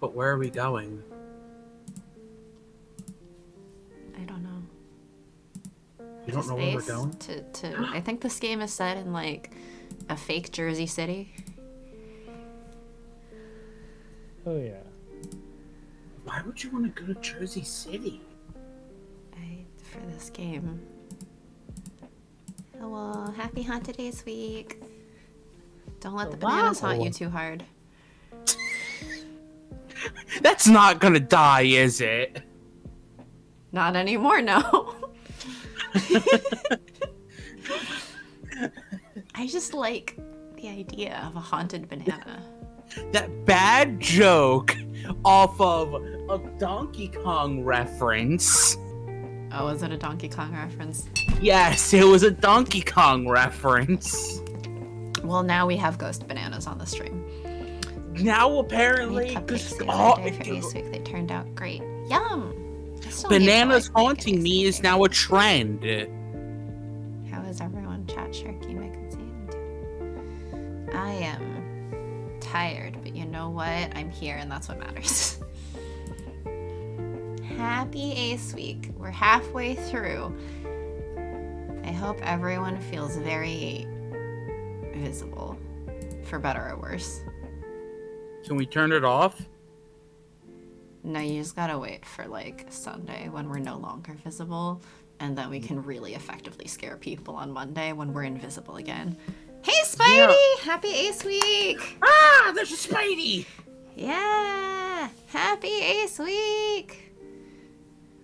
But where are we going? I don't know. You don't know where we're going? I think this game is set in like a fake Jersey City. Oh yeah. Why would you want to go to Jersey City? For this game. Oh, well, happy Haunted Days week. Don't let the bananas haunt you too hard. That's not gonna die, is it? Not anymore, no. I just like the idea of a haunted banana. That bad joke off of a Donkey Kong reference. Oh, is it a Donkey Kong reference? Yes, it was a Donkey Kong reference. Well, now we have ghost bananas on the stream. Now apparently, cupcakes the other day for Ace Week. They turned out great. Yum! Bananas haunting me is now a trend. How is everyone? Chat Sharky making sand. I am tired, but you know what? I'm here, and that's what matters. Happy Ace Week. We're halfway through. I hope everyone feels very visible, for better or worse. Can we turn it off? No, you just gotta wait for like Sunday when we're no longer visible, and then we can really effectively scare people on Monday when we're invisible again. Hey, Spidey! Yeah. Happy Ace Week! Ah, there's a Spidey! Yeah! Happy Ace Week!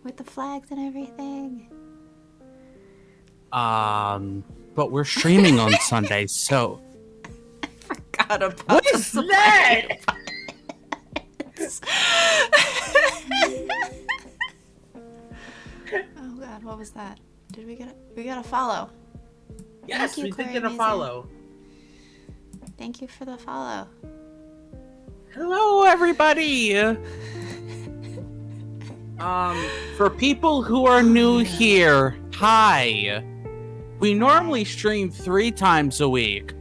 With the flags and everything. But we're streaming on Sunday, so... I forgot about what is that? Oh god, what was that? Did we get a... We got a follow. Yes, we did get a follow. Thank you for the follow. Hello, everybody! For people who are new here, hi. We normally stream 3 times a week,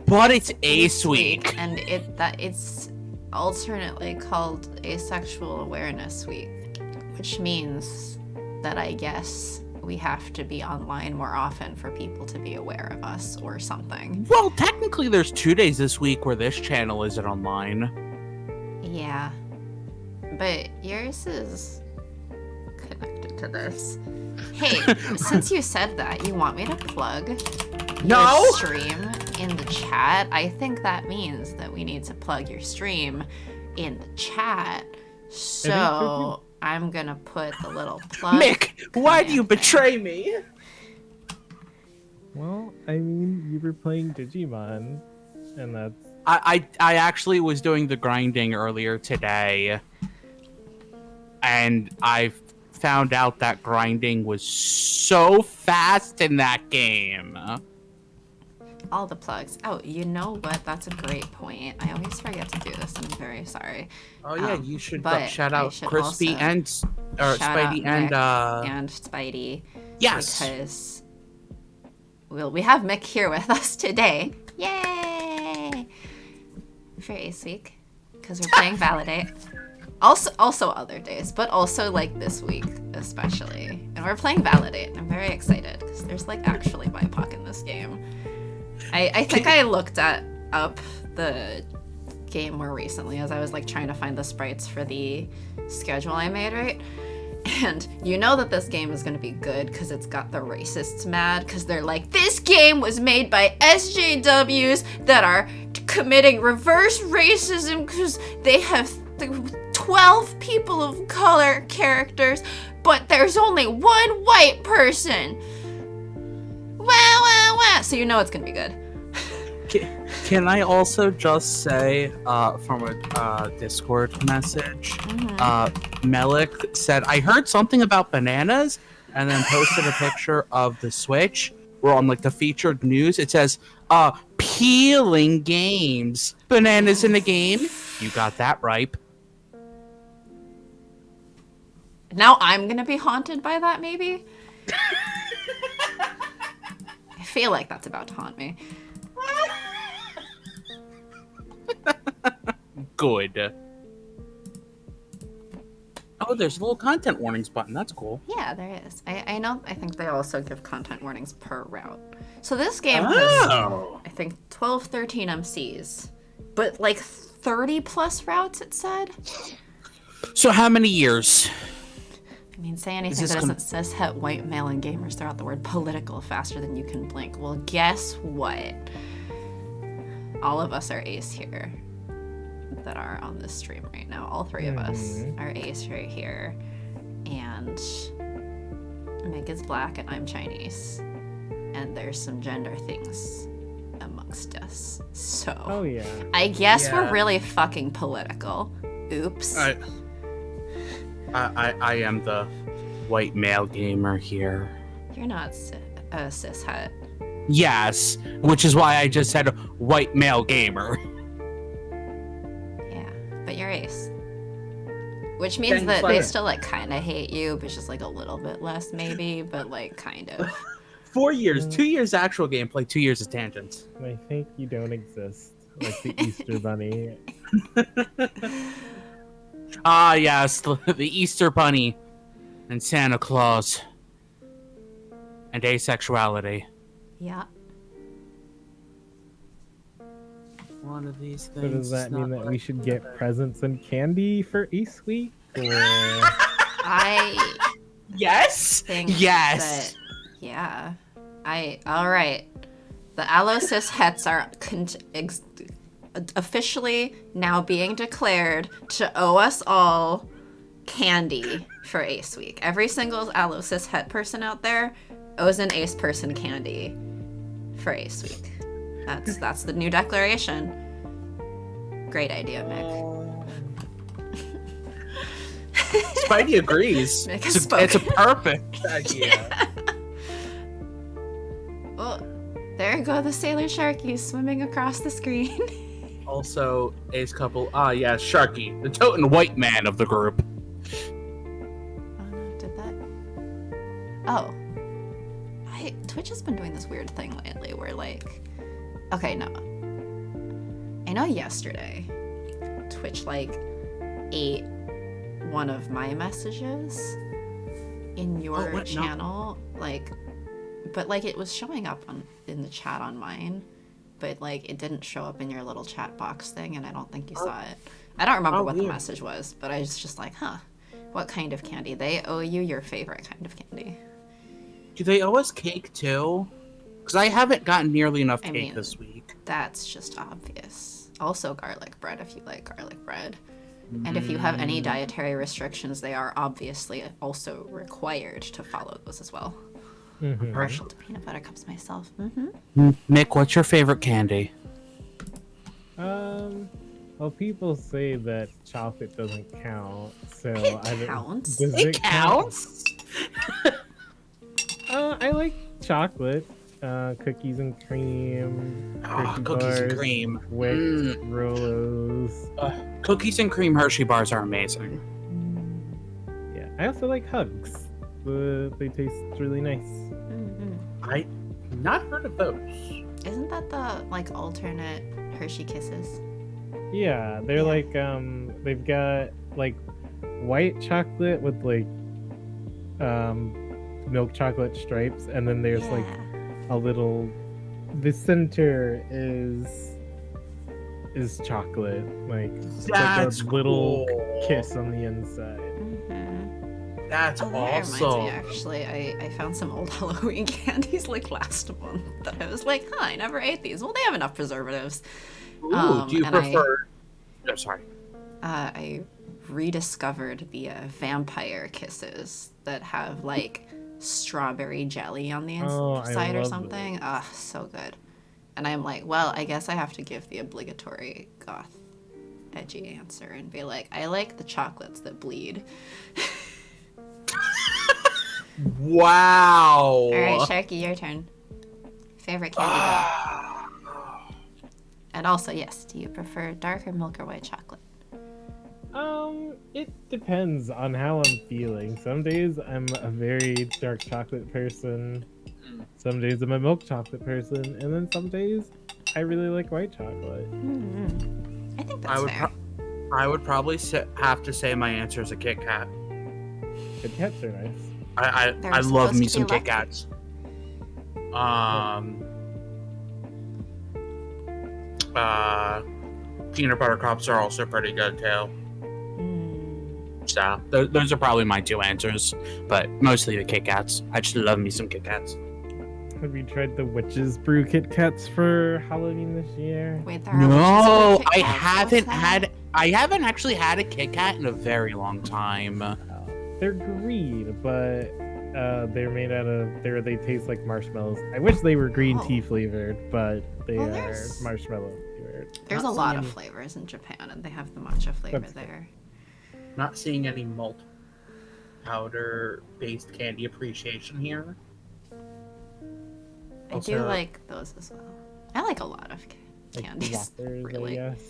but it's Ace Week. And it's alternately called Asexual Awareness Week, which means that I guess we have to be online more often for people to be aware of us or something. Well, technically there's 2 days this week where this channel isn't online. Yeah. But yours is connected to this. Hey, since you said that, you want me to plug your stream in the chat? I think that means that we need to plug your stream in the chat. So I'm gonna put the little plug. Mick, why do you betray me? Well, I mean, you were playing Digimon, and that's... I actually was doing the grinding earlier today, and I found out that grinding was so fast in that game. All the plugs. Oh, you know what? That's a great point. I always forget to do this, and I'm very sorry. Oh yeah, you should shout out Crispy and Spidey and Spidey. Yes, because we have Mick here with us today. Yay! For Ace Week, because we're playing Validate. Also other days, but also like this week especially. And we're playing Validate. I'm very excited because there's like actually BIPOC in this game. I think I looked up the game more recently as I was like trying to find the sprites for the schedule I made, right? And you know that this game is going to be good because it's got the racists mad because they're like, this game was made by SJWs that are committing reverse racism because they have 12 people of color characters, but there's only one white person. Wow, wow, wow. So you know it's going to be good. Can I also just say, from a Discord message, Melik said, I heard something about bananas, and then posted a picture of the Switch, where on like the featured news, it says, peeling games. Bananas in a game? You got that right. Now I'm gonna be haunted by that, maybe? I feel like that's about to haunt me. Good. Oh, there's a little content warnings button. That's cool. Yeah, there is. I know. I think they also give content warnings per route. So this game has, Oh. I think, 12, 13 MCs, but like 30 plus routes. It said. So how many years? I mean, say anything that isn't cishet white male and gamers throw out the word political faster than you can blink. Well, guess what? All of us are ace here that are on this stream right now. All three of us are ace right here. And Meg is black and I'm Chinese. And there's some gender things amongst us. So Oh yeah. I guess we're really fucking political. Oops. I am the white male gamer here. You're not a cishet. Yes, which is why I just said white male gamer. Yeah, but you're ace. Which means that they still like kind of hate you, but just like a little bit less maybe, but like kind of. 4 years, 2 years actual gameplay, 2 years of tangents. I think you don't exist, like the Easter Bunny. Ah, yes, the Easter Bunny and Santa Claus and asexuality. Yeah. One of these things. So does that mean that we should get presents and candy for Ace Week? Or... I Yes. think Yes. that, yeah. All right. The Alosis hets are officially now being declared to owe us all candy for Ace Week. Every single Alosis het person out there owes an Ace person candy for Ace Week. That's the new declaration. Great idea, Mick. Spidey agrees. Mick It's has a spoken. perfect idea. Oh, there go the Sailor Sharkies swimming across the screen. Also, ace couple. Ah, yes, Sharky, the toten white man of the group. Oh no, did that? Oh. Twitch has been doing this weird thing lately where like, okay, no. I know yesterday, Twitch like ate one of my messages in your what? No. channel, like, but like it was showing up in the chat on mine, but like it didn't show up in your little chat box thing, and I don't think you saw it. I don't remember what the message was, but I was just like, huh, what kind of candy? They owe you your favorite kind of candy. Do they owe us cake too? Because I haven't gotten nearly enough cake this week. That's just obvious. Also garlic bread if you like garlic bread. And if you have any dietary restrictions, they are obviously also required to follow those as well. I'm partial to peanut butter cups myself. Nick, what's your favorite candy? Well, people say that chocolate doesn't count, so It counts. Does It counts. I like chocolate. Cookies and cream. Hershey Cookies and bars, cream. Wix, Rolos. Cookies and cream Hershey bars are amazing. Yeah, I also like Hugs. They taste really nice. I not heard of those. Isn't that the like alternate Hershey Kisses? Yeah, they're like they've got like white chocolate with like milk chocolate stripes, and then there's like a little, the center is chocolate, like it's That's like a little cool. kiss on the inside. That's That awesome. reminds me, actually, I found some old Halloween candies like last month that I was like, huh, I never ate these. Well, they have enough preservatives. Ooh, do you and prefer? Oh, sorry. I rediscovered the vampire kisses that have like strawberry jelly on the inside or something. Ah, so good. And I'm like, well, I guess I have to give the obligatory goth edgy answer and be like, I like the chocolates that bleed. Wow. All right, Sharky, your turn. Favorite candy though. And also, yes, do you prefer dark or milk or white chocolate? It depends on how I'm feeling. Some days I'm a very dark chocolate person. Some days I'm a milk chocolate person, and then some days I really like white chocolate. I think that's fair. I would probably have to say my answer is a Kit Kat. Kit Kats are nice. I They're love me supposed to some be Kit Kats. Peanut butter cups are also pretty good too. So those are probably my two answers, but mostly the Kit Kats. I just love me some Kit Kats. Have you tried the Witch's Brew Kit Kats for Halloween this year? Wait, there are No, Kit Kats? I haven't actually had a Kit Kat in a very long time. They're green, but they're made out of they taste like marshmallows. I wish they were green tea flavored, but they are marshmallow flavored. There's Not a lot seeing of any- flavors in Japan, and they have the matcha flavor That's good. there. Not seeing any malt powder based candy appreciation here. I Also- do like those as well. I like a lot of Like candies, Whoppers, really. I guess.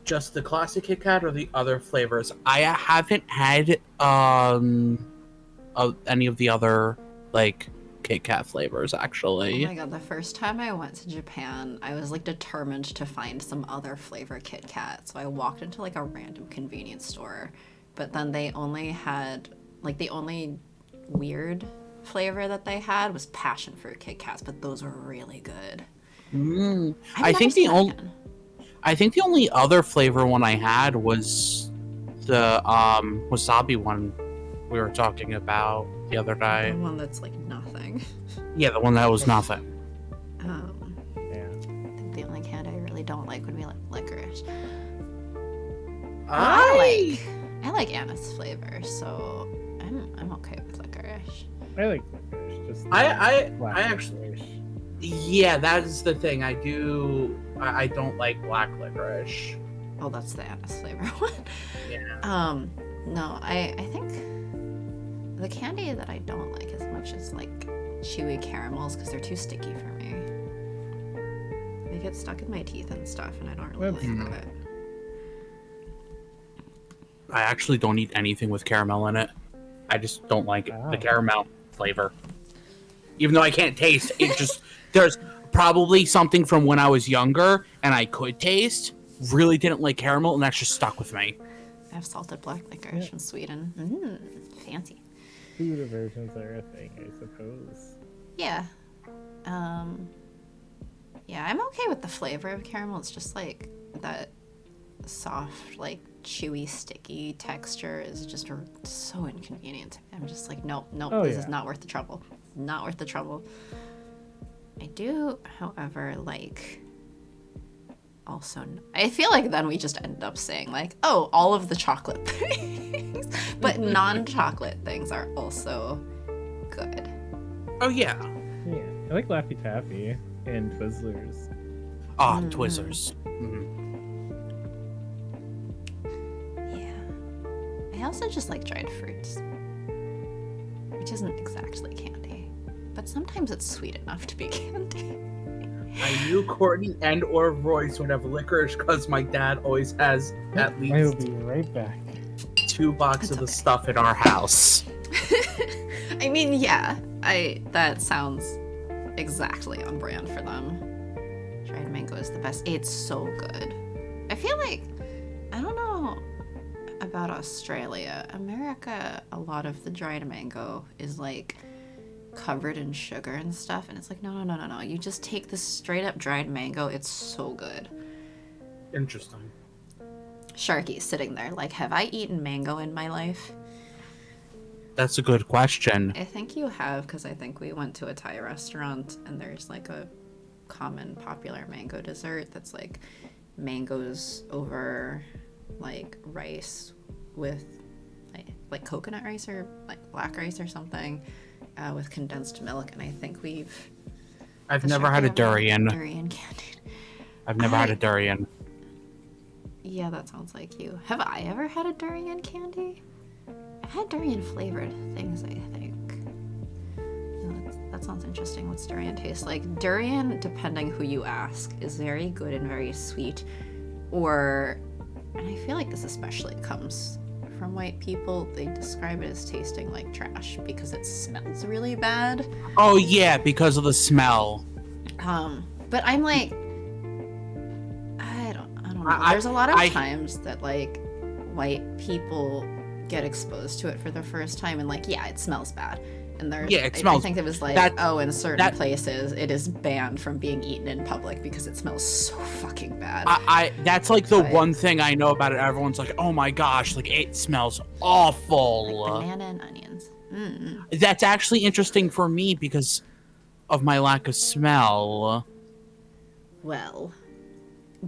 Just the classic Kit Kat or the other flavors? I haven't had any of the other like Kit Kat flavors Oh actually. my god, the first time I went to Japan, I was like determined to find some other flavor Kit Kat. So I walked into like a random convenience store, but then they only had like the only weird flavor that they had was passion fruit Kit Kats, but those were really good. I've I never think seen the that only again. I think the only other flavor one I had was the wasabi one we were talking about the other The day. one that's like nothing. Yeah, the one that was nothing. Yeah. I think the only candy I really don't like would be like licorice. I I like anise flavor, so I'm okay with licorice. I like licorice. Just I black actually licorice. yeah, that's the thing. I don't like black licorice. Oh, that's the anise flavor one. Yeah. No, I think the candy that I don't like as much is like chewy caramels because they're too sticky for me. They get stuck in my teeth and stuff, and I don't really That's- like it. I actually don't eat anything with caramel in it. I just don't like the Wow. caramel flavor. Even though I can't taste, it just there's probably something from when I was younger and I could taste. Really didn't like caramel, and that's just stuck with me. I have salted black licorice Yeah. from Sweden. Fancy. Food aversions are a thing, I suppose. Yeah. Yeah, I'm okay with the flavor of caramel. It's just like that soft, like chewy, sticky texture is just so inconvenient. I'm just like, nope, Oh, this yeah. is not worth the trouble. Not worth the trouble. I do, however, like also I feel like then we just end up saying like, oh, all of the chocolate things, but non-chocolate things are also good. Oh yeah. Yeah. I like Laffy Taffy and Twizzlers. Ah, Twizzlers. Mhm. Yeah. I also just like dried fruits, which isn't exactly candy, but sometimes it's sweet enough to be candy. I knew Courtney and or Royce would have licorice because my dad always has at I'll least be right back. 2 boxes of the okay. stuff in our house. I mean, yeah, that sounds exactly on brand for them. Dried mango is the best. It's so good. I feel like, I don't know about Australia. America, a lot of the dried mango is like covered in sugar and stuff, and it's like, no. You just take this straight up dried mango. It's so good. Interesting. Sharky's sitting there like, have I eaten mango in my life? That's a good question. I think you have, because I think we went to a Thai restaurant and there's like a common popular mango dessert that's like mangoes over like rice with like coconut rice or like black rice or something with condensed milk. And I think I've has never Sharky had a ever durian. Durian candy. I've never had a durian. Yeah, that sounds like you. Have I ever had a durian candy? I've had durian flavored things, I think. That sounds interesting. What's durian taste like? Durian, depending who you ask, is very good and very sweet. And I feel like this especially comes from white people. They describe it as tasting like trash because it smells really bad. Oh yeah, because of the smell. But I'm like, I don't know. There's a lot of times that like white people get exposed to it for the first time, and like, yeah, it smells bad. And there's, Yeah, it smells. I think it was like, in certain places, it is banned from being eaten in public because it smells so fucking bad. That's like the one thing I know about it. Everyone's like, oh my gosh, like it smells awful. Like banana and onions. Mm-mm. That's actually interesting for me because of my lack of smell. Well,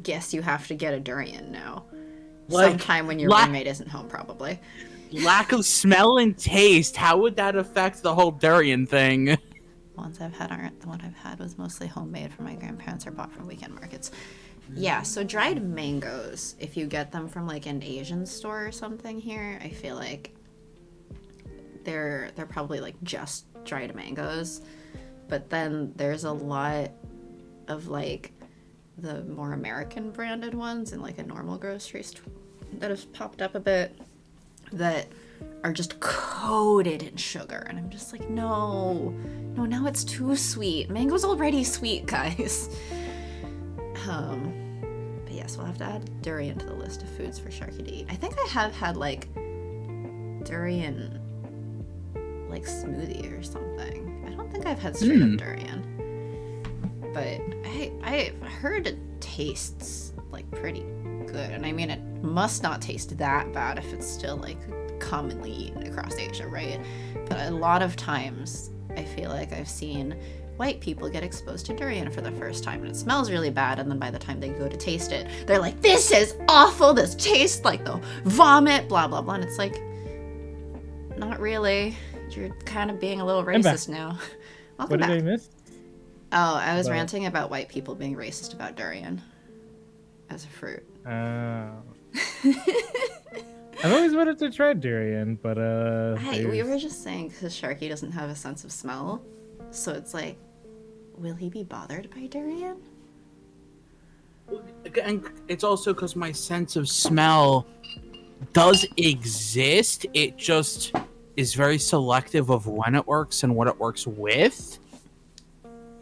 guess you have to get a durian now. Like, sometime when your roommate isn't home, probably. Lack of smell and taste. How would that affect the whole durian thing? The ones I've had aren't. The one I've had was mostly homemade from my grandparents or bought from weekend markets. Yeah, so dried mangoes, if you get them from like an Asian store or something here, I feel like they're probably like just dried mangoes. But then there's a lot of like the more American branded ones in like a normal grocery store that have popped up a bit that are just coated in sugar, and I'm just like, no, now it's too sweet. Mango's already sweet, guys. But yes, we'll have to add durian to the list of foods for Sharky to eat. I think I have had like durian like smoothie or something. I don't think I've had straight up durian, but I've heard it tastes like pretty good, and I mean, it must not taste that bad if it's still like commonly eaten across Asia, right? But a lot of times I feel like I've seen white people get exposed to durian for the first time, and it smells really bad, and then by the time they go to taste it, they're like, this is awful, this tastes like the vomit, blah blah blah, and it's like, not really. You're kind of being a little racist now. Welcome back. What did I miss? Oh, I was ranting about white people being racist about durian as a fruit. I've always wanted to try durian, but Hey, we were just saying because Sharky doesn't have a sense of smell, so it's like, will he be bothered by durian? And it's also because my sense of smell does exist. It just is very selective of when it works and what it works with.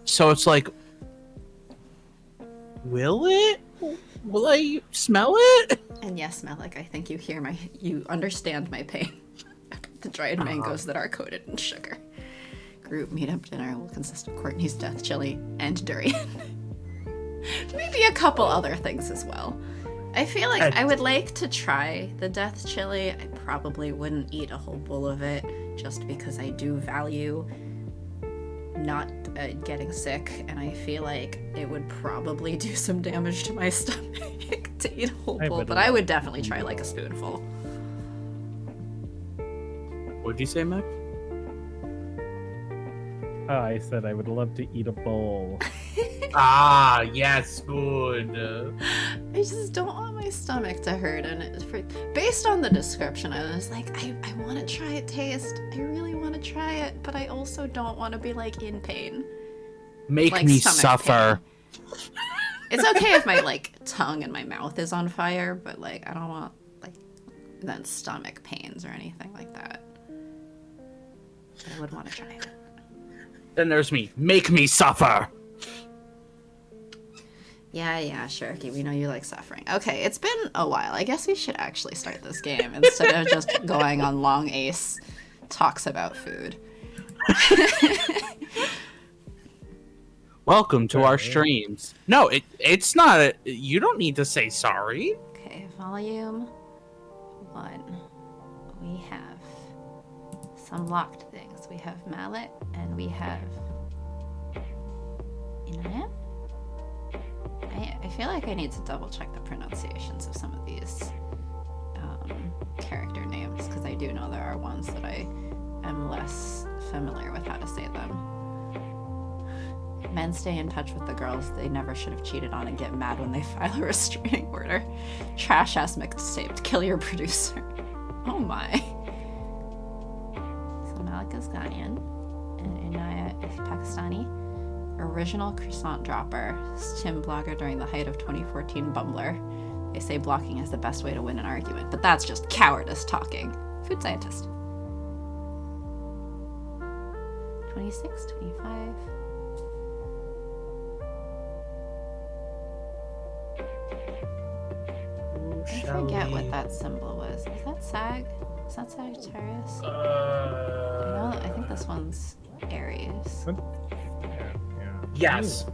So it's like, will it? Will I smell it? And yes, Malik, I think you understand my pain about the dried mangoes that are coated in sugar. Group meetup dinner will consist of Courtney's death chili and durian. Maybe a couple other things as well. I feel like I would like to try the death chili. I probably wouldn't eat a whole bowl of it just because I do value not getting sick, and I feel like it would probably do some damage to my stomach to eat a whole bowl, but I would definitely try like a spoonful. What'd you say, Mac? Oh, I said I would love to eat a bowl. Yes, good. I just don't want my stomach to hurt, and based on the description, I was like, I want to try a taste. I really want to try it, but I also don't want to be like in pain. Make like, me suffer. Pain. It's okay if my like tongue and my mouth is on fire, but like I don't want like then stomach pains or anything like that. But I would want to try it. Then there's me. Make me suffer. Yeah, Sharky, we know you like suffering. Okay, it's been a while. I guess we should actually start this game instead of just going on long ace talks about food. Welcome to our streams. No, it's not. You don't need to say sorry. Okay, volume 1. We have some locked things. We have mallet and we have Inaya. I feel like I need to double check the pronunciations of some of these character names, because I do know there are ones that I am less familiar with how to say them. Men stay in touch with the girls they never should have cheated on and get mad when they file a restraining order. Trash ass mixtape. Kill your producer. Oh my. So Malik is Ghanaian and Inaya is Pakistani. Original croissant dropper, Tim blogger during the height of 2014 Bumbler. They say blocking is the best way to win an argument, but that's just cowardice talking. Food scientist. 26, 25. I forget what that symbol was. Is that SAG? Is that Sagittarius? Uh, No, I think this one's Aries. Yeah. yes.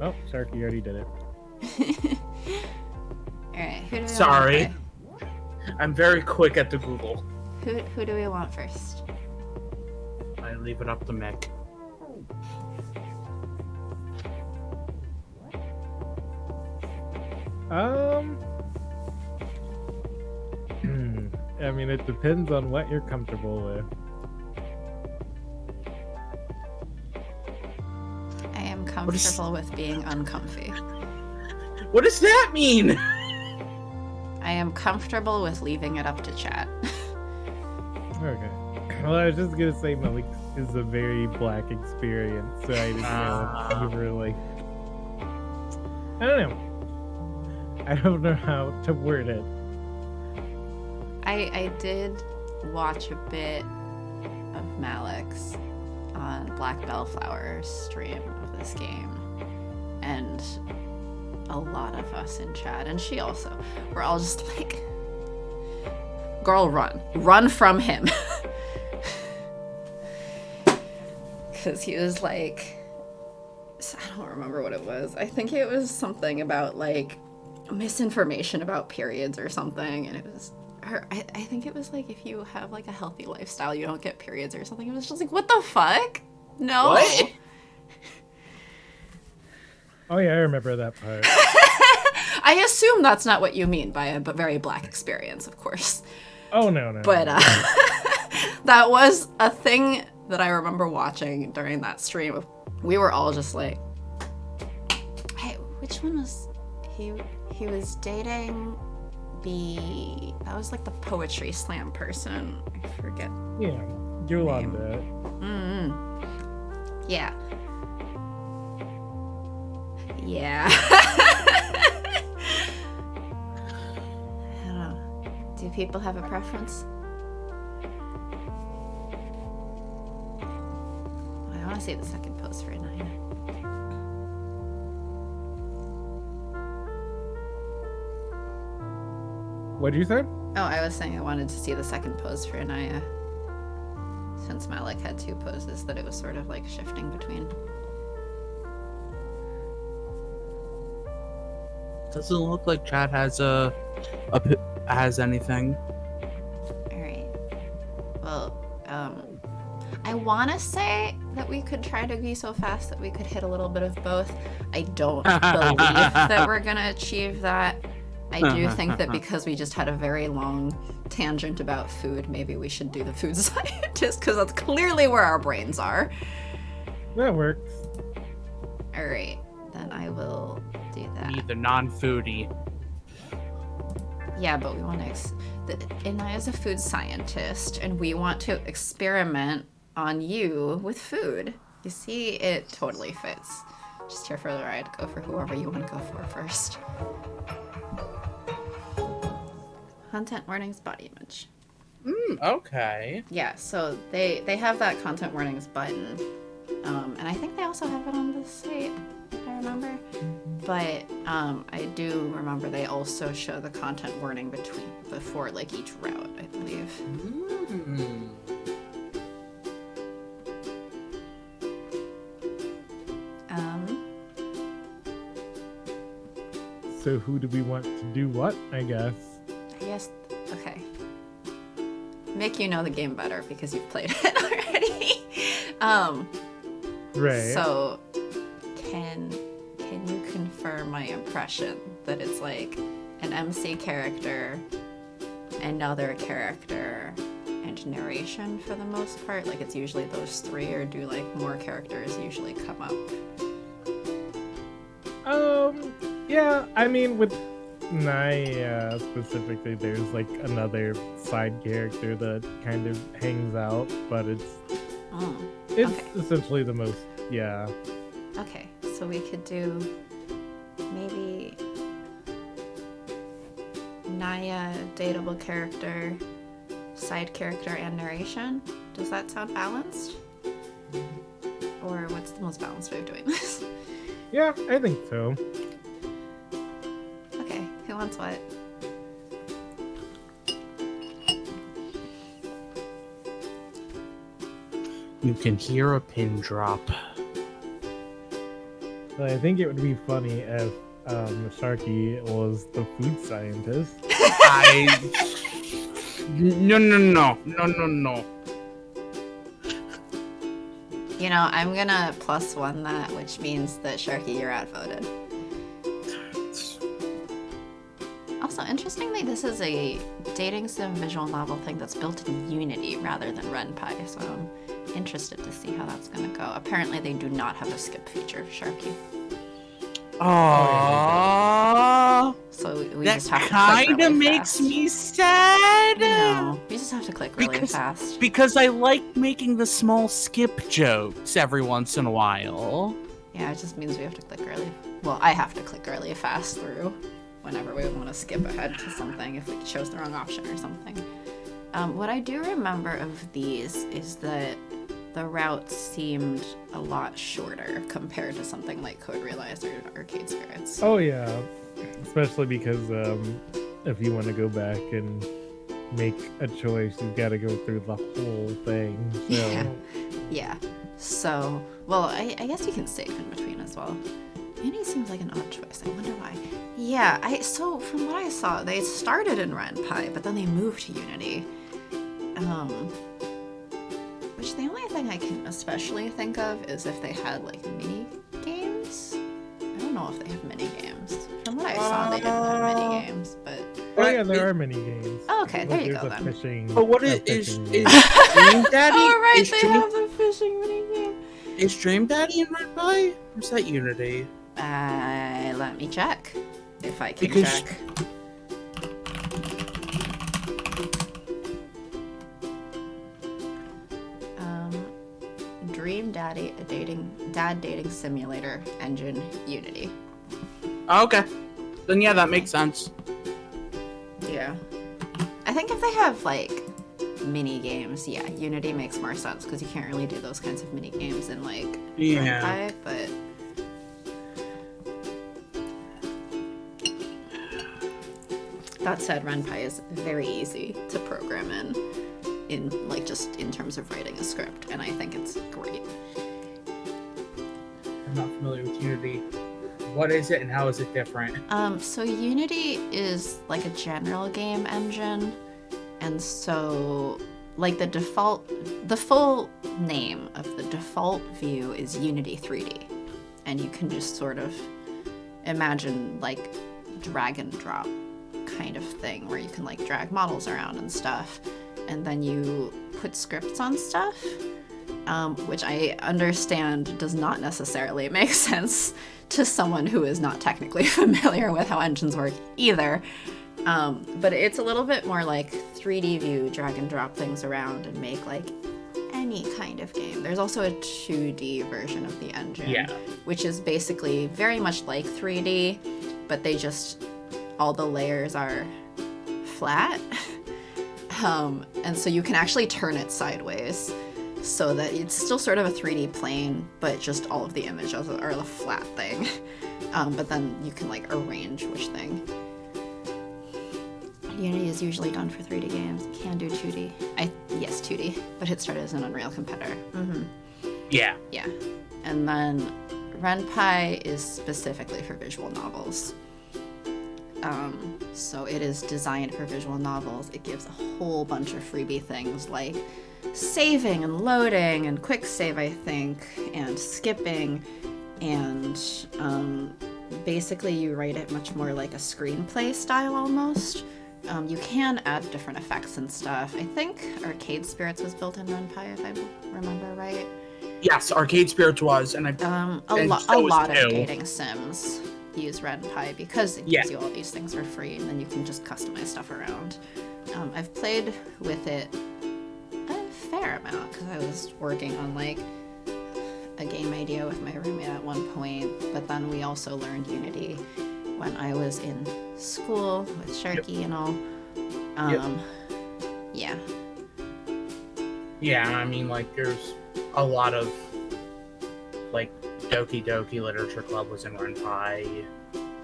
Oh, Sharky already did it. Alright, who do we Sorry. want? I'm very quick at the Google. Who do we want first? I leave it up to Mick. I mean, it depends on what you're comfortable with. I am comfortable with being uncomfy. What does that mean? I am comfortable with leaving it up to chat. Okay. Well, I was just gonna say Malik is a very black experience, so I didn't know if you were like. I don't know. I don't know how to word it. I did watch a bit of Malik's on Black Bellflower's stream of this game, and a lot of us in chat, and she also, were all just like, girl, run from him. Because he was like, I don't remember what it was. I think it was something about like misinformation about periods or something, and it was her. I think it was like if you have like a healthy lifestyle, you don't get periods or something. It was just like, what the fuck? No. What? Oh yeah, I remember that part. I assume that's not what you mean by a very black experience, of course. Oh no. But that was a thing that I remember watching during that stream. We were all just like, hey, which one was he? He was dating that was like the poetry slam person. I forget. Yeah, Yolanda. Yeah. Yeah. I don't know. Do people have a preference? I want to see the second post for Anaya. What'd you say? Oh, I was saying I wanted to see the second pose for Anaya. Since Malik had two poses that it was sort of like shifting between. Doesn't look like chat has has anything. Alright. Well, I want to say that we could try to be so fast that we could hit a little bit of both. I don't believe that we're going to achieve that. I do think that because we just had a very long tangent about food, maybe we should do the food scientist, because that's clearly where our brains are. That works. Alright, then I will do that. Need the non-foodie. Yeah, but we want to... Inaya's a food scientist, and we want to experiment on you with food. You see, it totally fits. Just here for the ride. Go for whoever you want to go for first. Content warnings, body image. Okay. Yeah, so they have that content warnings button. And I think they also have it on the site, if I remember. But I do remember they also show the content warning before like each route, I believe. So who do we want to do what, I guess? I guess, okay. Mick, you know the game better because you've played it already. Right. So, can you confirm my impression that it's like an MC character, another character, and narration for the most part? Like it's usually those three, or do like more characters usually come up? Yeah, I mean, with Naya specifically, there's like another side character that kind of hangs out, but it's okay. essentially the most, yeah. Okay, so we could do maybe Naya, dateable character, side character, and narration. Does that sound balanced? Or what's the most balanced way of doing this? Yeah, I think so. Okay, who wants what? You can hear a pin drop. So I think it would be funny if Sharky was the food scientist. No. You know, I'm gonna +1 that, which means that Sharky, you're outvoted. Also, interestingly, this is a dating sim visual novel thing that's built in Unity rather than RenPy, so I'm interested to see how that's gonna go. Apparently, they do not have a skip feature, Sharky. Aww. So we That just have to click kind of really makes fast. me sad. No, we just have to click really fast. Because I like making the small skip jokes every once in a while. Yeah, it just means we have to click really. Well, I have to click really fast through whenever we want to skip ahead to something if we chose the wrong option or something. What I do remember of these is that the routes seemed a lot shorter compared to something like Code Realize or Arcade Spirits. Oh yeah, especially because if you want to go back and make a choice, you've got to go through the whole thing. So. Yeah. So, well, I guess you can save in between as well. Unity seems like an odd choice. I wonder why. Yeah, so from what I saw, they started in RenPy, but then they moved to Unity. Which the only thing I can especially think of is if they had like mini games. I don't know if they have mini games. From what I saw, they didn't have mini games, but. Oh yeah, there are mini games. Oh, okay, there you go There's a then. fishing. But what a is fishing Dream Daddy? Oh right, is they have the fishing mini game. Is Dream Daddy in RenPy? Or is that Unity? Let me check if I can Because- check. Dream Daddy, a dad dating simulator engine, Unity. Oh, okay. Then yeah, that makes sense. Yeah. I think if they have like mini games, yeah, Unity makes more sense because you can't really do those kinds of mini games in like Yeah. RenPy, but that said, RenPy is very easy to program in like just in terms of writing a script, and I think it's great. I'm not familiar with Unity. What is it and how is it different? So Unity is like a general game engine, and so like the full name of the default view is Unity 3D, and you can just sort of imagine like drag and drop kind of thing where you can like drag models around and stuff, and then you put scripts on stuff, which I understand does not necessarily make sense to someone who is not technically familiar with how engines work either. But it's a little bit more like 3D view, drag and drop things around and make like any kind of game. There's also a 2D version of the engine, which is basically very much like 3D, but they just, all the layers are flat. And so you can actually turn it sideways so that it's still sort of a 3D plane, but just all of the images are the flat thing. But then you can like arrange which thing. Unity is usually done for 3D games. Can do 2D. Yes, 2D, but it started as an Unreal competitor. Yeah. Yeah. And then RenPy is specifically for visual novels. So it is designed for visual novels. It gives a whole bunch of freebie things like saving and loading and quick save, I think, and skipping, and basically you write it much more like a screenplay style almost. You can add different effects and stuff. I think Arcade Spirits was built in RenPy, if I remember right. Yes, Arcade Spirits was, and a lot of dating sims use RenPy because it gives you all these things for free, and then you can just customize stuff around. I've played with it a fair amount because I was working on like a game idea with my roommate at one point, but then we also learned Unity when I was in school with Sharky and all. Yeah, I mean, like, there's a lot of, like, Doki Doki Literature Club was in RenPy.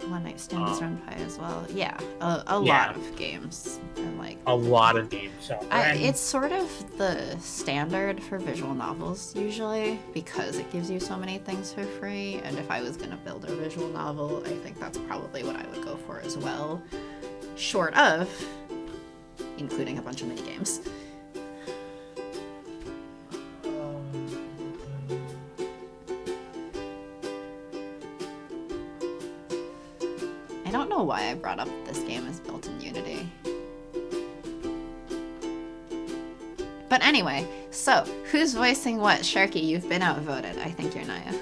One Night Stand is RenPy as well. Yeah, a lot of games, and like a lot of games. So It's sort of the standard for visual novels usually because it gives you so many things for free. And if I was going to build a visual novel, I think that's probably what I would go for as well. Short of including a bunch of mini games. I don't know why I brought up this game is built in Unity. But anyway, so who's voicing what? Sharky, you've been outvoted. I think you're Naya.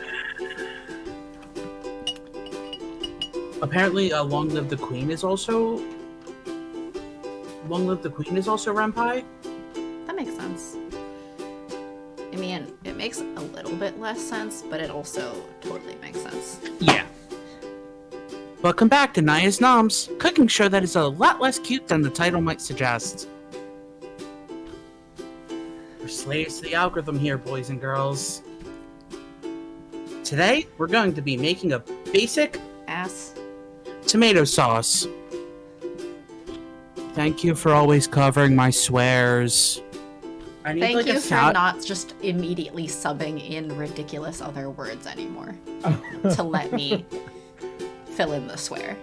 Apparently, Long Live the Queen is also Renpai. That makes sense. I mean, it makes a little bit less sense, but it also totally makes sense. Yeah. Welcome back to Naya's Noms, cooking show that is a lot less cute than the title might suggest. We're slaves to the algorithm here, boys and girls. Today, we're going to be making a basic Ass. tomato sauce. Thank you for always covering my swears. I need Thank like you a for sound. not just immediately subbing in ridiculous other words anymore to let me fill in the swear.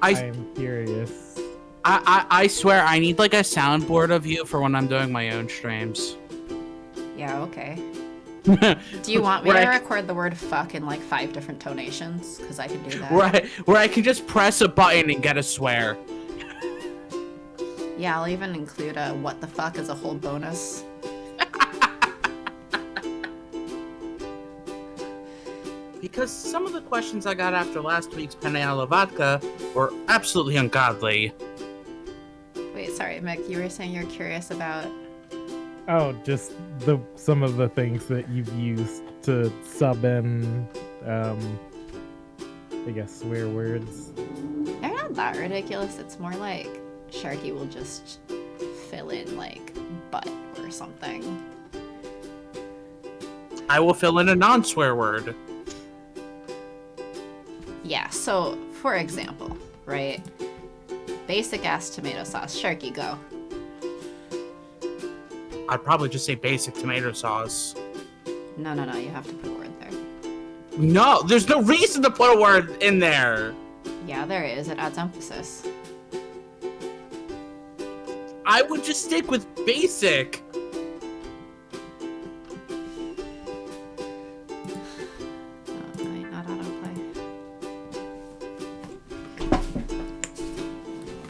I'm curious. I swear I need like a soundboard of you for when I'm doing my own streams. Yeah, okay. Do you want me to Where I- record the word fuck in like 5 different tonations? Because I can do that. Where I can just press a button and get a swear. Yeah, I'll even include a what the fuck as a whole bonus. Because some of the questions I got after last week's Penne alla vodka were absolutely ungodly. Wait, sorry, Mick, you were saying you're curious about... Oh, just some of the things that you've used to sub in, I guess, swear words. They're not that ridiculous. It's more like Sharky will just fill in like butt or something. I will fill in a non-swear word. Yeah, so for example, right? Basic ass tomato sauce. Sharky, go. I'd probably just say basic tomato sauce. No, you have to put a word there. No, there's no reason to put a word in there. Yeah, there is. It adds emphasis. I would just stick with basic. Oh, might not autoplay.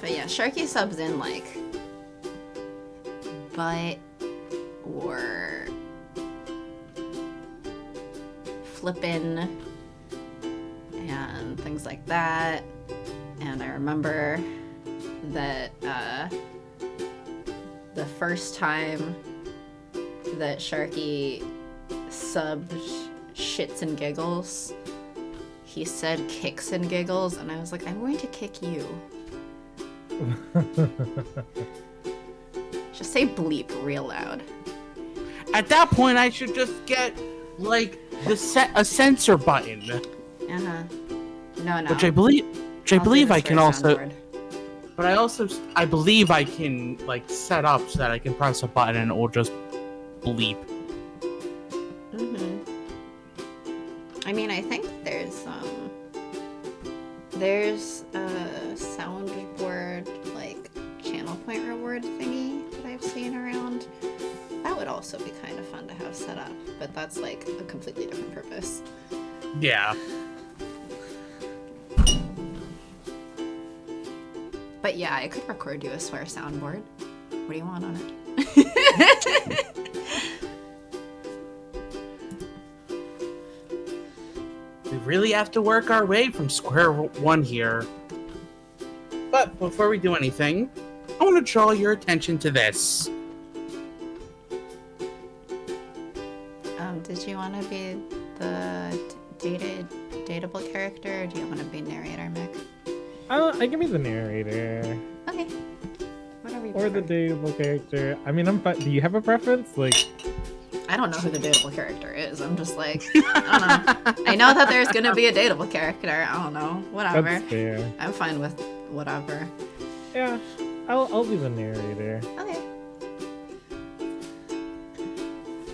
But yeah, Sharky subs in like butt or flippin' and things like that. And I remember that the first time that Sharky subbed shits and giggles, he said kicks and giggles, and I was like, I'm going to kick you. Just say bleep real loud. At that point, I should just get like a censor button, Uh-huh. No. which I believe I can also. Soundboard. But I believe I can like set up so that I can press a button and it will just bleep. Mm-hmm. I mean, I think there's a soundboard like channel point reward thingy that I've seen around. That would also be kind of fun to have set up, but that's like a completely different purpose. Yeah. But yeah, I could record you a swear soundboard. What do you want on it? We really have to work our way from square one here. But before we do anything, I want to draw your attention to this. Did you want to be the dateable character, or do you want to be narrator, Mick? I can be the narrator. Okay. Whatever you Or the prefer. dateable character. I mean, I'm fine. Do you have a preference? Like, I don't know who the dateable character is. I'm just like, I don't know. I know that there's gonna be a dateable character. I don't know. Whatever. that's fair. I'm fine with whatever. Yeah. I'll be the narrator. Okay.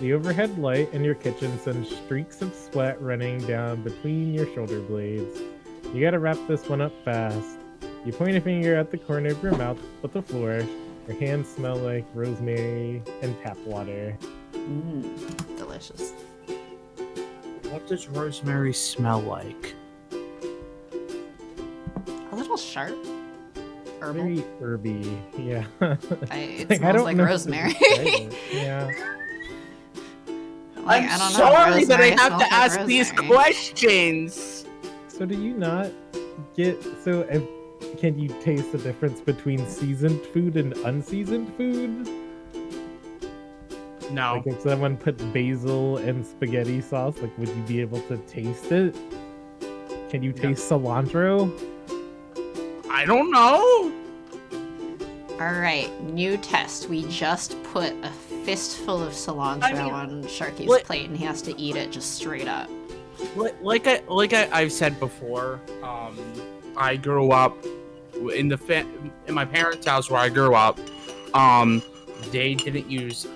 The overhead light in your kitchen sends streaks of sweat running down between your shoulder blades. You gotta wrap this one up fast. You point a finger at the corner of your mouth with the floor. Your hands smell like rosemary and tap water. Delicious. What does rosemary smell like? A little sharp. Herbal. Very herby, yeah. It Like, I smells don't like know how to rosemary. describe it. Yeah. Like, I'm I don't know, sorry that I rosemary have smells to like ask these rosemary. questions. So do you not get can you taste the difference between seasoned food and unseasoned food? No. Like if someone put basil in spaghetti sauce, like would you be able to taste it? Can you taste cilantro? I don't know. Alright, new test. We just put a fistful of cilantro on Sharky's what- plate and he has to eat it just straight up. I've said before, I grew up in my parents' house where I grew up. They didn't use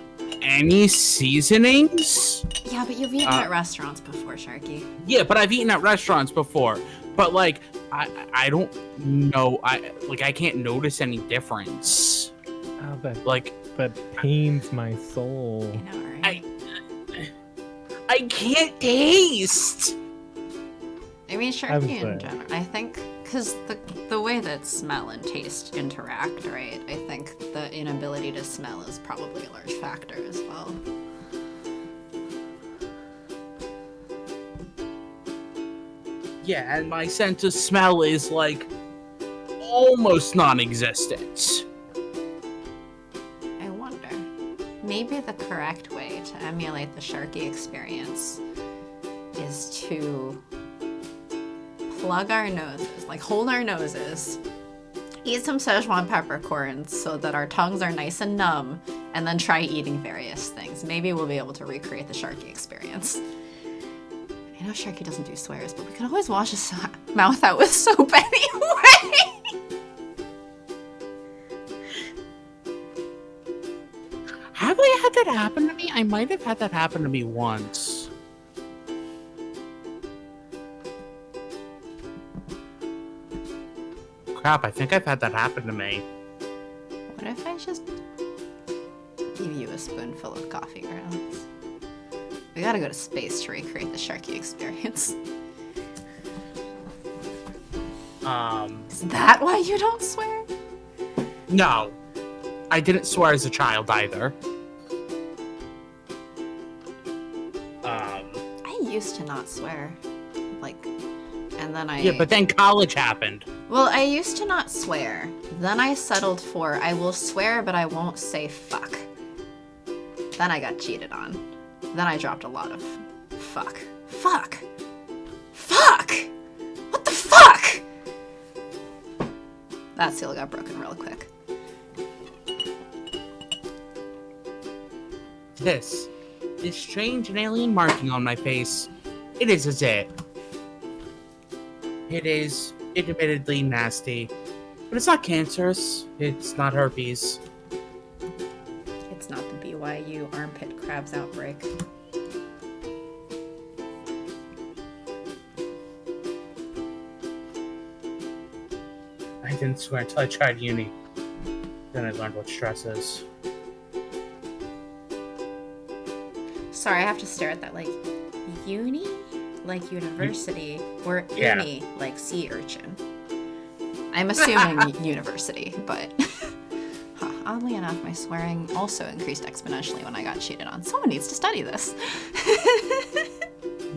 any seasonings. Yeah, but you've eaten at restaurants before, Sharky. Yeah, but I've eaten at restaurants before. But like, I don't know. I can't notice any difference. Oh, that pains my soul. I know, right? I can't taste. I mean, I'm Sharky in sorry. general. I think because the way that smell and taste interact, right? I think the inability to smell is probably a large factor as well. Yeah, and my sense of smell is like almost non-existent. I wonder. Maybe the correct way to emulate the Sharky experience is to plug our noses, like hold our noses, eat some Szechuan peppercorns so that our tongues are nice and numb, and then try eating various things. Maybe we'll be able to recreate the Sharky experience. I know Sharky doesn't do swears, but we can always wash his mouth out with soap anyway. Have I had that happen to me? I might have had that happen to me once. Crap, I think I've had that happen to me. What if I just give you a spoonful of coffee grounds? We gotta go to space to recreate the Sharky experience. Is that why you don't swear? No. I didn't swear as a child either. I used to not swear. And then I... Yeah, but then college happened. Well, I used to not swear. Then I settled for, I will swear, but I won't say fuck. Then I got cheated on. Then I dropped a lot of fuck. Fuck! Fuck! What the fuck? That seal got broken real quick. This strange and alien marking on my face. It is a zit. It is admittedly nasty, but it's not cancerous. It's not herpes. It's not the BYU armpit crabs outbreak. I didn't swear until I tried uni. Then I learned what stress is. Sorry, I have to stare at that. Like, uni? Like university? Or Yeah. uni? Like sea urchin? I'm assuming university, but... Huh, oddly enough, my swearing also increased exponentially when I got cheated on. Someone needs to study this.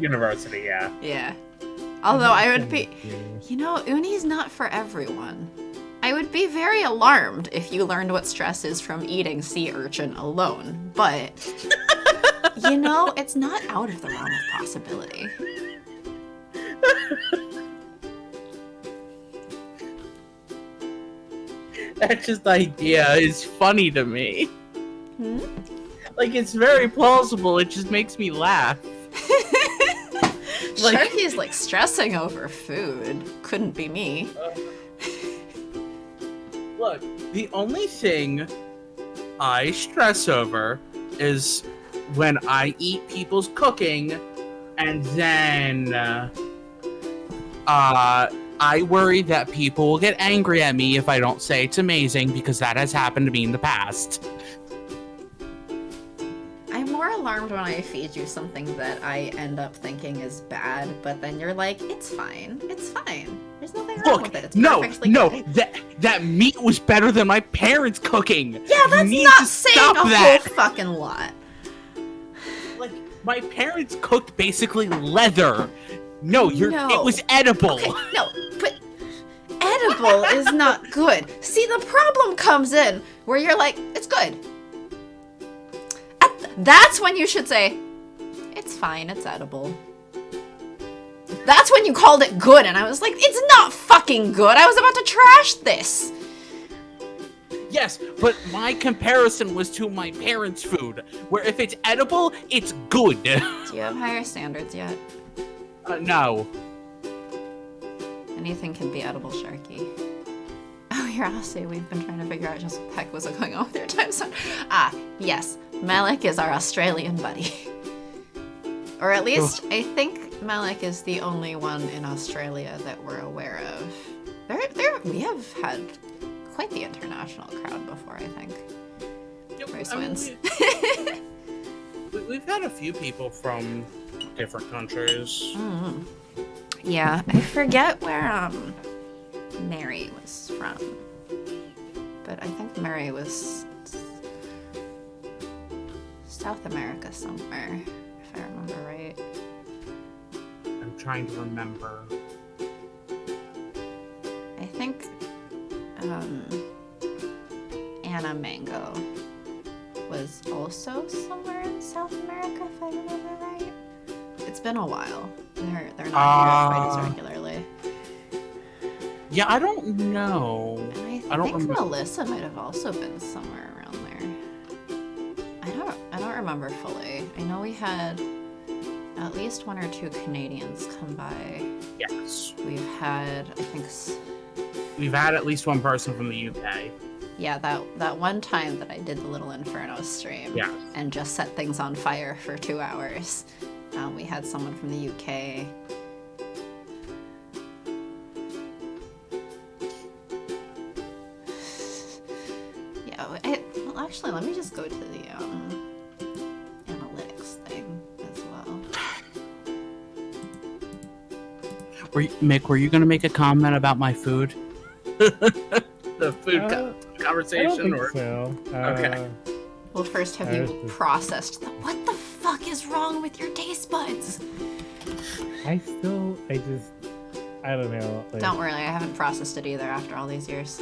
University, yeah. Yeah. Although I would be... You know, uni's not for everyone. I would be very alarmed if you learned what stress is from eating sea urchin alone, but... You know, it's not out of the realm of possibility. That just idea is funny to me. Hmm? Like, it's very plausible. It just makes me laugh. Sharky's like stressing over food. Couldn't be me. Look, the only thing I stress over is when I eat people's cooking, and then I worry that people will get angry at me if I don't say it's amazing, because that has happened to me in the past. I'm more alarmed when I feed you something that I end up thinking is bad, but then you're like, it's fine. It's fine. There's nothing wrong with it. It's perfectly good. That meat was better than my parents' cooking. Yeah, that's not saying a whole fucking lot. Like, my parents cooked basically leather. No, it was edible. Okay, no, but edible is not good. See, the problem comes in where you're like, it's good. That's when you should say, it's fine, it's edible. That's when you called it good, and I was like, it's not fucking good. I was about to trash this. Yes, but my comparison was to my parents' food, where if it's edible, it's good. Do you have higher standards yet? No. Anything can be edible, Sharky. Oh, you're Aussie. We've been trying to figure out just what the heck was going on with your time zone. Ah, yes. Malik is our Australian buddy. Or at least, I think Malik is the only one in Australia that we're aware of. We have had quite the international crowd before, I think. Race wins. We've had a few people from different countries. Mm. Yeah, I forget where Mary was from, but I think Mary was South America somewhere, if I remember right. I'm trying to remember. I think Anna Mango was also somewhere in South America, if I remember right. It's been a while. They're not here quite as regularly. Yeah, I don't know. And I don't think remember. Melissa might have also been somewhere around there. I don't remember fully. I know we had at least one or two Canadians come by. Yes. We've had, I think... We've had at least one person from the UK. Yeah, that one time that I did the Little Inferno stream and just set things on fire for 2 hours. We had someone from the UK. Yeah, well, actually, let me just go to the analytics thing as well. Mick, were you going to make a comment about my food? The food conversation? I don't think or so. Okay. Well, first, have you processed what the fuck is wrong with your taste buds? I don't know. Like, Don't worry, I haven't processed it either after all these years.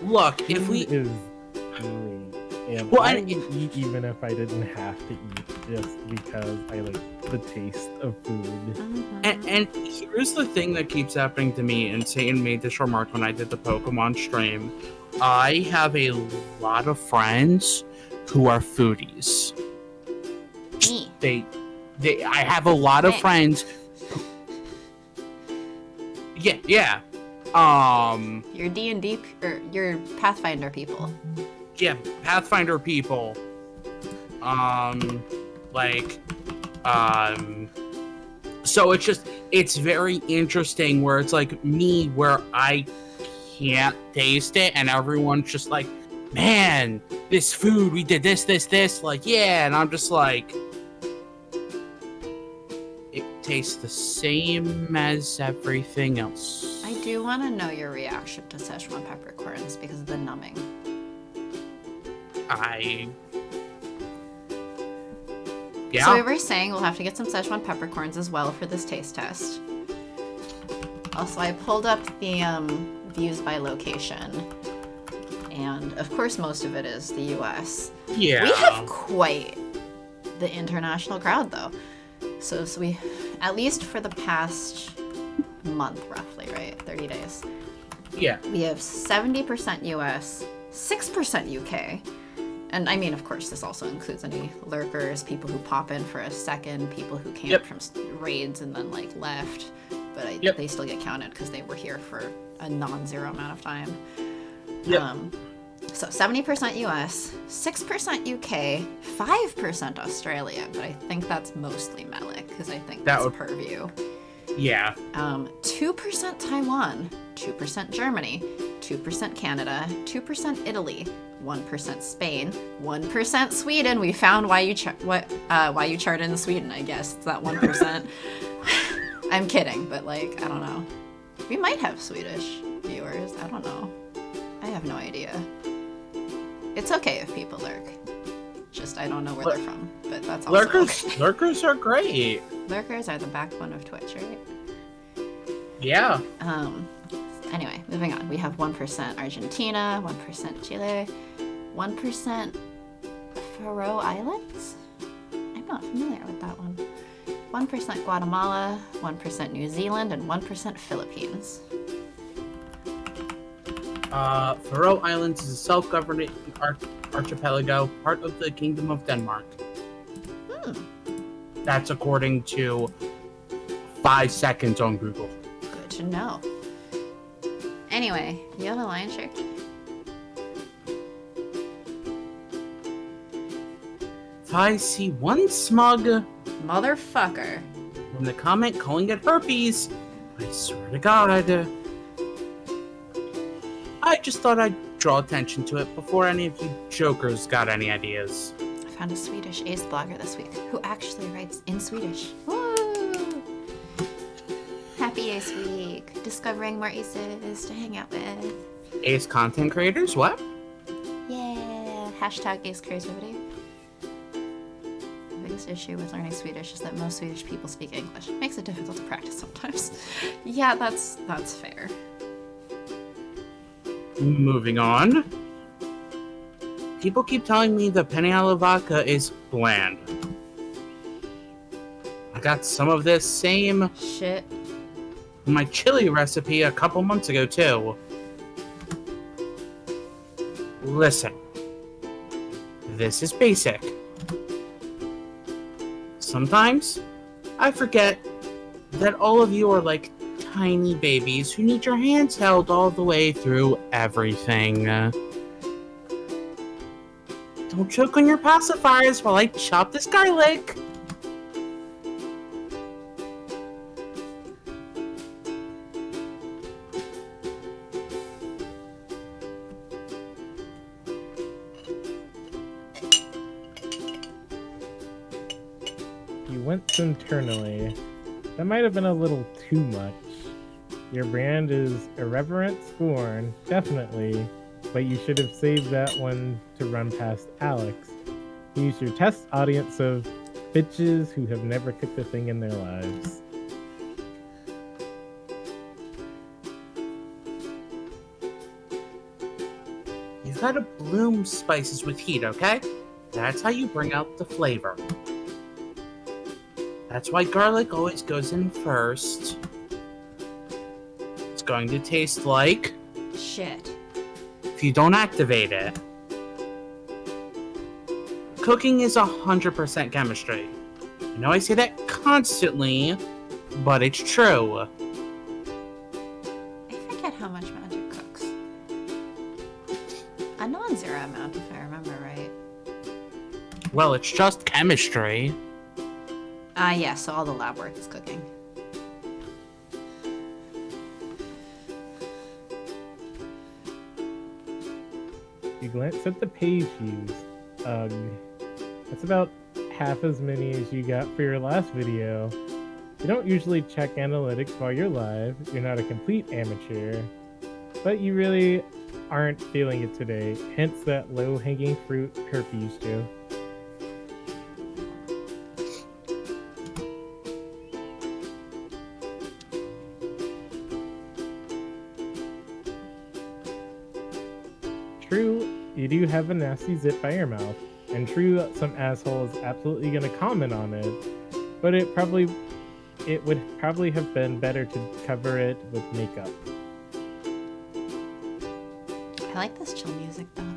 Look, if we... is great. And Well, I would eat even if I didn't have to eat, just because I like the taste of food. Mm-hmm. And here's the thing that keeps happening to me, and Satan made this remark when I did the Pokemon stream. I have a lot of friends who are foodies. Me. I have a lot of friends. Yeah. Your D&D or your Pathfinder people. Yeah, Pathfinder people. So it's very interesting where it's like me, where I can't taste it, and everyone's just like, man, this food, we did this, like, yeah, and I'm just like, it tastes the same as everything else. I do want to know your reaction to Szechuan peppercorns because of the numbing. Yeah. So we were saying we'll have to get some Szechuan peppercorns as well for this taste test. Also, I pulled up the views by location. And of course, most of it is the US. Yeah. We have quite the international crowd, though. So we, at least for the past month, roughly, right? 30 days. Yeah. We have 70% US, 6% UK. And I mean, of course, this also includes any lurkers, people who pop in for a second, people who came from raids and then, like, left. But they still get counted because they were here for a non-zero amount of time. Yep. So 70% US, 6% UK, 5% Australia, but I think that's mostly Malik because I think that's purview. Yeah. 2% Taiwan, 2% Germany, 2% Canada, 2% Italy, 1% Spain, 1% Sweden. We found why you charted in Sweden. I guess it's that 1%. I'm kidding, but like I don't know. We might have Swedish viewers. I don't know. I have no idea. It's okay if people lurk. Just I don't know where they're from, but that's also okay. Lurkers are great. Lurkers are the backbone of Twitch, right? Yeah. Anyway, moving on. We have 1% Argentina, 1% Chile, 1% Faroe Islands? I'm not familiar with that one. 1% Guatemala, 1% New Zealand, and 1% Philippines. Faroe Islands is a self-governing archipelago, part of the Kingdom of Denmark. That's according to 5 seconds on Google. Good to know. Anyway, you have a lion, Sharky? If I see one smug motherfucker from the comment calling it herpes, I swear to God, I just thought I'd draw attention to it before any of you jokers got any ideas. I found a Swedish ace blogger this week who actually writes in Swedish. Woo! Happy Ace Week! Discovering more aces to hang out with. Ace content creators? What? Yeah! Hashtag ace creativity. The biggest issue with learning Swedish is that most Swedish people speak English. It makes it difficult to practice sometimes. Yeah, that's fair. Moving on. People keep telling me the penne alla vodka is bland. I got some of this same shit in my chili recipe a couple months ago too. Listen. This is basic. Sometimes I forget that all of you are like tiny babies who need your hands held all the way through everything. Don't choke on your pacifiers while I chop this garlic. You went internally. That might have been a little too much. Your brand is irreverent scorn, definitely, but you should have saved that one to run past Alex. Use your test audience of bitches who have never cooked a thing in their lives. You gotta bloom spices with heat, okay? That's how you bring out the flavor. That's why garlic always goes in first. It's going to taste like shit if you don't activate it. Cooking is 100% chemistry. I know I say that constantly, but it's true. I forget how much magic cooks. A non-zero amount, if I remember right. Well, it's just chemistry. Yeah, so all the lab work is cooking. You glance at the page views. Ugh. That's about half as many as you got for your last video. You don't usually check analytics while you're live. You're not a complete amateur. But you really aren't feeling it today. Hence that low-hanging fruit herpes joke. True, you do have a nasty zit by your mouth, and true, some asshole is absolutely gonna comment on it, but it would probably have been better to cover it with makeup. I like this chill music though.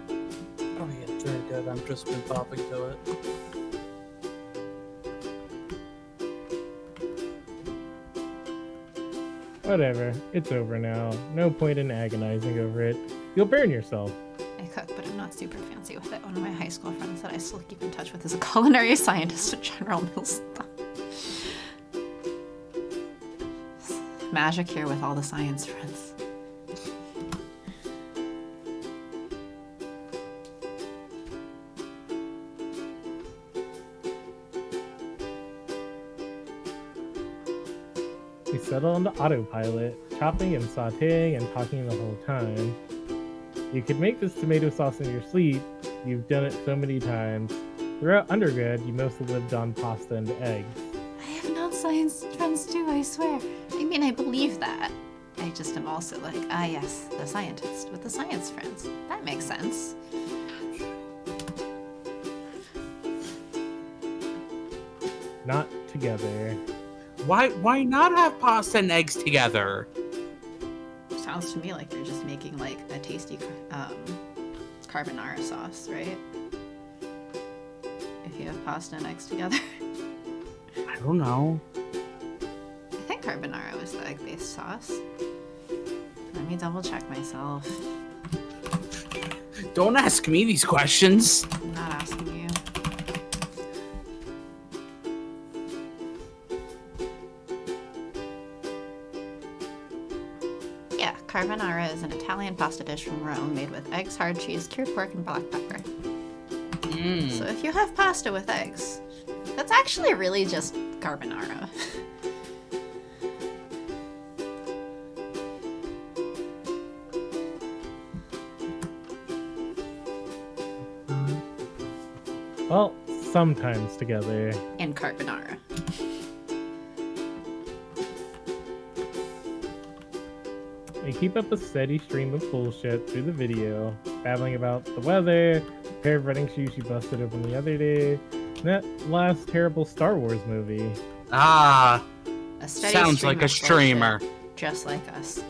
Oh yeah, it's very good. I've just been popping to it. Whatever, it's over now. No point in agonizing over it. you'll burn yourself. I cook, but I'm not super fancy with it. One of my high school friends that I still keep in touch with is a culinary scientist at General Mills. Magic here with all the science friends. You settle into autopilot, chopping and sauteing and talking the whole time. You could make this tomato sauce in your sleep. You've done it so many times. Throughout undergrad, you mostly lived on pasta and eggs. I have non-science friends too, I swear. I mean, I believe that. I just am also like, yes, the scientist with the science friends. That makes sense. Not together. Why not have pasta and eggs together? Sounds to me like you're just making like a tasty carbonara sauce, right? If you have pasta and eggs together. I don't know. I think carbonara was the egg-based sauce. Let me double check myself. Don't ask me these questions. I'm not asking you. Yeah, carbonara is an Italian pasta dish from Rome made with eggs, hard cheese, cured pork, and black pepper. So if you have pasta with eggs, that's actually really just carbonara. Well, sometimes together. And carbonara. We keep up a steady stream of bullshit through the video, babbling about the weather, a pair of running shoes you busted open the other day, and that last terrible Star Wars movie. Ah, A steady sounds stream like a of streamer. bullshit, just like us.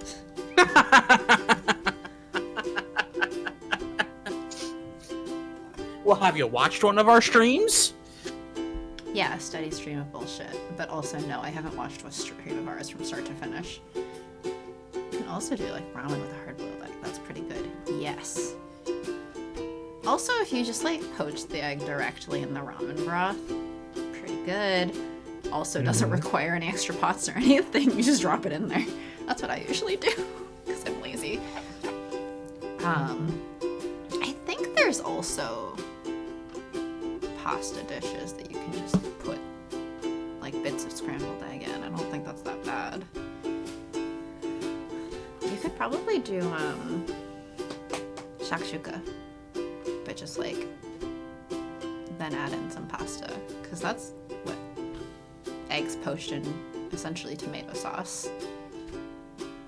Well, have you watched one of our streams? Yeah, a steady stream of bullshit. But also, no, I haven't watched a stream of ours from start to finish. You can also do like ramen with a hard-boiled egg. That's pretty good. Yes. Also, if you just like poach the egg directly in the ramen broth, pretty good. Also, doesn't require any extra pots or anything. You just drop it in there. That's what I usually do because I'm lazy. I think there's also pasta dishes that you can just put like bits of scrambled egg in. I don't think that's that bad. You could probably do shakshuka, but just like then add in some pasta because that's what eggs poached in essentially tomato sauce.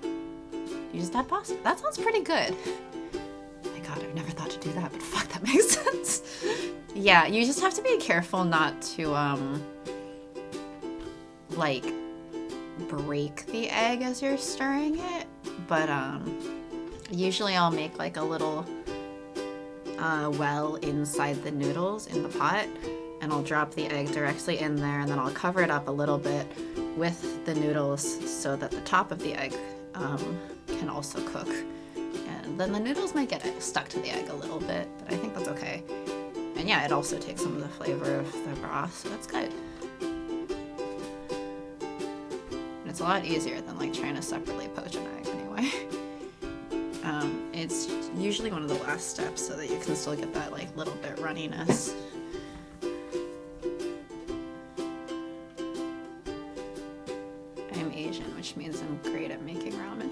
You just add pasta. That sounds pretty good. My God, I've never thought to do that, but fuck, that makes sense. Yeah, you just have to be careful not to, like, break the egg as you're stirring it. But, usually I'll make, like, a little, well inside the noodles in the pot. And I'll drop the egg directly in there, and then I'll cover it up a little bit with the noodles so that the top of the egg, can also cook. And then the noodles might get stuck to the egg a little bit, but I think that's okay. And yeah, it also takes some of the flavor of the broth, so that's good. And it's a lot easier than like trying to separately poach an egg anyway. It's usually one of the last steps so that you can still get that like little bit runniness. I'm Asian, which means I'm great at making ramen.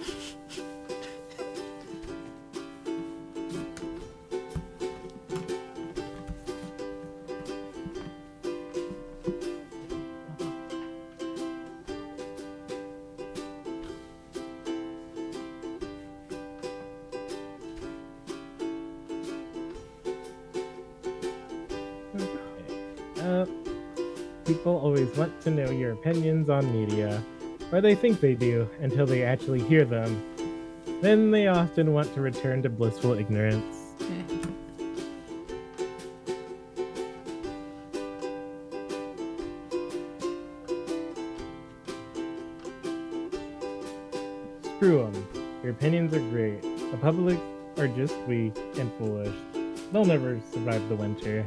People always want to know your opinions on media, or they think they do until they actually hear them. Then they often want to return to blissful ignorance. Screw them. Your opinions are great. The public are just weak and foolish. They'll never survive the winter.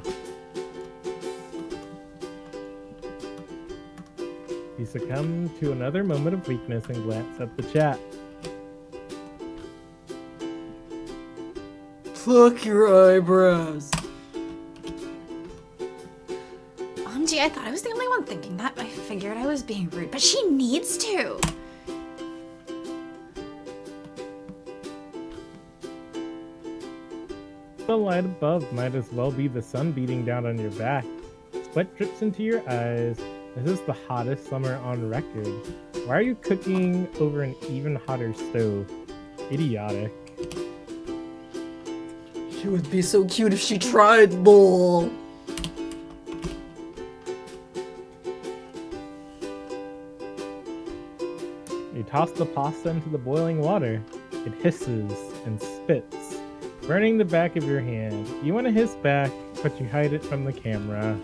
You succumb to another moment of weakness and glance at the chat. Pluck your eyebrows. Gee, I thought I was the only one thinking that. I figured I was being rude, but she needs to. The light above might as well be the sun beating down on your back. Sweat drips into your eyes. This is the hottest summer on record. Why are you cooking over an even hotter stove? Idiotic. She would be so cute if she tried, lol. You toss the pasta into the boiling water. It hisses and spits, burning the back of your hand. You want to hiss back, but you hide it from the camera.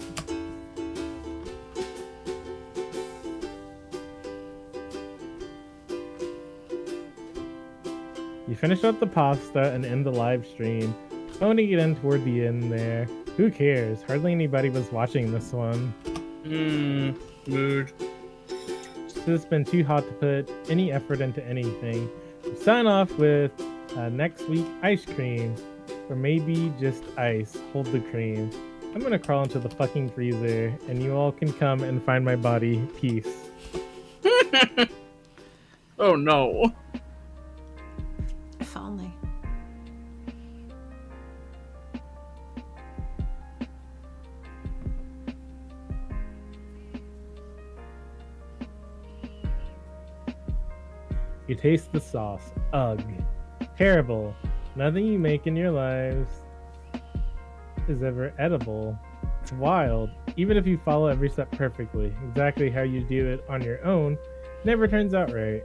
You finish up the pasta and end the live stream, phoning it in toward the end there. Who cares? Hardly anybody was watching this one. Mood. It's been too hot to put any effort into anything. We sign off with next week ice cream, or maybe just ice. Hold the cream. I'm gonna crawl into the fucking freezer, and you all can come and find my body. Peace. Oh no. If only. You taste the sauce. Ugh. Terrible. Nothing you make in your lives is ever edible. It's wild. Even if you follow every step perfectly, exactly how you do it on your own, never turns out right.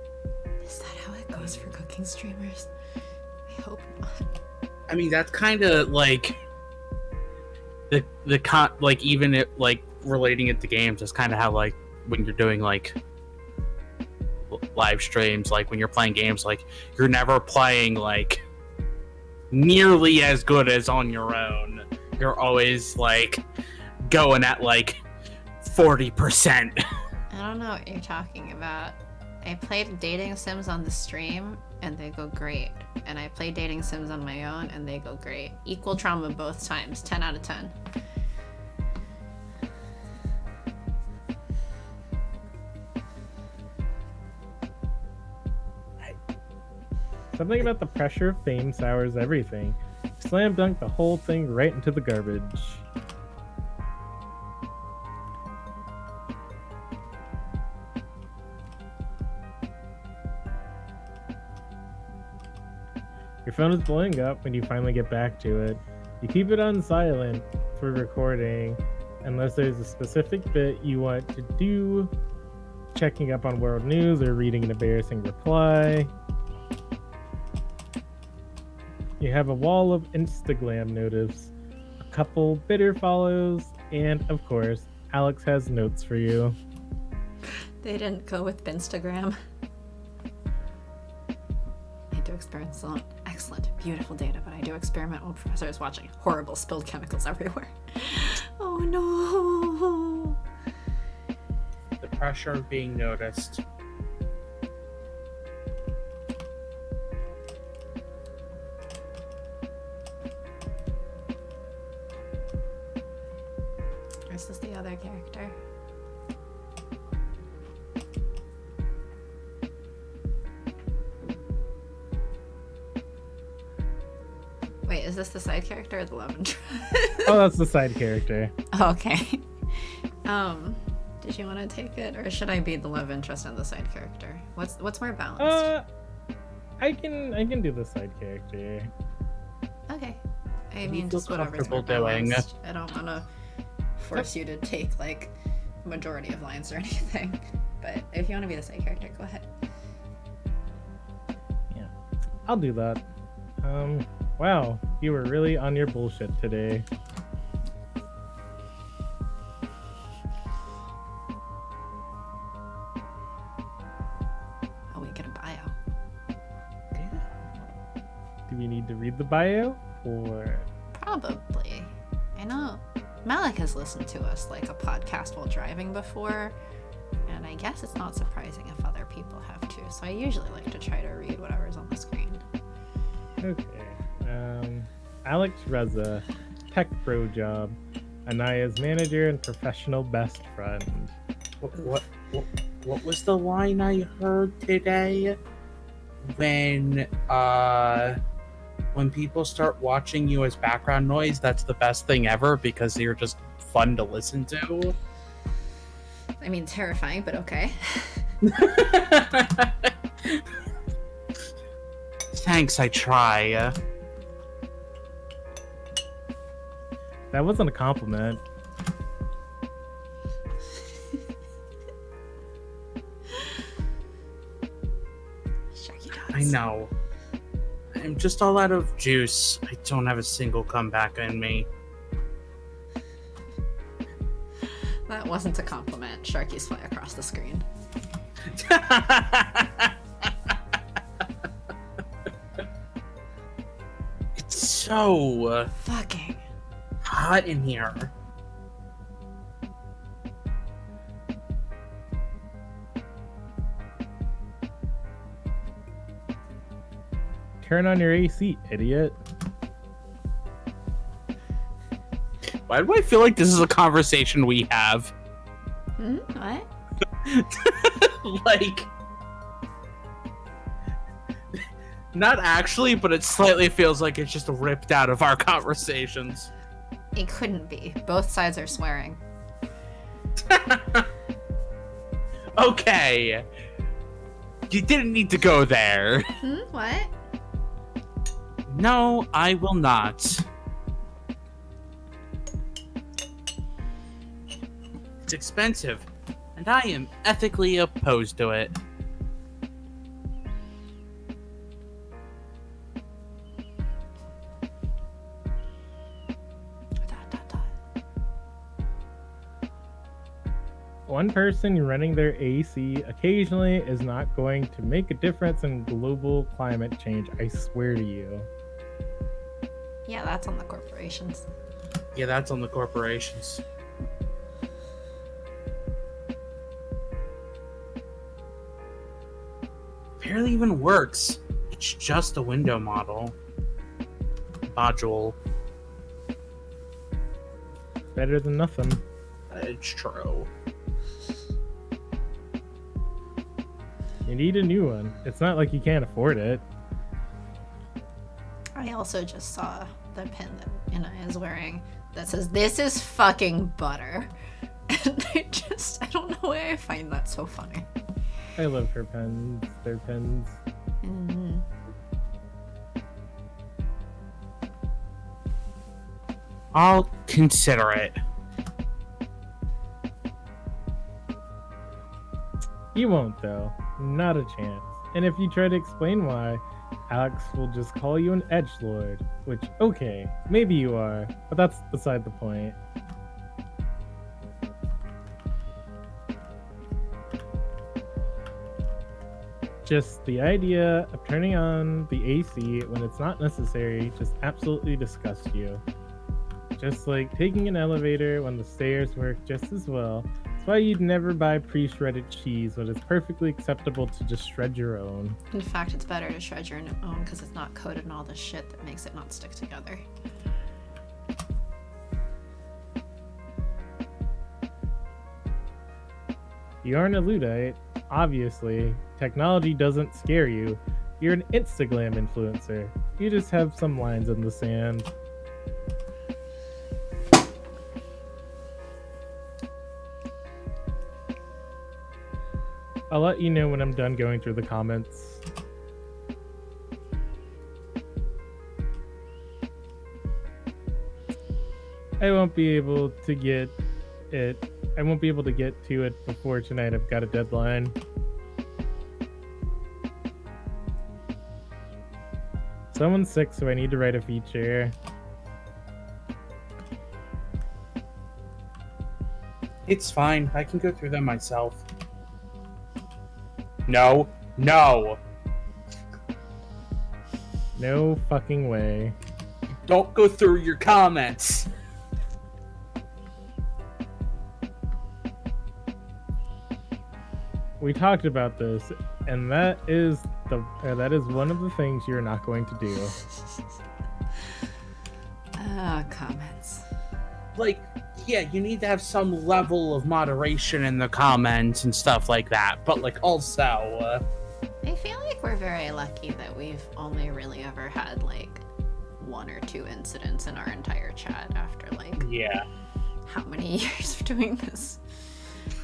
Is that how it goes for cooking streamers? I hope not. I mean, that's kind of like like even it like relating it to games is kind of how like when you're doing like live streams, like when you're playing games, like you're never playing like nearly as good as on your own. You're always like going at like 40%. I don't know what you're talking about. I played dating sims on the stream and they go great, and I play dating sims on my own and they go great. Equal trauma both times. 10 out of 10. Something about the pressure of fame sours everything. Slam dunk the whole thing right into the garbage. Your phone is blowing up when you finally get back to it. You keep it on silent for recording unless there's a specific bit you want to do, checking up on world news or reading an embarrassing reply. You have a wall of Instagram notice, a couple bitter follows, and of course, Alex has notes for you. They didn't go with Instagram. I do experience some excellent, beautiful data, but I do experiment while Professor is watching horrible spilled chemicals everywhere. Oh no! The pressure of being noticed. This is the other character. Wait, is this the side character or the love interest? Oh, that's the side character. Okay. Did you want to take it, or should I be the love interest and the side character? What's more balanced? I can do the side character. Okay. I mean, feel just whatever's more comfortable doing. balanced. I don't want to force you to take like majority of lines or anything. But if you want to be the side character, go ahead. Yeah, I'll do that. Wow, you were really on your bullshit today. Oh, we get a bio. Do we need to read the bio? Or Probably. I know Malik has listened to us like a podcast while driving before, and I guess it's not surprising if other people have too. So I usually like to try to read whatever's on the screen. okay. Alex Reza, tech pro job. Anaya's manager and professional best friend. What was the line I heard today? When people start watching you as background noise, that's the best thing ever because you're just fun to listen to. I mean, terrifying, but okay. Thanks, I try. That wasn't a compliment. Sharky I know. I'm just all out of juice. I don't have a single comeback in me. That wasn't a compliment. Sharkies fly across the screen. It's so Fucking. hot in here. Turn on your AC, idiot. Why do I feel like this is a conversation we have? What? Like, not actually, but it slightly feels like it's just ripped out of our conversations. It couldn't be. Both sides are swearing. Okay. You didn't need to go there. What? No, I will not. It's expensive, and I am ethically opposed to it. One person running their AC occasionally is not going to make a difference in global climate change. I swear to you. Yeah, that's on the corporations. Yeah, that's on the corporations. Barely even works. It's just a window module. Better than nothing. It's true. You need a new one. It's not like you can't afford it. I also just saw the pin that Inaya is wearing that says, "This is fucking butter." And I don't know why I find that so funny. I love her pens. Their pens. Mm-hmm. I'll consider it. You won't, though. Not a chance. And if you try to explain why, Alex will just call you an edgelord. Which, okay, maybe you are, but that's beside the point. Just the idea of turning on the AC when it's not necessary just absolutely disgusts you. Just like taking an elevator when the stairs work just as well. That's why you'd never buy pre-shredded cheese when it's perfectly acceptable to just shred your own. In fact, it's better to shred your own because it's not coated in all the shit that makes it not stick together. You aren't a Luddite. Obviously, technology doesn't scare you. You're an Instagram influencer. You just have some lines in the sand. I'll let you know when I'm done going through the comments. I won't be able to get it. I won't be able to get to it before tonight. I've got a deadline. Someone's sick, so I need to write a feature. It's fine. I can go through them myself. No. No. No fucking way. Don't go through your comments. We talked about this, and that is one of the things you're not going to do. Comments. Like, yeah, you need to have some level of moderation in the comments and stuff like that. But like, also, I feel like we're very lucky that we've only really ever had like 1 or 2 incidents in our entire chat after like yeah, how many years of doing this?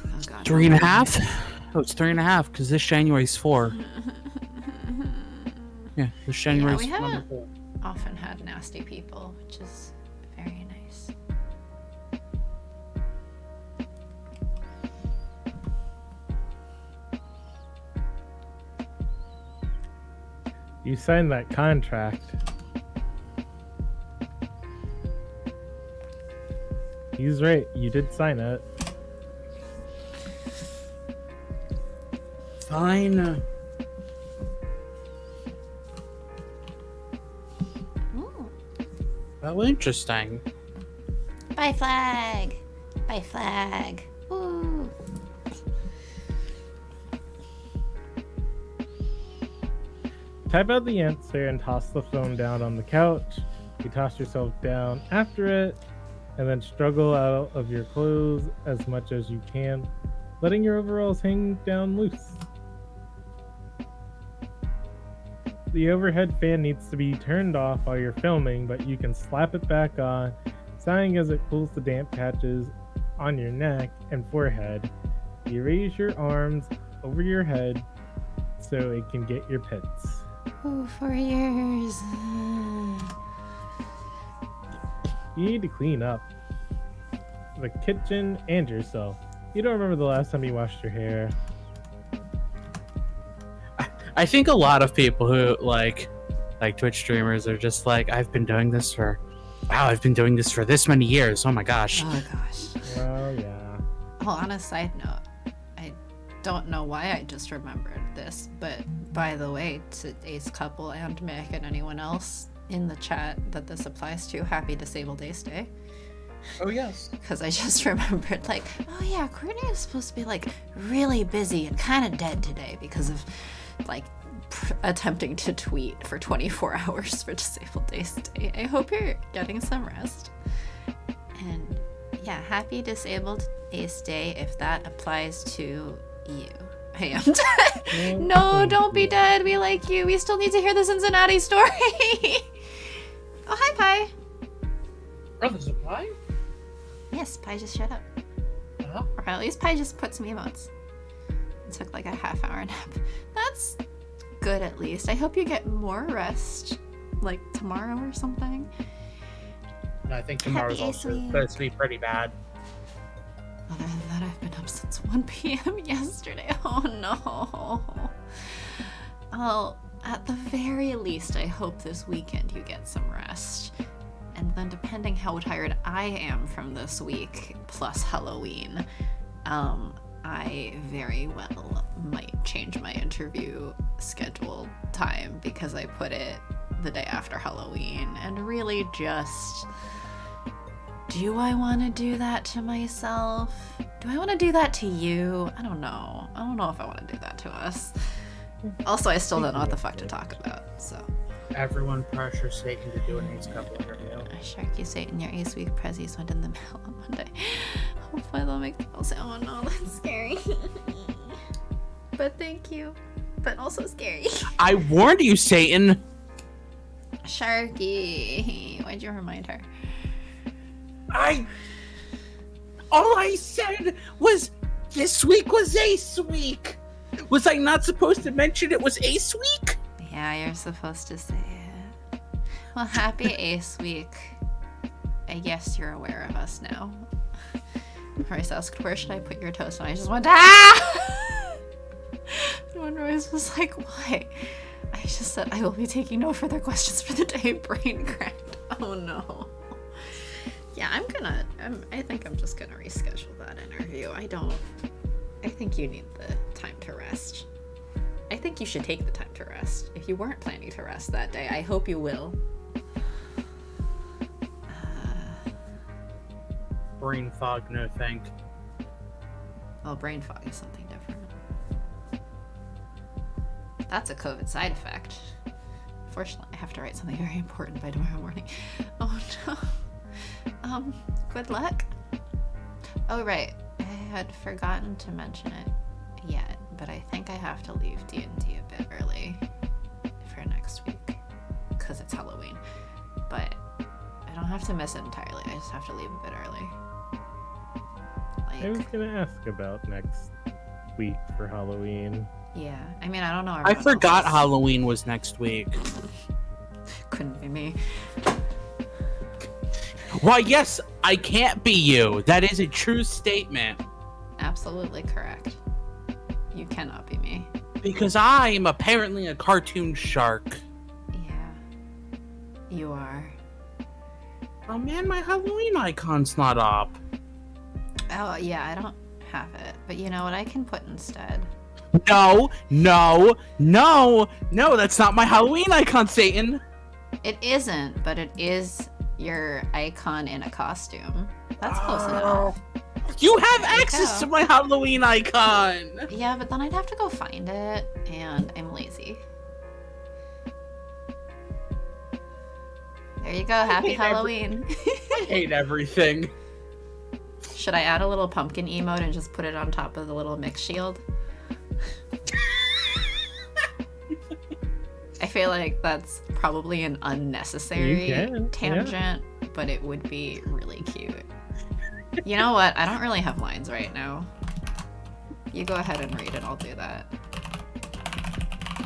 Oh god. 3.5. Oh, it's 3.5 because this January's 4. Yeah, this January's we haven't 4. often had nasty people, which is very nice. You signed that contract. He's right. You did sign it. Fine. Ooh. Oh, interesting. Bye flag! Bye flag! Ooh! Type out the answer and toss the phone down on the couch. You toss yourself down after it, and then struggle out of your clothes as much as you can, letting your overalls hang down loose. The overhead fan needs to be turned off while you're filming, but you can slap it back on, sighing as it cools the damp patches on your neck and forehead. You raise your arms over your head so it can get your pits. Ooh, 4 years. You need to clean up the kitchen and yourself. You don't remember the last time you washed your hair. I think a lot of people who like Twitch streamers are just like, I've been doing this for this many years. Oh my gosh. Oh gosh. Well, yeah. Oh, on a side note, I don't know why I just remembered this, but by the way, to Ace Couple and Mick and anyone else in the chat that this applies to, happy Disabled Ace Day. Oh yes. Because I just remembered, like, oh yeah, Courtney is supposed to be like really busy and kind of dead today because of like attempting to tweet for 24 hours for Disabled Ace Day. I hope you're getting some rest. And yeah, happy Disabled Ace Day if that applies to you. I am dead. No, don't be dead. We like you. We still need to hear the Cincinnati story. Oh, hi, Pi. Oh, there's a pie? Yes, Pi just shut up. Uh-huh. Or at least Pi just put some emotes. It took like a half-hour nap. That's good, at least. I hope you get more rest, like tomorrow or something. I think tomorrow's Happy also Ace supposed to be pretty bad. Other than that, I've been up since 1 p.m. yesterday. Oh no. Well, at the very least, I hope this weekend you get some rest. And then depending how tired I am from this week, plus Halloween, I very well might change my interview schedule time because I put it the day after Halloween. And really just, do I want to do that to myself? Do I want to do that to you? I don't know. I don't know if I want to do that to us. Also, I still don't know what the fuck to talk about, so. Everyone pressure Satan to do an Ace Couple interview. Sharky Satan, your Ace Week prezzies went in the mail on Monday. Hopefully they'll make people say, oh no, that's scary. But thank you. But also scary. I warned you, Satan! Sharky, why'd you remind her? All I said was this week was Ace Week! Was I not supposed to mention it was Ace Week? Yeah, you're supposed to say it. Well, happy Ace Week. I guess you're aware of us now. Royce asked, where should I put your toast? And I just went, ah! And when Royce was like, why? I just said, I will be taking no further questions for the day. Brain cracked. Oh no. Yeah, I think I'm just gonna reschedule that interview. I think you need the time to rest. I think you should take the time to rest. If you weren't planning to rest that day, I hope you will. Brain fog, no thank. Well, brain fog is something different. That's a COVID side effect. Fortunately, I have to write something very important by tomorrow morning. Oh no. Good luck. Oh right, I had forgotten to mention it yet, but I think I have to leave D&D a bit early for next week because it's Halloween. But I don't have to miss it entirely. I just have to leave a bit early. I was gonna ask about next week for Halloween. Yeah, I mean, I don't know. I forgot Halloween was next week. Couldn't be me. Why, yes, I can't be you. That is a true statement. Absolutely correct. You cannot be me. Because I am apparently a cartoon shark. Yeah, you are. Oh man, my Halloween icon's not up. Oh, yeah, I don't have it. But you know what I can put instead? No, that's not my Halloween icon, Satan. It isn't, but it is your icon in a costume. That's close enough. You have access to my Halloween icon. Yeah, but then I'd have to go find it, and I'm lazy. There you go. Happy Halloween. I hate everything. Should I add a little pumpkin emote and just put it on top of the little mix shield? I feel like that's probably an unnecessary tangent, but it would be really cute. You know what? I don't really have lines right now. You go ahead and read it. I'll do that.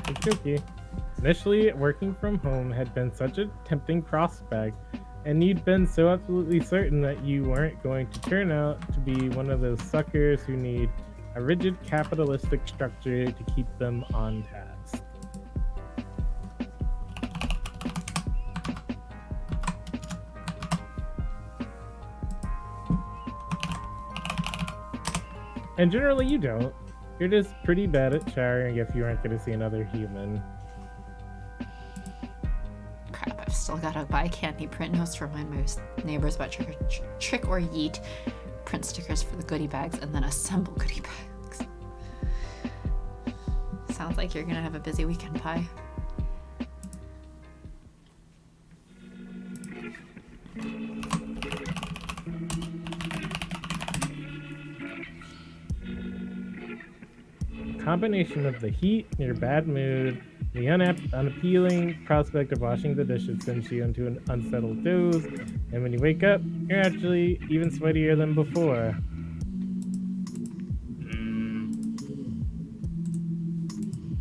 It's okay. Initially, working from home had been such a tempting prospect, and you'd been so absolutely certain that you weren't going to turn out to be one of those suckers who need a rigid capitalistic structure to keep them on task. And generally you don't. You're just pretty bad at showering if you aren't going to see another human. Crap, I've still gotta buy candy print notes to remind my neighbors about trick or yeet, print stickers for the goodie bags, and then assemble goodie bags. Sounds like you're gonna have a busy weekend, Pie. Combination of the heat, your bad mood, the unappealing prospect of washing the dishes sends you into an unsettled doze, and when you wake up, you're actually even sweatier than before.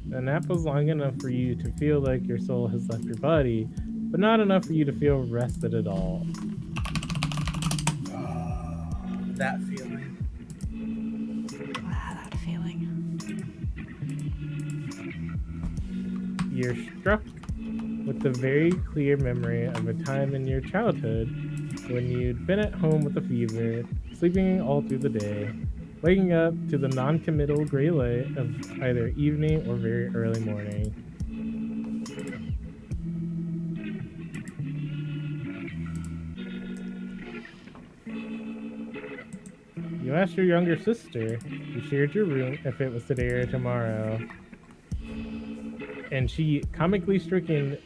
The nap was long enough for you to feel like your soul has left your body, but not enough for you to feel rested at all. That feeling. That feeling. You're struck with the very clear memory of a time in your childhood when you'd been at home with a fever, sleeping all through the day, waking up to the non-committal gray light of either evening or very early morning. You asked your younger sister, who shared your room, if it was today or tomorrow. And she, comically stricken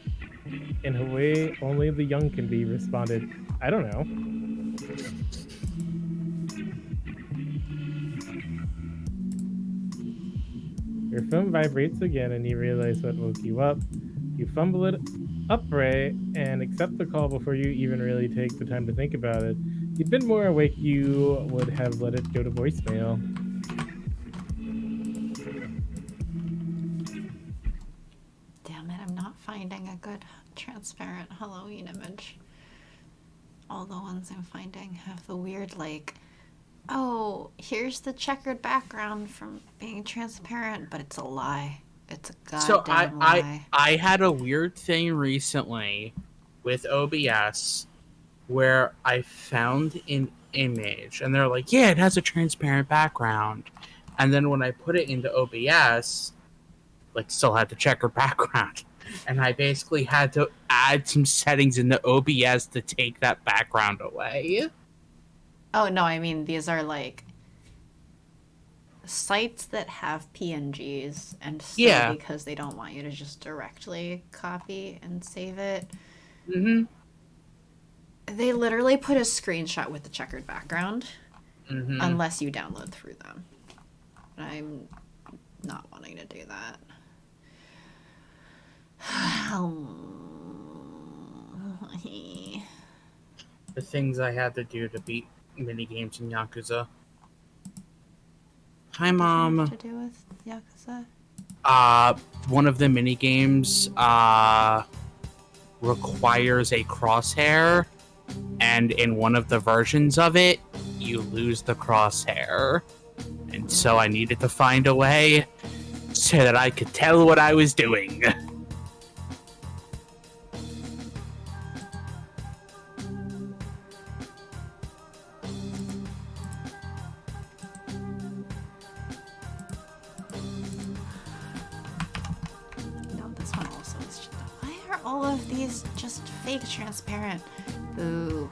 in a way only the young can be, responded, "I don't know." Your phone vibrates again and you realize what woke you up. You fumble it upright and accept the call before you even really take the time to think about it. If you'd been more awake, you would have let it go to voicemail. Damn it, I'm not finding a good transparent Halloween image. All the ones I'm finding have the weird, like, oh, here's the checkered background from being transparent, but it's a lie. It's a goddamn lie. I had a weird thing recently with OBS where I found an image and they're like, yeah, it has a transparent background. And then when I put it into OBS, like still had the checkered background. And I basically had to add some settings in the OBS to take that background away. Oh, no, I mean, these are like sites that have PNGs, and still because they don't want you to just directly copy and save it. Mm-hmm. They literally put a screenshot with the checkered background, Mm-hmm. unless you download through them. I'm not wanting to do that. The things I had to do to beat minigames in Yakuza. Hi, Mom. To do with Yakuza? One of the minigames requires a crosshair, and in one of the versions of it, you lose the crosshair. And so I needed to find a way so that I could tell what I was doing. No, this one also is just... Why are all of these just fake transparent? Boo.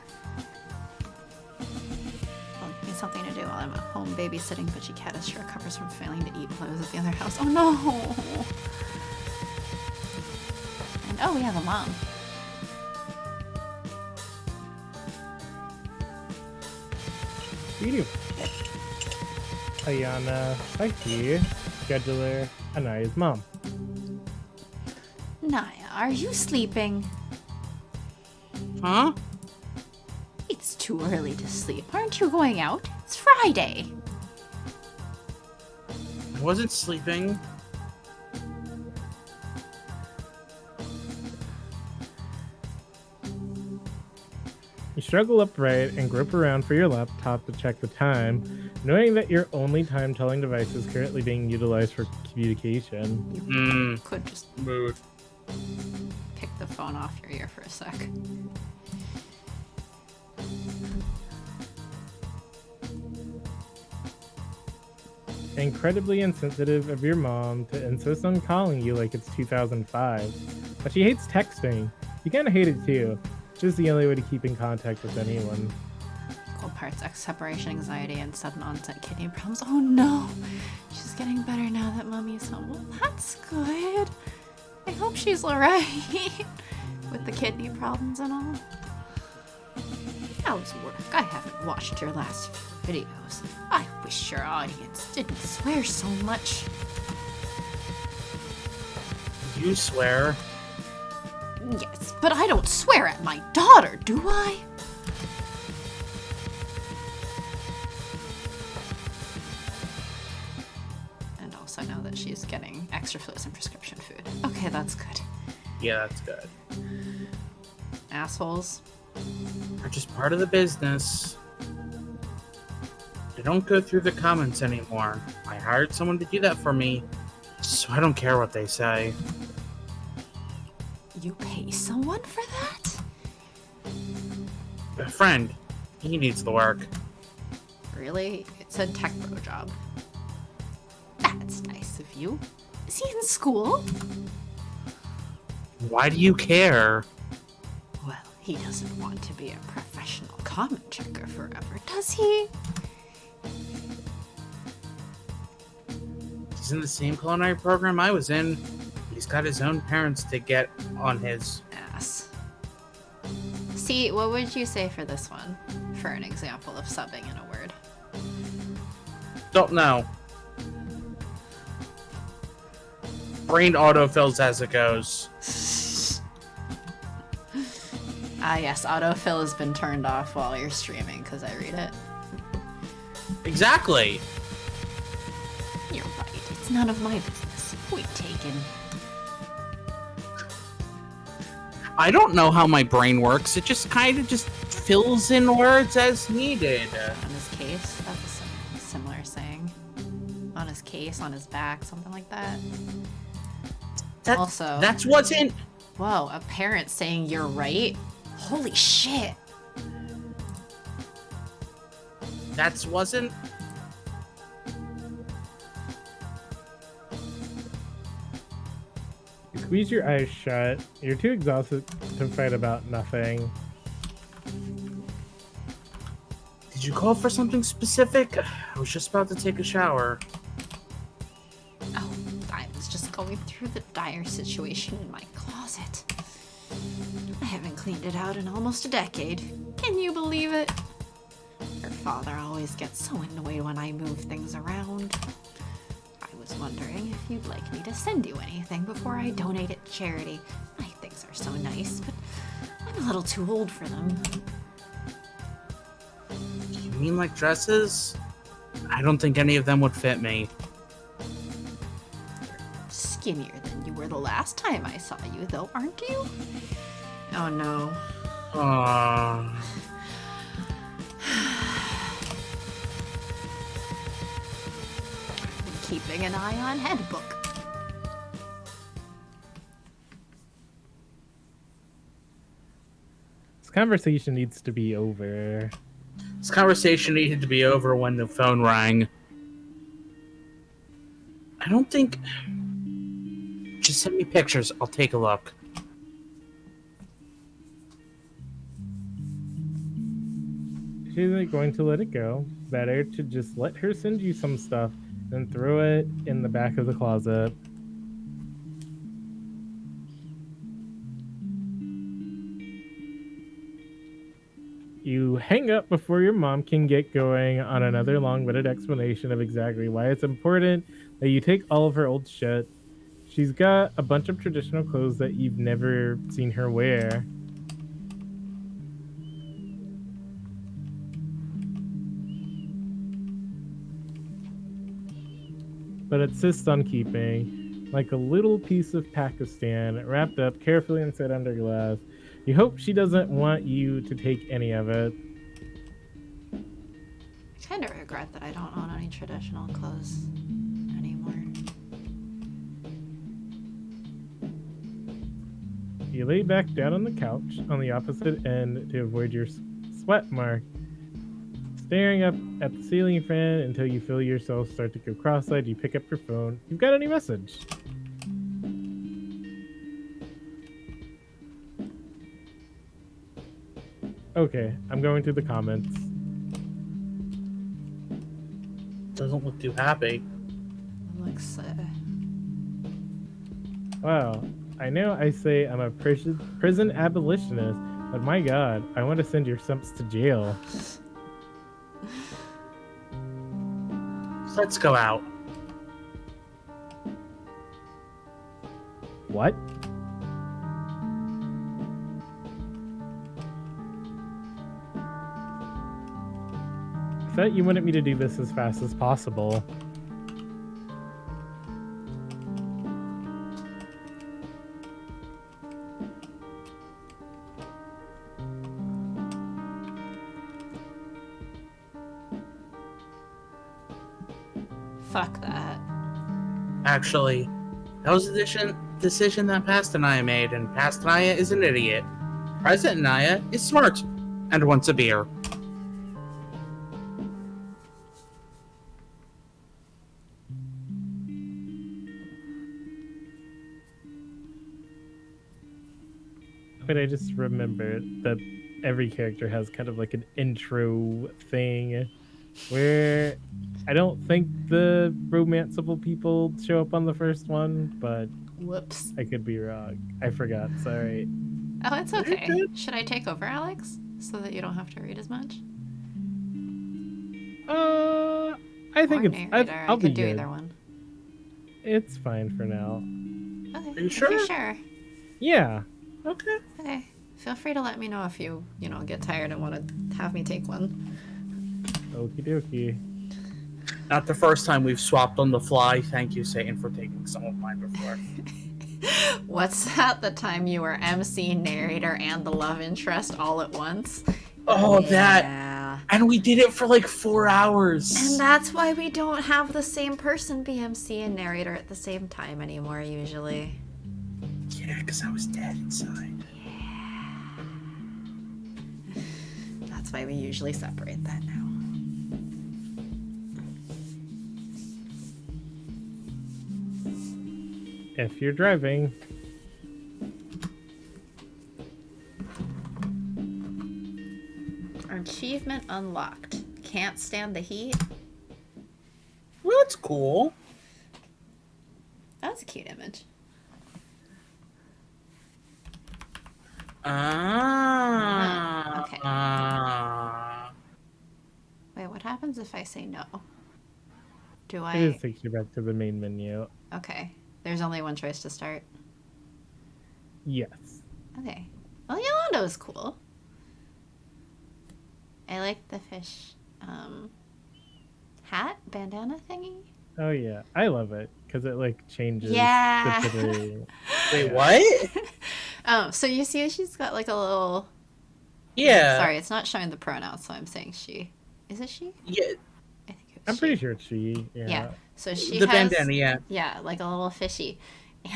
Well, give me something to do while I'm at home babysitting Butchie Cat as she recovers from failing to eat while I was at the other house. Oh no! And oh, we have a mom. We do. Ayana, Psyche, scheduler, Anaya's mom. Naya, are you sleeping? Huh? It's too early to sleep. Aren't you going out? It's Friday. I wasn't sleeping. You struggle upright and grope around for your laptop to check the time, knowing that your only time-telling device is currently being utilized for communication. You could just Mood. pick the phone off your ear for a sec. Incredibly insensitive of your mom to insist on calling you like it's 2005. But she hates texting. You kinda hate it too. It's just the only way to keep in contact with anyone. Equal parts separation anxiety and sudden onset kidney problems. Oh no! She's getting better now that Mommy's home. Well, that's good. I hope she's alright. With the kidney problems and all. How's work? I haven't watched your last few videos. I wish your audience didn't swear so much. You swear? Yes, but I don't swear at my daughter, do I? And also know that she's getting extra fluids and prescription food. Okay, that's good. Yeah, that's good. Assholes. They're just part of the business. They don't go through the comments anymore. I hired someone to do that for me, so I don't care what they say. You pay someone for that? A friend. He needs the work. Really? It's a tech bro job. That's nice of you. Is he in school? Why do you care? Well, he doesn't want to be a professional comment checker forever, does he? He's in the same culinary program I was in. He's got his own parents to get on his Ass. See, what would you say for this one? For an example of subbing in a word. Don't know. Brain autofills as it goes. Ah, yes, autofill has been turned off while you're streaming because I read it. Exactly. You're right. It's none of my business. Point taken. I don't know how my brain works. It just kind of just fills in words as needed. On his case, that's a similar saying. On his case, on his back, something like that. Also, That's what's in... whoa, a parent saying you're right? Holy shit. That's wasn't... squeeze your eyes shut. You're too exhausted to fight about nothing. Did you call for something specific? I was just about to take a shower. Oh, I was just going through the dire situation in my closet. I haven't cleaned it out in almost a decade. Can you believe it? Your father always gets so annoyed when I move things around. I was wondering if you'd like me to send you anything before I donate it to charity. My things are so nice, but I'm a little too old for them. You mean like dresses? I don't think any of them would fit me. Skinnier than you were the last time I saw you, though, aren't you? Oh no. Keeping an eye on Headbook. This conversation needs to be over. This conversation needed to be over when the phone rang. I don't think... Just send me pictures. I'll take a look. She's like going to let it go. Better to just let her send you some stuff than throw it in the back of the closet. You hang up before your mom can get going on another long-winded explanation of exactly why it's important that you take all of her old shit. She's got a bunch of traditional clothes that you've never seen her wear. But insists on keeping, like a little piece of Pakistan wrapped up carefully inside under glass. You hope she doesn't want you to take any of it. I kind of regret that I don't own any traditional clothes anymore. You lay back down on the couch on the opposite end to avoid your sweat mark, staring up at the ceiling fan until you feel yourself start to go cross-eyed. You pick up your phone. You've got a new message. Okay, I'm going through the comments. Doesn't look too happy. Looks, Wow, I know I say I'm a prison abolitionist, but my god, I want to send your sumps to jail. Let's go out. What? I thought you wanted me to do this as fast as possible. fuck that. Actually, that was a decision that Past Anaya made, and Past Anaya is an idiot. Present Anaya is smart and wants a beer. But I just remembered that every character has kind of like an intro thing where I don't think the romanceable people show up on the first one, but Whoops. I could be wrong. I forgot, sorry. Oh, it's okay. Should I take over, Alex? So that you don't have to read as much? I think Or it's... narrator. I'll I be could do good. either one. It's fine for now. Okay. Are you if sure? you're sure. Yeah. Okay. Okay. Feel free to let me know if you get tired and want to have me take one. Okie dokie. Not the first time we've swapped on the fly. Thank you, Satan, for taking some of mine before. What's that? The time you were MC, narrator, and the love interest all at once? Oh, that. Yeah. And we did it for like 4 hours. And that's why we don't have the same person be MC and narrator at the same time anymore, usually. Yeah, because I was dead inside. That's why we usually separate that now. If you're driving, Achievement unlocked. Can't stand the heat. Well, that's cool. That's a cute image. Okay. Wait, what happens if I say no? Do I? It just takes you back to the main menu. Okay. There's only one choice to start. Yes. Okay. Well, Yolanda was cool. I like the fish hat bandana thingy. Oh yeah, I love it because it like changes. Yeah. The Wait, what? Oh, so you see she's got like a little... Yeah. Sorry, it's not showing the pronouns, so I'm saying she. Is it she? Yeah. I think it was I'm she. pretty sure it's she. Yeah. Yeah. So she The has... bandana, yeah. Yeah, like a little fishy.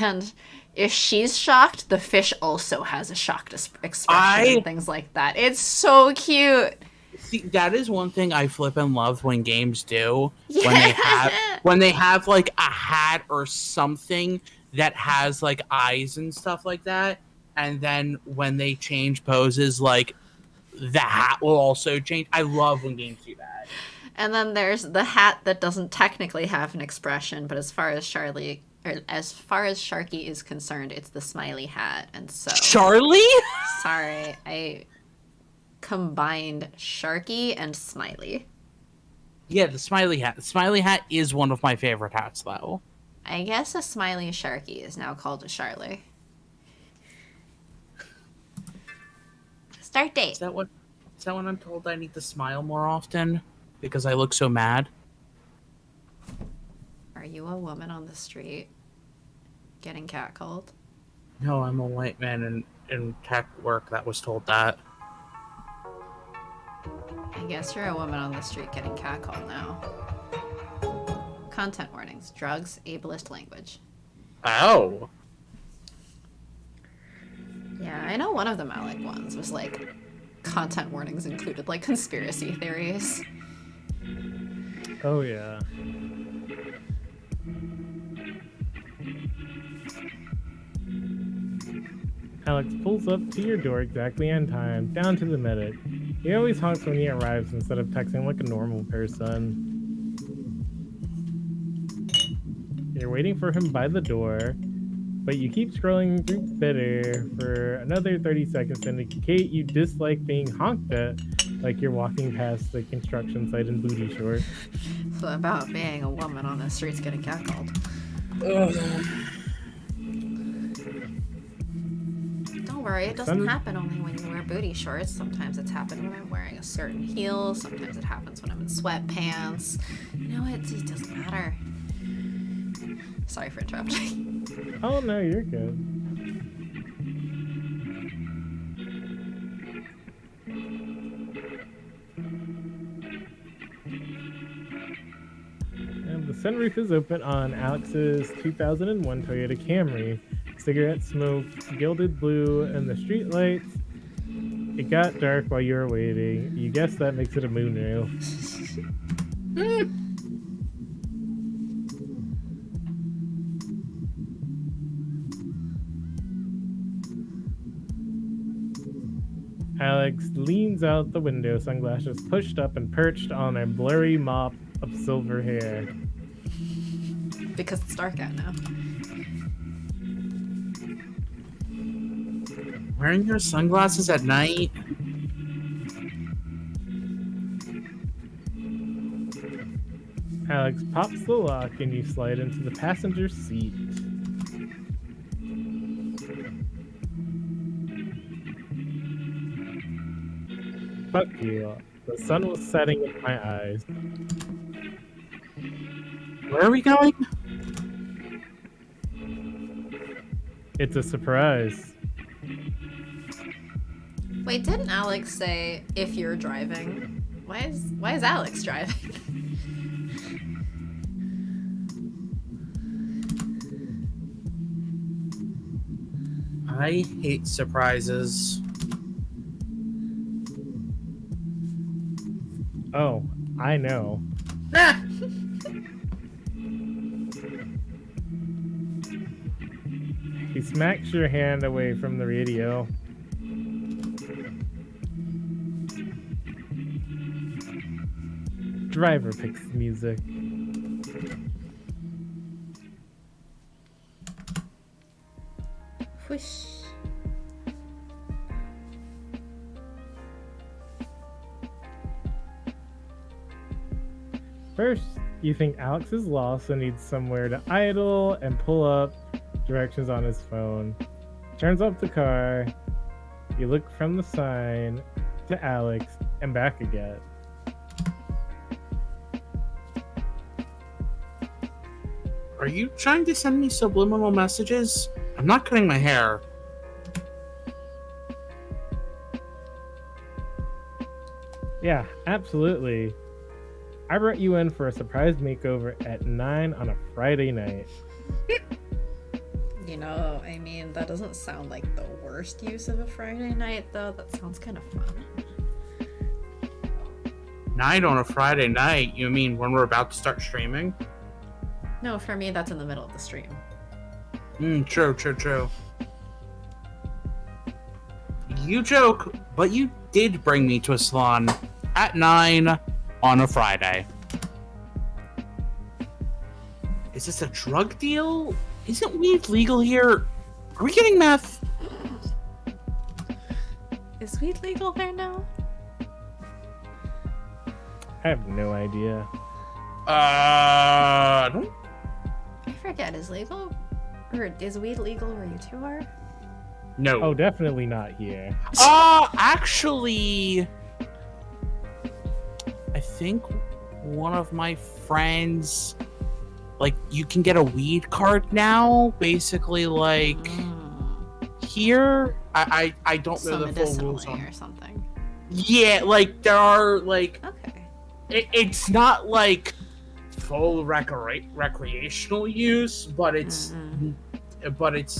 And if she's shocked, the fish also has a shocked expression and things like that. It's so cute. See, that is one thing I flip and love when games do. Yeah. When they have like a hat or something that has like eyes and stuff like that, and then when they change poses, like the hat will also change. I love when games do that. And then there's the hat that doesn't technically have an expression, but as far as Sharky is concerned, it's the smiley hat. And so Charlie? sorry, I combined Sharky and Smiley. Yeah, the smiley hat. The smiley hat is one of my favorite hats, though. I guess a smiley Sharky is now called a Charlie. Start date. Is that what I'm told I need to smile more often because I look so mad? Are you a woman on the street getting catcalled? No, I'm a white man in tech work that was told that. I guess you're a woman on the street getting catcalled now. Content warnings. Drugs, ableist language. Oh. Yeah, I know one of the Malik ones was like content warnings included like conspiracy theories. Oh yeah. Alex pulls up to your door exactly on time, down to the minute. He always honks when he arrives instead of texting like a normal person. You're waiting for him by the door, but you keep scrolling through Twitter for another 30 seconds to indicate you dislike being honked at, like you're walking past the construction site in booty shorts. So about being a woman on the streets getting catcalled. Don't worry, it doesn't happen only when you wear booty shorts. Sometimes it's happened when I'm wearing a certain heel. Sometimes it happens when I'm in sweatpants. You know, it doesn't matter. Sorry for interrupting. Oh no, you're good. And the sunroof is open on Alex's 2001 Toyota Camry. Cigarette smoke, gilded blue, and the streetlights. It got dark while you were waiting. You guess that makes it a moonroof. Alex leans out the window, sunglasses pushed up and perched on a blurry mop of silver hair. Because it's dark out now. Wearing your sunglasses at night? Alex pops the lock and you slide into the passenger seat. Fuck you. The sun was setting in my eyes. Where are we going? It's a surprise. Wait, didn't Alex say if you're driving? Why is Alex driving? I hate surprises. Oh, I know. Ah! He smacks your hand away from the radio. Driver picks the music. Whoosh. First, you think Alex is lost and needs somewhere to idle and pull up directions on his phone. Turns off the car. You look from the sign to Alex and back again. Are you trying to send me subliminal messages? I'm not cutting my hair. Yeah, absolutely. I brought you in for a surprise makeover at 9 on a Friday night. You know, I mean, that doesn't sound like the worst use of a Friday night, though. That sounds kind of fun. Night on a Friday night? You mean when we're about to start streaming? No, for me, that's in the middle of the stream. True. You joke, but you did bring me to a salon at 9 on a Friday. Is this a drug deal? Isn't weed legal here? Are we getting meth? Is weed legal there now? I have no idea. I don't. I forget, is weed legal where you two are? No. Oh, definitely not here. Actually, I think one of my friends, like, you can get a weed card now. Basically, like, here, I don't know the full rules on or something. Yeah, like there are like. Okay. It's not like full recreational use, but it's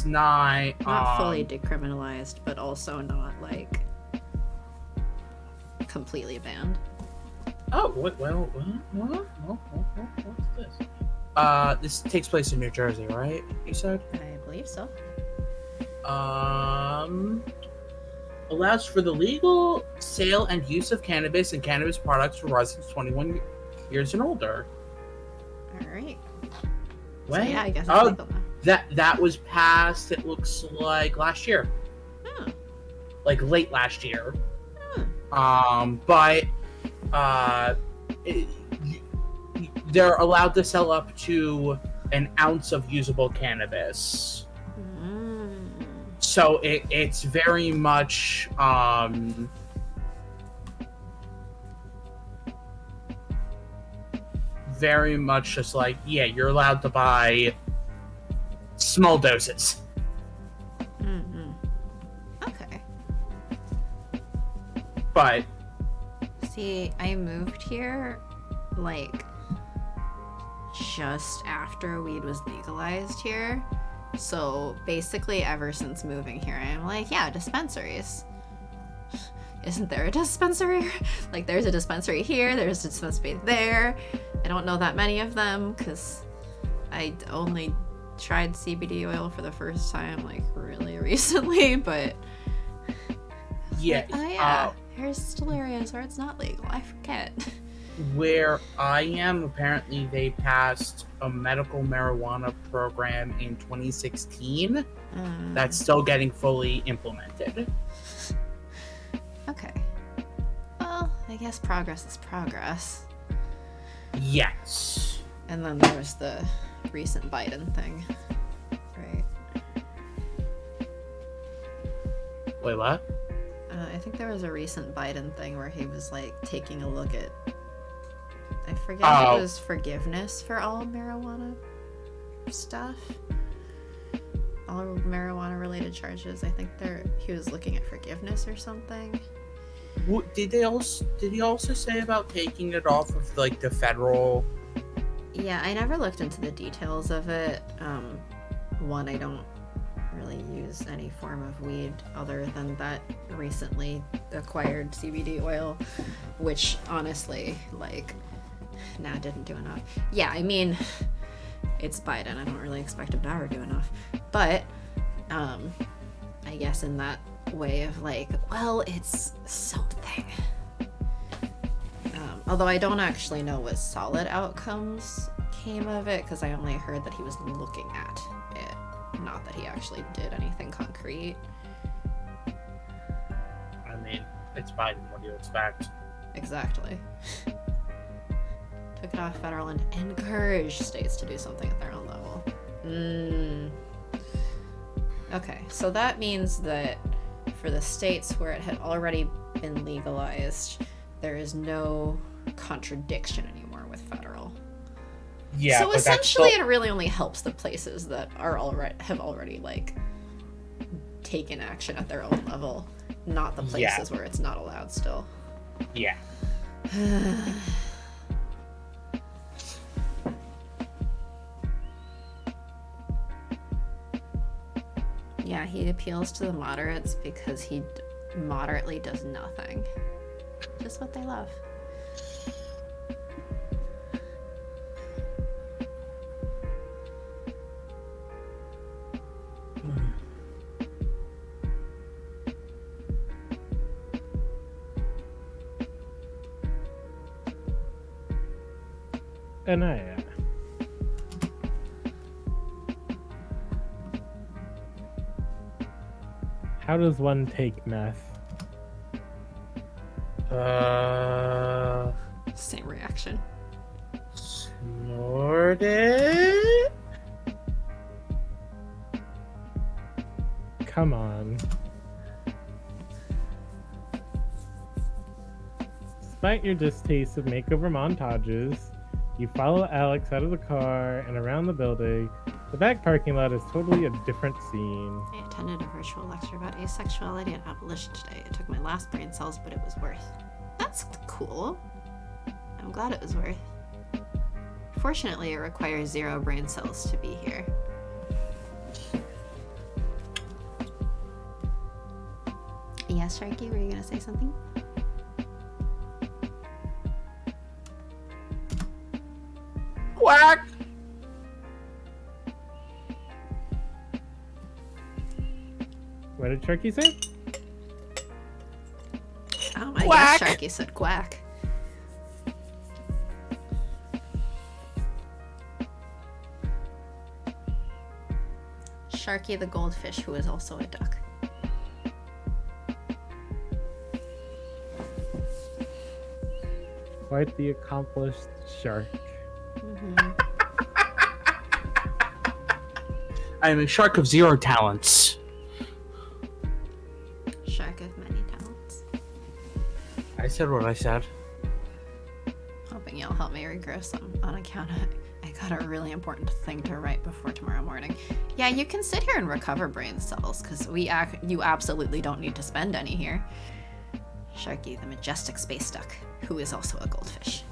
not fully decriminalized, but also not like completely banned. Oh, well, what's this? This takes place in New Jersey, right? You said? I believe so. Allows for the legal sale and use of cannabis and cannabis products for residents 21 years and older. All right. When? So, yeah, I guess it's legal now. That was passed, it looks like last year. Like late last year. But they're allowed to sell up to an ounce of usable cannabis. So it's very much just like, yeah, you're allowed to buy small doses. Okay. But see, I moved here like just after weed was legalized here. So basically ever since moving here, I'm like, yeah, dispensaries. Isn't there a dispensary? Like, there's a dispensary here, there's a dispensary there. I don't know that many of them because I only tried CBD oil for the first time like really recently, but yeah, like, oh yeah, there's still areas where it's not legal. I forget. Where I am, apparently they passed a medical marijuana program in 2016 that's still getting fully implemented. Okay. Well, I guess progress is progress. Yes. And then there was the recent Biden thing, right? Wait, what? I think there was a recent Biden thing where he was like taking a look at, I forget if it was forgiveness for all marijuana stuff. All marijuana related charges. I think he was looking at forgiveness or something. Did he also say about taking it off of like the federal? Yeah, I never looked into the details of it. One, I don't really use any form of weed other than that recently acquired CBD oil, which honestly, like, didn't do enough. Yeah, I mean, it's Biden. I don't really expect him to ever do enough. But, I guess in that way of like, well, it's something. Although I don't actually know what solid outcomes came of it, because I only heard that he was looking at it, not that he actually did anything concrete. I mean, it's Biden. What do you expect? Exactly. Took it off federal and encouraged states to do something at their own level. Okay, so that means that for the states where it had already been legalized, there is no contradiction anymore with federal. Yeah. So but essentially, that's it really only helps the places that are have already like taken action at their own level, not the places where it's not allowed still. Yeah. Yeah, he appeals to the moderates because he moderately does nothing. Just what they love. Anaya. How does one take meth? Same reaction. Snort it. Come on. Despite your distaste of makeover montages, you follow Alex out of the car and around the building. The back parking lot is totally a different scene. I attended a virtual lecture about asexuality and abolition today. It took my last brain cells, but it was worth. That's cool. I'm glad it was worth. Fortunately, it requires 0 brain cells to be here. Yes, Sharky, were you gonna say something? Quack. What did Sharky say? I guess Sharky said quack. Sharky the goldfish, who is also a duck. Quite the accomplished shark. I am a shark of 0 talents. Shark of many talents. I said what I said. Hoping you'll help me regrow some on account of I got a really important thing to write before tomorrow morning. Yeah, you can sit here and recover brain cells, because you absolutely don't need to spend any here. Sharky, the majestic space duck, who is also a goldfish.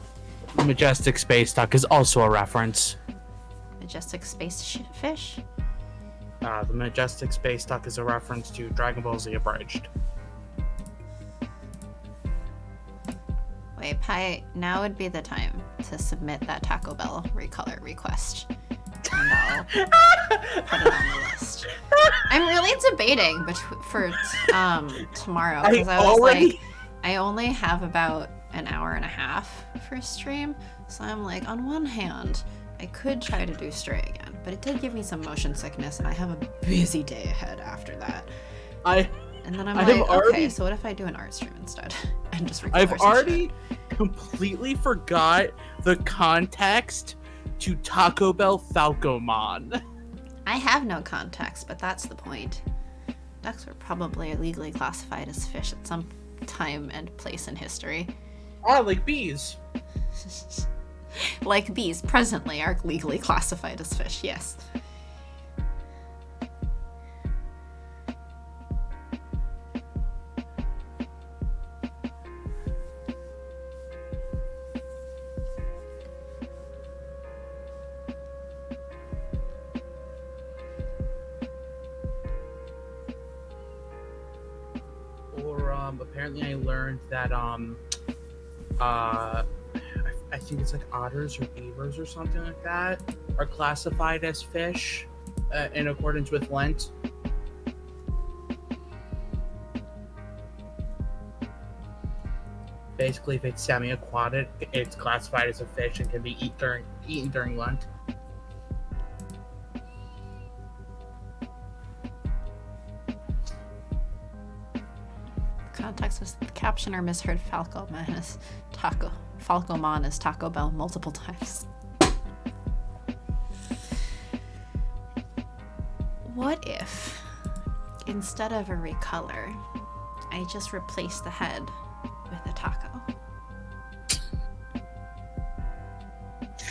The majestic space duck is also a reference. Majestic space fish? The majestic space duck is a reference to Dragon Ball Z Abridged. Wait, Pi, now would be the time to submit that Taco Bell recolor request. And I'll put it on the list. I'm really debating for tomorrow, because I was like, I only have about an hour and a half for stream, so I'm like, on one hand, I could try to do Stray again, but it did give me some motion sickness, and I have a busy day ahead after that. And then I'm like, okay, so what if I do an art stream instead and just record? I've already completely forgot the context to Taco Bell Falcomon. I have no context, but that's the point. Ducks were probably illegally classified as fish at some time and place in history. Ah, like bees. Like bees presently are legally classified as fish, yes. Apparently I learned that I think it's like otters or beavers or something like that are classified as fish in accordance with Lent. basically, if it's semi-aquatic, it's classified as a fish and can be eaten during Lent. Context was the captioner misheard Falcomon as Falcomon as Taco Bell multiple times. What if, instead of a recolor, I just replace the head with a taco?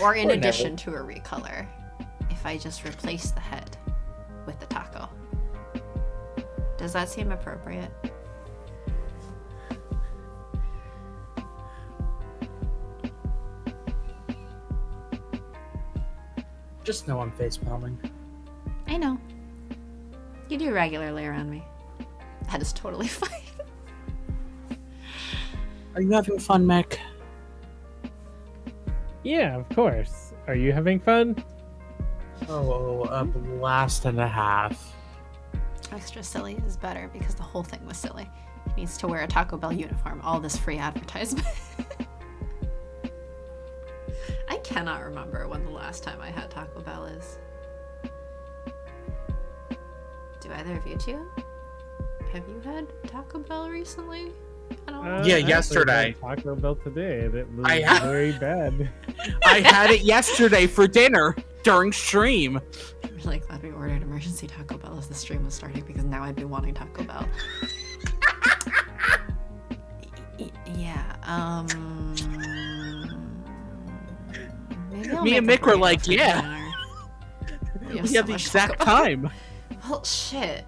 Or in addition to a recolor, if I just replace the head with the taco. Does that seem appropriate? Just know I'm facepalming. I know. You do regularly around me. That is totally fine. Are you having fun, Mick? Yeah, of course. Are you having fun? Oh, a blast and a half. Extra silly is better because the whole thing was silly. He needs to wear a Taco Bell uniform. All this free advertisement. I cannot remember when the last time I had Taco Bell is. Do either of you two? Have you had Taco Bell recently? I don't know. Yeah, I yesterday. had Taco Bell today, and it was I ha- very bad. I had it yesterday for dinner during stream. I'm really glad we ordered emergency Taco Bell as the stream was starting because now I'd be wanting Taco Bell. Yeah, maybe I'll Me and make a Mick were burrito like, for yeah. dinner. We have have so the much exact Taco Bell. time. Well, shit.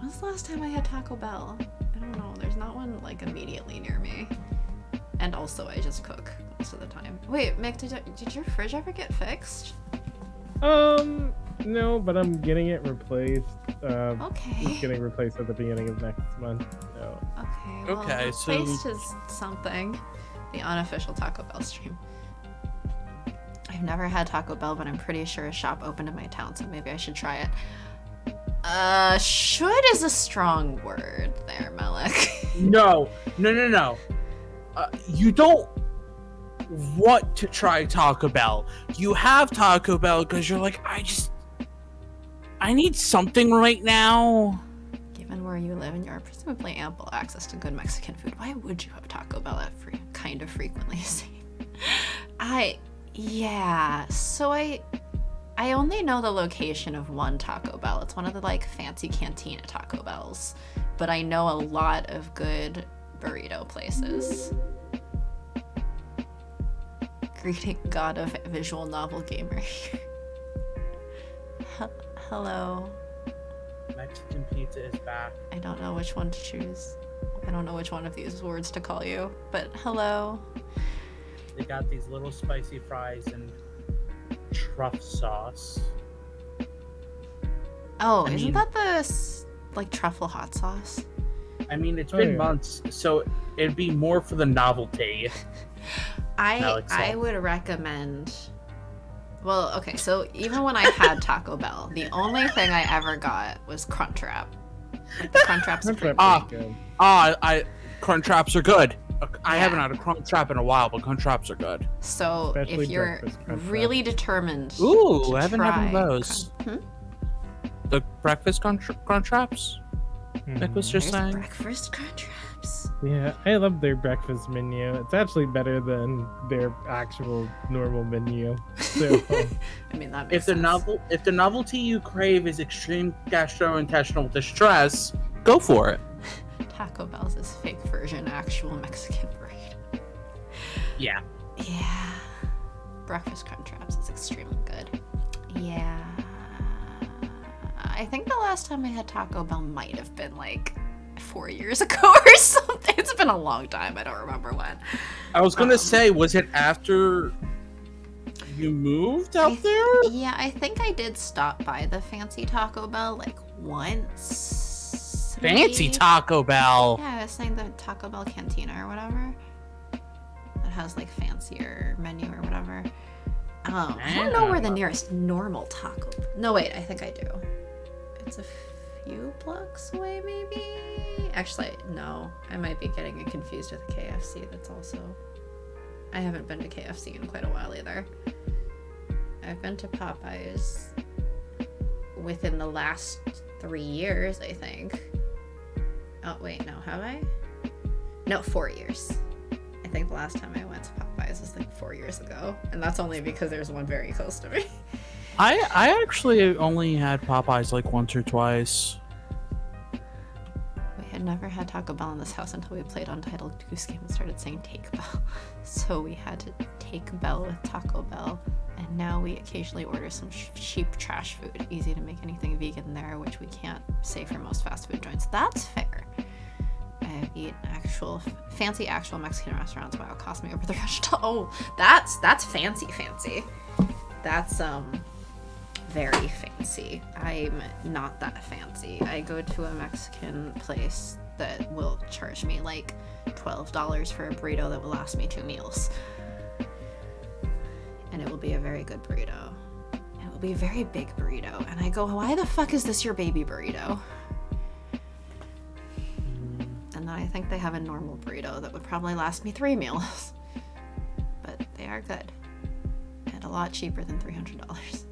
When's the last time I had Taco Bell? I don't know. There's not one, like, immediately near me. And also, I just cook most of the time. Wait, Mick, did your fridge ever get fixed? No, but I'm getting it replaced. Okay. It's getting replaced at the beginning of next month. So. Okay, well, Okay, so- replaced is something. The unofficial Taco Bell stream. I've never had Taco Bell, but I'm pretty sure a shop opened in my town, so maybe I should try it. Should is a strong word there, Malik. No. You don't want to try Taco Bell. You have Taco Bell because you're like, I need something right now. Given where you live and your presumably ample access to good Mexican food, why would you have Taco Bell at kind of frequently? So I only know the location of one Taco Bell. It's one of the like fancy cantina Taco Bells, but I know a lot of good burrito places. Greeting God of Visual Novel Gamer. Hello. Mexican pizza is back. I don't know which one to choose. I don't know which one of these words to call you, but hello. They got these little spicy fries and truff sauce. Oh, I isn't mean- that the like truffle hot sauce? I mean, it's been yeah. months, so it'd be more for the novelty. I would recommend. Well, okay, so even when I had Taco Bell, the only thing I ever got was Crunchwrap. Like the Crunchwrap Supreme. Good. Crunchwraps are good. I Yeah. haven't had a Crunchwrap in a while, but Crunchwraps are good. So Especially if you're breakfast Crunchwrap. really determined, Ooh, to I haven't had one of try those. The breakfast Crunchwraps? Nick was just There's saying. breakfast Crunchwraps. Yeah, I love their breakfast menu. It's actually better than their actual normal menu. So, I mean that makes If the novelty you crave is extreme gastrointestinal distress, go for it. Taco Bell's is fake version actual Mexican burrito. Yeah. Yeah. Breakfast Crunchwraps is extremely good. Yeah. I think the last time I had Taco Bell might have been like 4 years ago or something. It's been a long time. I don't remember when. I was gonna say, was it after you moved out there? Yeah, I think I did stop by the fancy Taco Bell like once. Fancy maybe. Taco Bell. Yeah, I was saying the Taco Bell Cantina or whatever. That has like fancier menu or whatever. I don't know where the nearest normal taco. No, wait, I think I do. It's a few blocks away, maybe? Actually, no. I might be getting it confused with KFC. That's also... I haven't been to KFC in quite a while either. I've been to Popeyes within the last 3 years, I think. Oh, wait, no, have I? No, 4 years. I think the last time I went to Popeyes was like 4 years ago. And that's only because there's one very close to me. I actually only had Popeyes like once or twice. We had never had Taco Bell in this house until we played Untitled Goose Game and started saying Take Bell. So we had to take Bell with Taco Bell. And now we occasionally order some cheap trash food. Easy to make anything vegan there, which we can't say for most fast food joints. That's fair. I've eaten fancy actual Mexican restaurants. Wow, it cost me over $300. Oh, that's fancy. That's very fancy. I'm not that fancy. I go to a Mexican place that will charge me like $12 for a burrito that will last me 2 meals. And it will be a very good burrito. And it will be a very big burrito. And I go, why the fuck is this your baby burrito? And then I think they have a normal burrito that would probably last me 3 meals. But they are good. And a lot cheaper than $300.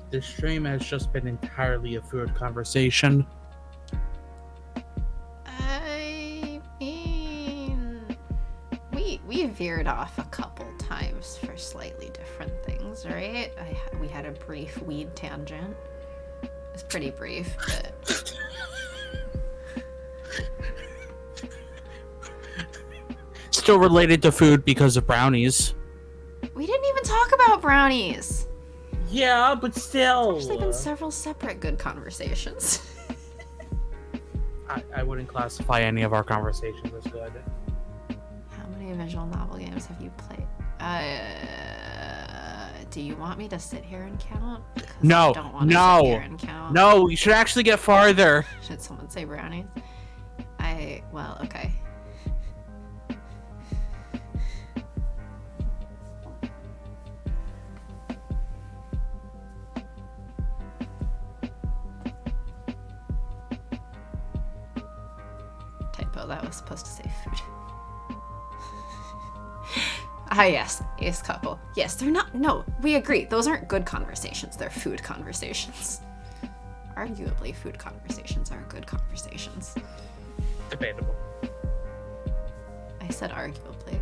This stream has just been entirely a food conversation. I mean, we veered off a couple times for slightly different things, right? We had a brief weed tangent. It was pretty brief, but... Still related to food because of brownies. We didn't even talk about brownies! Yeah, but still. There's been several separate good conversations. I wouldn't classify any of our conversations as good. How many visual novel games have you played? Do you want me to sit here and count? No, I don't want to sit here and count. No, you should actually get farther. Should someone say brownies? Well, okay. Typo, that was supposed to say food. Yes, ace couple. Yes, they're not, no, we agree. Those aren't good conversations, they're food conversations. Arguably, food conversations are good conversations. Debatable. I said arguably.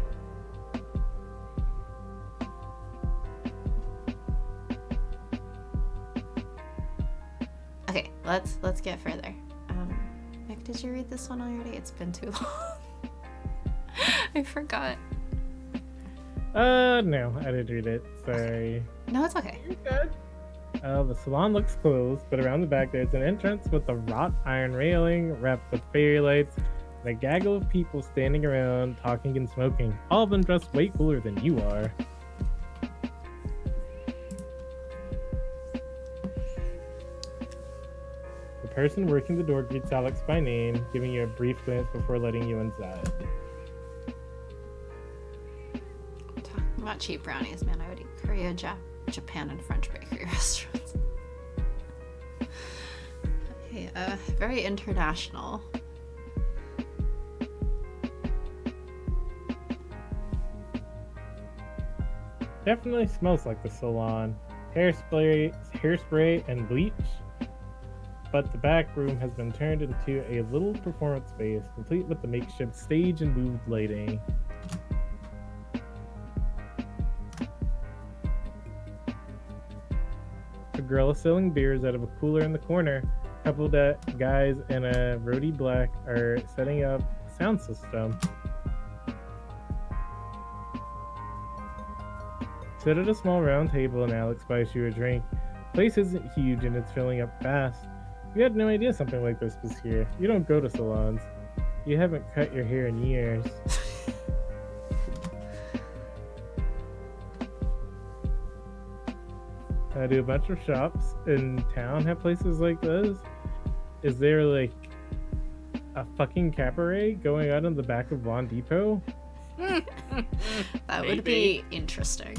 Okay, let's get further. Mick, did you read this one already? It's been too long. I forgot. No, I didn't read it. Sorry. No, it's okay. You're good. The salon looks closed, but around the back there's an entrance with a wrought iron railing wrapped with fairy lights and a gaggle of people standing around talking and smoking, all of them dressed way cooler than you are. The person working the door greets Alex by name, giving you a brief glance before letting you inside. Talking about cheap brownies, man. I would eat Korea, Japan, and French bakery restaurants. Okay, very international. Definitely smells like the salon. Hairspray, and bleach. But the back room has been turned into a little performance space, complete with the makeshift stage and moved lighting. A girl is selling beers out of a cooler in the corner. A couple of guys in a roadie black are setting up a sound system. Sit at a small round table and Alex buys you a drink. The place isn't huge and it's filling up fast. You had no idea something like this was here. You don't go to salons. You haven't cut your hair in years. Do a bunch of shops in town have places like this? Is there like a fucking cabaret going on in the back of Von Depot? That would be interesting.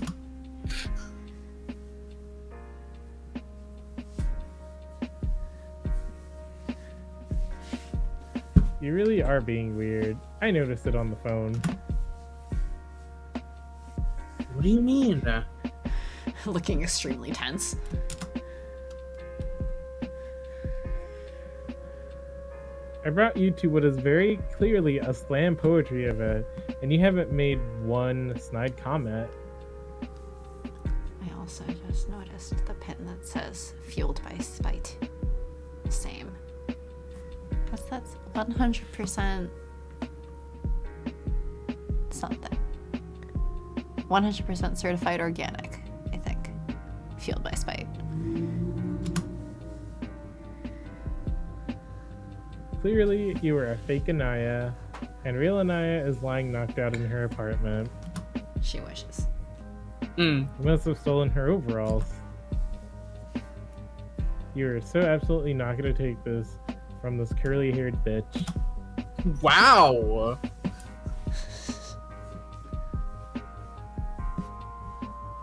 You really are being weird. I noticed it on the phone. What do you mean? Looking extremely tense. I brought you to what is very clearly a slam poetry event, and you haven't made one snide comment. I also just noticed the pin that says fueled by spite. Same. That's 100% something. 100% certified organic, I think. Fueled by spite. Clearly, you are a fake Anaya, and real Anaya is lying knocked out in her apartment. She wishes. You must have stolen her overalls. You are so absolutely not going to take this from this curly-haired bitch. Wow.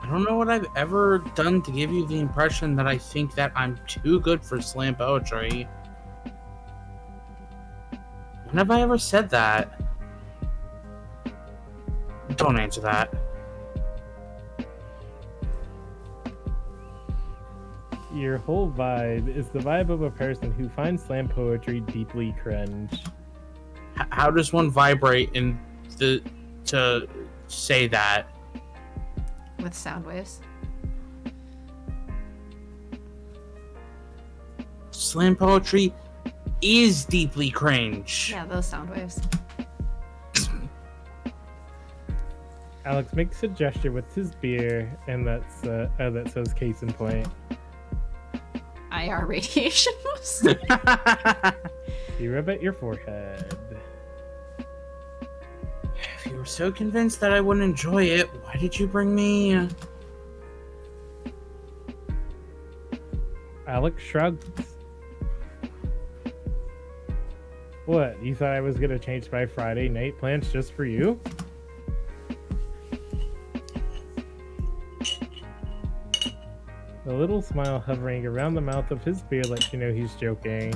I don't know what I've ever done to give you the impression that I think that I'm too good for slam poetry. When have I ever said that? Don't answer that. Your whole vibe is the vibe of a person who finds slam poetry deeply cringe. How does one vibrate to say that? With sound waves. Slam poetry is deeply cringe. Yeah, those sound waves. Alex makes a gesture with his beer, and that says case in point. IR radiation was. You rub at your forehead. If you were so convinced that I wouldn't enjoy it, why did you bring me? Alex shrugs. What, you thought I was gonna change my Friday night plans just for you? The little smile hovering around the mouth of his beer lets you know he's joking.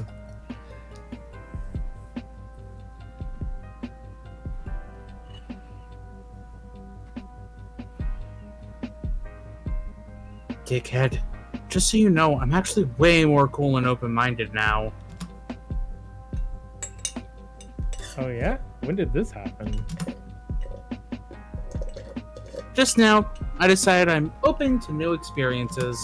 Dickhead. Just so you know, I'm actually way more cool and open-minded now. Oh yeah? When did this happen? Just now, I decided I'm open to new experiences.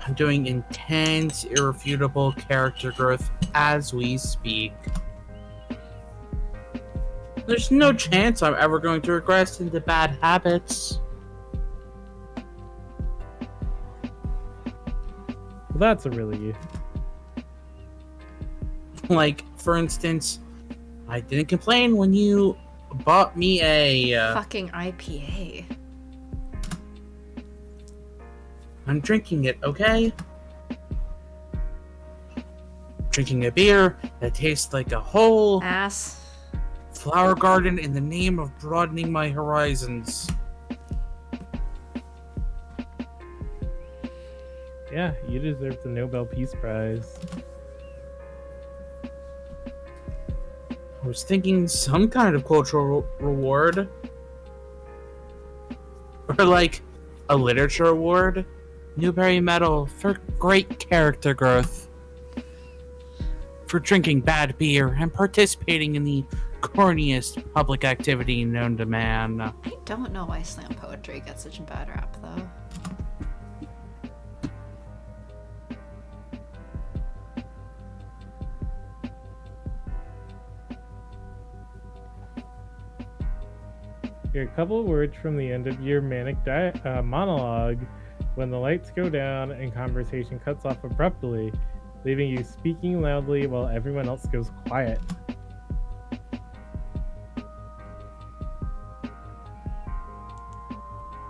I'm doing intense, irrefutable character growth as we speak. There's no chance I'm ever going to regress into bad habits. Well, that's a relief. Like, for instance, I didn't complain when you bought me a... Fucking IPA. I'm drinking it, okay? Drinking a beer that tastes like a whole Ass. flower garden in the name of broadening my horizons. Yeah, you deserve the Nobel Peace Prize. I was thinking some kind of cultural reward. Or like a literature award. Newbery Medal for great character growth. For drinking bad beer and participating in the corniest public activity known to man. I don't know why slam poetry gets such a bad rap, though. You're a couple of words from the end of your manic monologue when the lights go down and conversation cuts off abruptly, leaving you speaking loudly while everyone else goes quiet.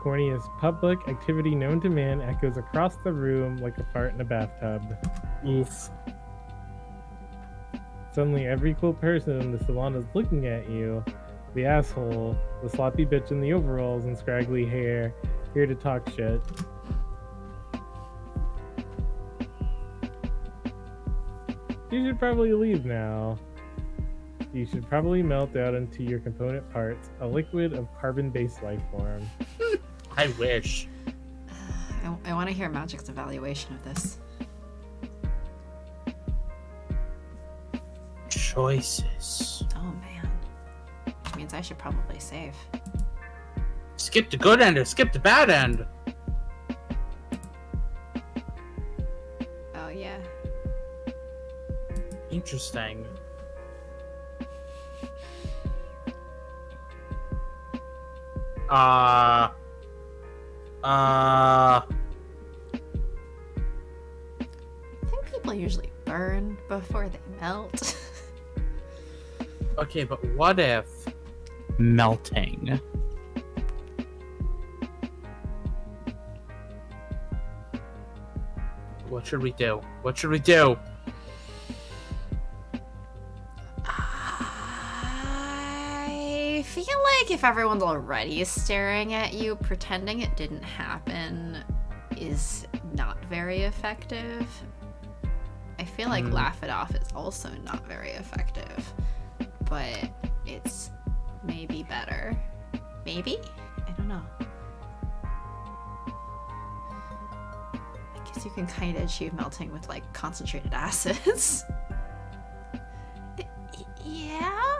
Corniest public activity known to man echoes across the room like a fart in a bathtub. Oof. Suddenly every cool person in the salon is looking at you. The asshole, the sloppy bitch in the overalls and scraggly hair, here to talk shit. You should probably leave now. You should probably melt out into your component parts, a liquid of carbon-based life form. I wish. I want to hear Magic's evaluation of this. Choices. Oh man. Which means I should probably save. Skip the good end or skip the bad end. Oh yeah. Interesting. I think people usually burn before they melt. Okay, but what if melting? What should we do? What should we do? I feel like if everyone's already staring at you, pretending it didn't happen is not very effective. I feel like laugh it off is also not very effective, but it's maybe better. Maybe? I don't know. I guess you can kind of achieve melting with like concentrated acids. Yeah?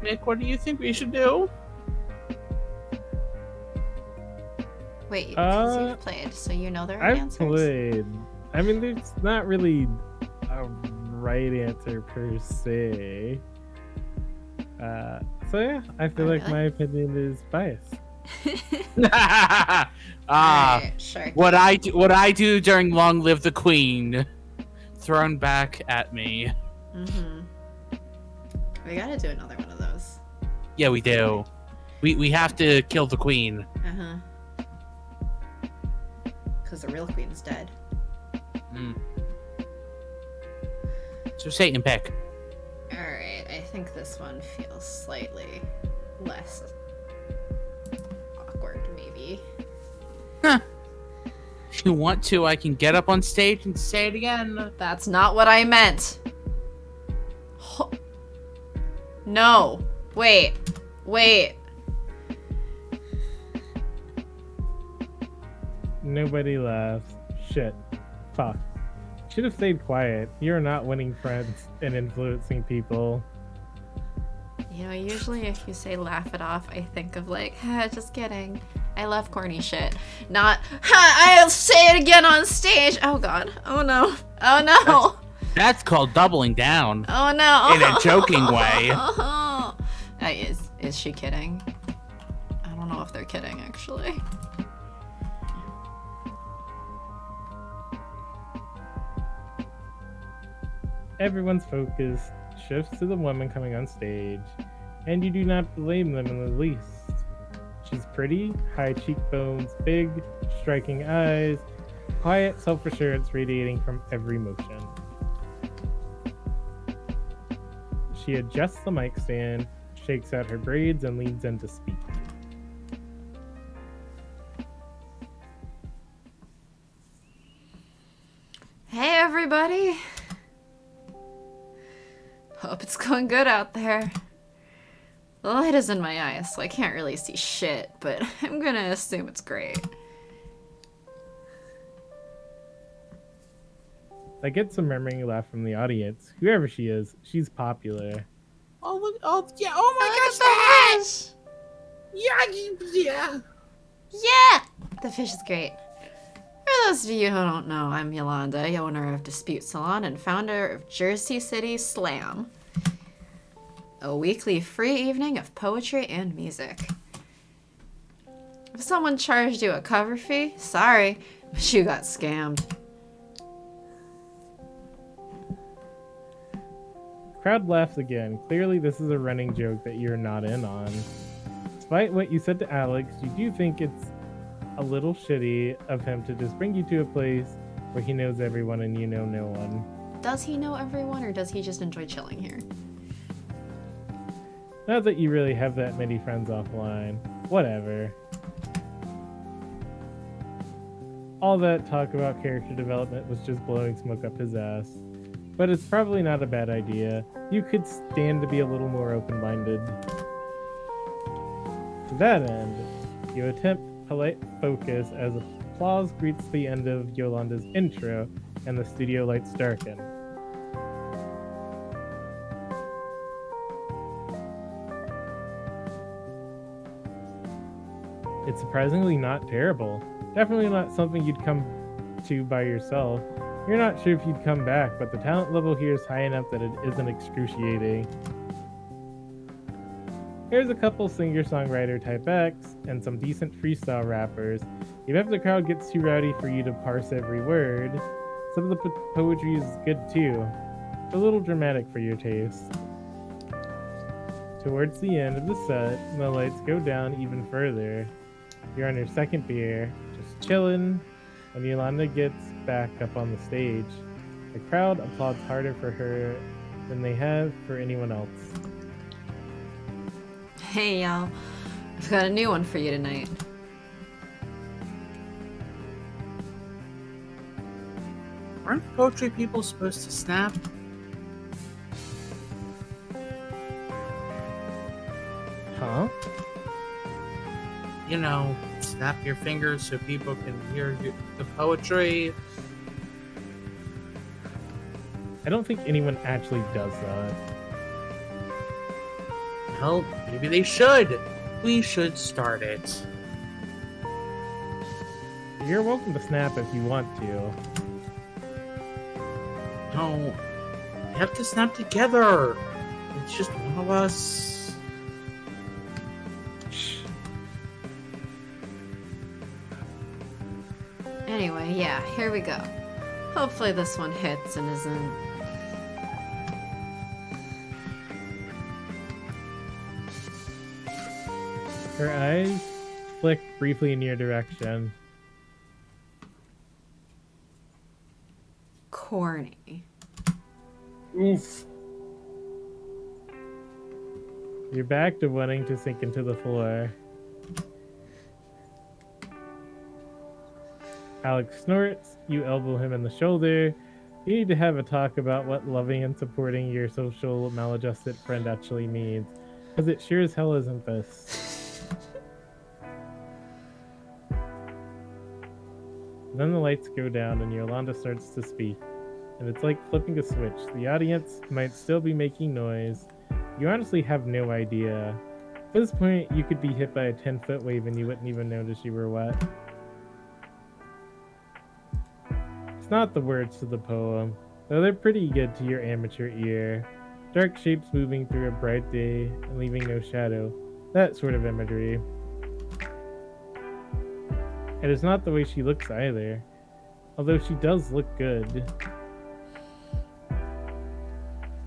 Nick, what do you think we should do? Wait, because you've played, so you know the right I've answers? played. I mean, there's not really a right answer per se. So yeah, I feel Oh, like really? my opinion is biased. Alright, sure. What I do during Long Live the Queen, thrown back at me. Mm-hmm. We gotta do another one of those. Yeah, we do. We have to kill the queen. Uh-huh. Because the real queen's dead. So Satan pick. Alright, I think this one feels slightly less awkward, maybe. If you want to, I can get up on stage and say it again. That's not what I meant. No. Wait. Nobody laughs. Shit. Fuck. Should have stayed quiet. You're not winning friends and influencing people. You know, usually if you say laugh it off, I think of like, just kidding. I love corny shit. Not, I'll say it again on stage. Oh god. Oh no. Oh no. That's called doubling down. Oh no. In a joking way. Is she kidding? I don't know if they're kidding actually. Everyone's focus shifts to the woman coming on stage, and you do not blame them in the least. She's pretty, high cheekbones, big, striking eyes, quiet self-assurance radiating from every motion. She adjusts the mic stand, shakes out her braids, and leans in to speak. Hey everybody. Hope it's going good out there. The light is in my eyes, so I can't really see shit, but I'm gonna assume it's great. I get some murmuring laugh from the audience. Whoever she is, she's popular. Oh look! Oh yeah! Oh my gosh! The hat! Yeah! Yeah! The fish is great. For those of you who don't know, I'm Yolanda, owner of Dispute Salon and founder of Jersey City Slam, a weekly free evening of poetry and music. If someone charged you a cover fee, sorry, but you got scammed. Crowd laughs again. Clearly this is a running joke that you're not in on. Despite what you said to Alex, you do think it's a little shitty of him to just bring you to a place where he knows everyone and you know no one. Does he know everyone, or does he just enjoy chilling here? Not that you really have that many friends offline. Whatever. All that talk about character development was just blowing smoke up his ass. but it's probably not a bad idea. You could stand to be a little more open-minded. To that end, you attempt polite focus as applause greets the end of Yolanda's intro and the studio lights darken. It's surprisingly not terrible. Definitely not something you'd come to by yourself. You're not sure if you'd come back, but the talent level here is high enough that it isn't excruciating. Here's a couple singer-songwriter type acts and some decent freestyle rappers. Even if the crowd gets too rowdy for you to parse every word, some of the poetry is good too. A little dramatic for your taste. Towards the end of the set, the lights go down even further. You're on your second beer, just chillin', when Yolanda gets back up on the stage. The crowd applauds harder for her than they have for anyone else. Hey y'all, I've got a new one for you tonight. Aren't poetry people supposed to snap? Huh? You know, snap your fingers so people can hear the poetry. I don't think anyone actually does that. Well, maybe they should. We should start it. You're welcome to snap if you want to. No, we have to snap together. It's just one of us. Anyway, yeah, here we go. Hopefully this one hits and isn't... Her eyes flick briefly in your direction. corny. Oof. You're back to wanting to sink into the floor. Alex snorts, you elbow him in the shoulder. You need to have a talk about what loving and supporting your social maladjusted friend actually means. Because it sure as hell isn't this. Then the lights go down and Yolanda starts to speak. And it's like flipping a switch. The audience might still be making noise. You honestly have no idea. At this point, you could be hit by a 10-foot wave and you wouldn't even notice you were wet. It's not the words to the poem, though they're pretty good to your amateur ear. Dark shapes moving through a bright day and leaving no shadow. That sort of imagery. It is not the way she looks either, although she does look good.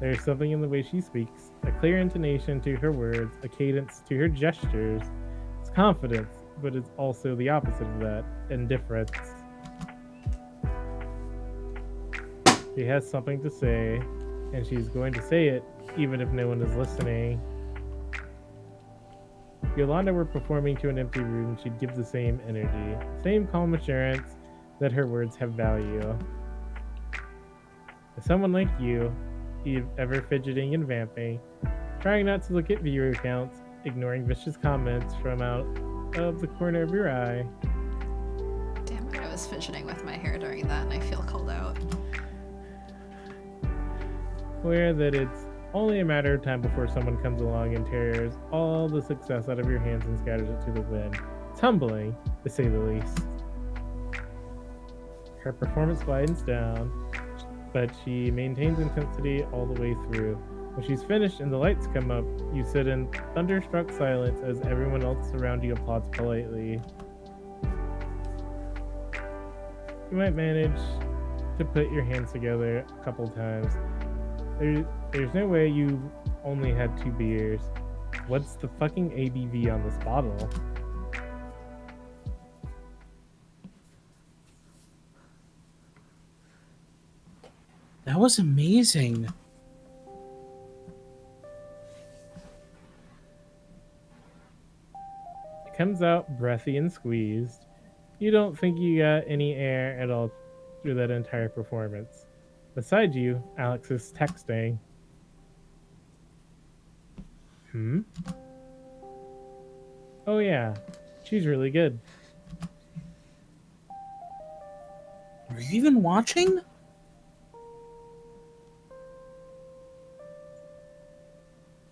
There is something in the way she speaks, a clear intonation to her words, a cadence to her gestures. It's confidence, but it's also the opposite of that, indifference. She has something to say, and she's going to say it even if no one is listening. If Yolanda were performing to an empty room, she'd give the same energy, same calm assurance that her words have value. As someone like you, ever fidgeting and vamping, trying not to look at viewer counts, ignoring vicious comments from out of the corner of your eye. Damn it, I was fidgeting with my hair during that and I feel called out. Aware that it's only a matter of time before someone comes along and tears all the success out of your hands and scatters it to the wind. It's humbling, to say the least. Her performance widens down, but she maintains intensity all the way through. When she's finished and the lights come up, you sit in thunderstruck silence as everyone else around you applauds politely. You might manage to put your hands together a couple times. There's no way you only had 2 beers. What's the fucking ABV on this bottle? That was amazing. It comes out breathy and squeezed. You don't think you got any air at all through that entire performance. Beside you, Alex is texting. Oh yeah, she's really good. Are you even watching?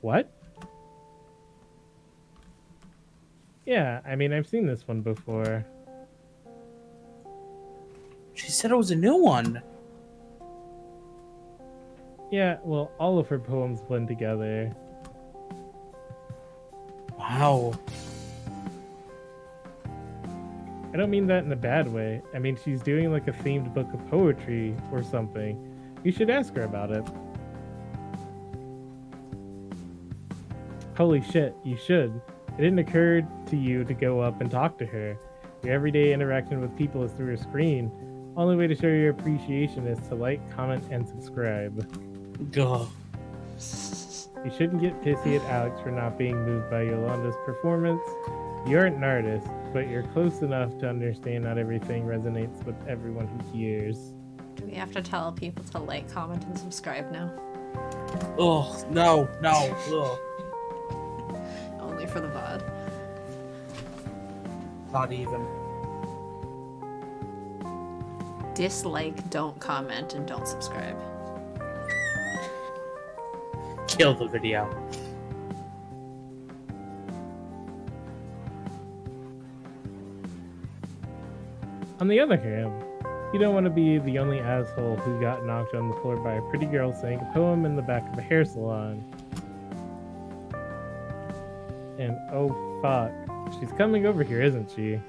What? Yeah, I mean, I've seen this one before. She said it was a new one. Yeah, well, all of her poems blend together. Wow. I don't mean that in a bad way. I mean, she's doing like a themed book of poetry or something. You should ask her about it. Holy shit, you should. It didn't occur to you to go up and talk to her. Your everyday interaction with people is through a screen. Only way to show your appreciation is to like, comment, and subscribe. Gah. You shouldn't get pissy at Alex for not being moved by Yolanda's performance. You aren't an artist, but you're close enough to understand not everything resonates with everyone who hears. Do we have to tell people to like, comment, and subscribe now? Oh, no. Ugh. Only for the VOD. Not even. Dislike, don't comment, and don't subscribe. Kill the video. On the other hand, you don't want to be the only asshole who got knocked on the floor by a pretty girl saying a poem in the back of a hair salon. And oh fuck, she's coming over here, isn't she?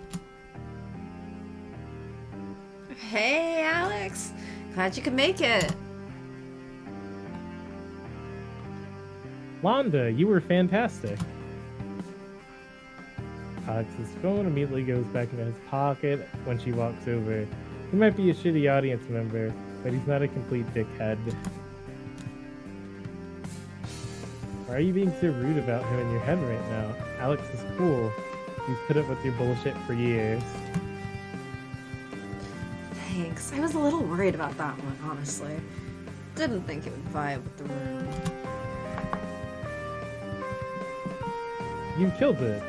Hey, Alex. Glad you could make it. Londa, you were fantastic. Alex's phone immediately goes back into his pocket when she walks over. He might be a shitty audience member, but he's not a complete dickhead. Why are you being so rude about him in your head right now? Alex is cool. He's put up with your bullshit for years. Thanks. I was a little worried about that one, honestly. Didn't think it would vibe with the room. You killed it.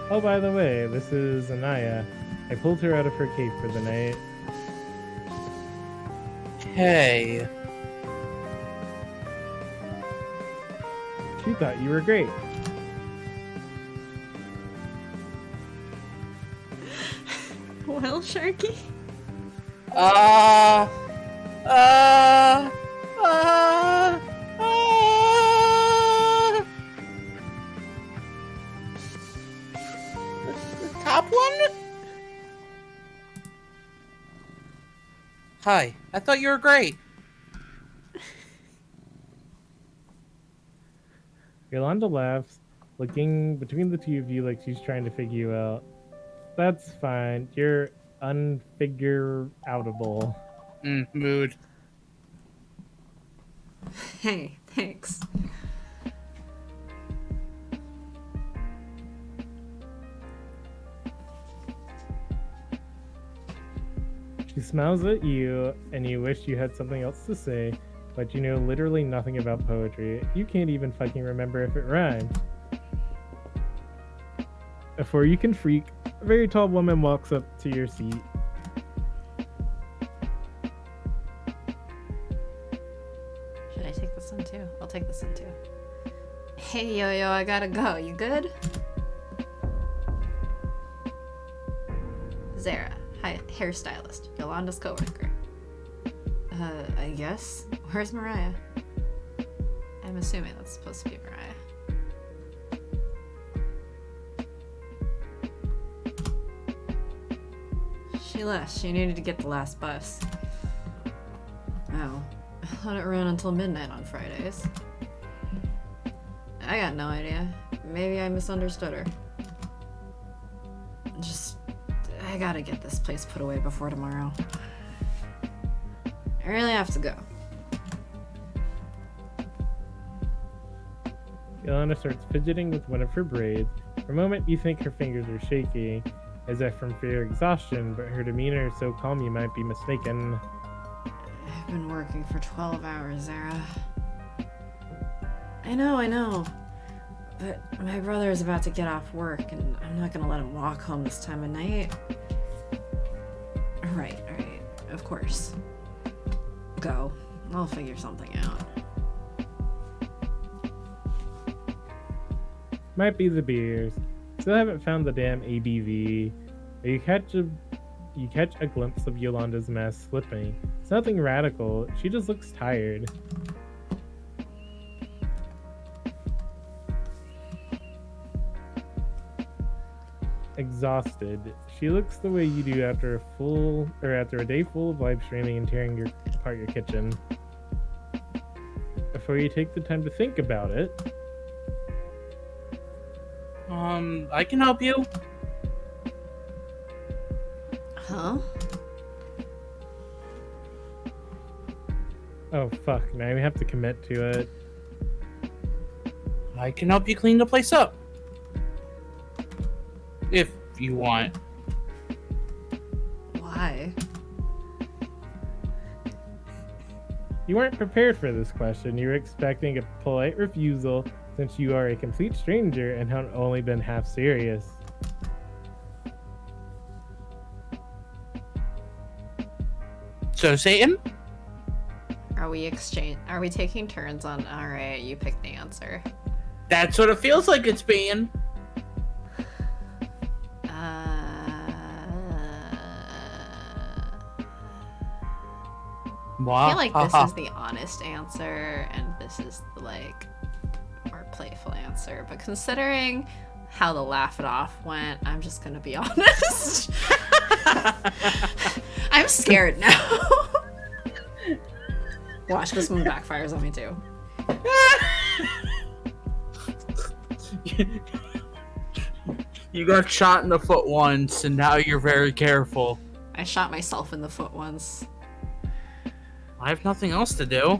Oh, by the way, this is Anaya. I pulled her out of her cave for the night. Hey. She thought you were great. Well, Sharky? The top one? Hi, I thought you were great. Yolanda laughs, looking between the two of you like she's trying to figure you out. That's fine. You're unfigure-outable. Mood. Hey, thanks. She smiles at you, and you wish you had something else to say, but you know literally nothing about poetry. You can't even fucking remember if it rhymed. Before you can freak, a very tall woman walks up to your seat. Should I take this one too? I'll take this one too. Hey, Yo-Yo, I gotta go. You good? Zara, hairstylist, Yolanda's coworker. I guess. Where's Mariah? I'm assuming that's supposed to be Mariah. She left. She needed to get the last bus. Oh. I thought it ran until midnight on Fridays. I got no idea. Maybe I misunderstood her. I gotta get this place put away before tomorrow. I really have to go. Yolanda starts fidgeting with one of her braids. For a moment, you think her fingers are shaky, as if from fear or exhaustion, but her demeanor is so calm you might be mistaken. I've been working for 12 hours, Zara. I know. But my brother is about to get off work, and I'm not gonna let him walk home this time of night. Right. Of course. Go. I'll figure something out. Might be the beers. Still haven't found the damn ABV. You catch a glimpse of Yolanda's mess slipping. It's nothing radical. She just looks tired. Exhausted. She looks the way you do after a day full of live streaming and tearing apart your kitchen. Before you take the time to think about it. I can help you. Huh? Oh fuck, now we have to commit to it. I can help you clean the place up. If you want. Why? You weren't prepared for this question. You were expecting a polite refusal since you are a complete stranger and have only been half serious. So, Satan? Are we taking turns on? Alright, you pick the answer. That's what it feels like it's being. I feel like this is the honest answer, and this is the, like, more playful answer. But considering how the laugh it off went, I'm just gonna be honest. I'm scared now. Watch, this one backfires on me too. You got shot in the foot once, and now you're very careful. I shot myself in the foot once. I have nothing else to do.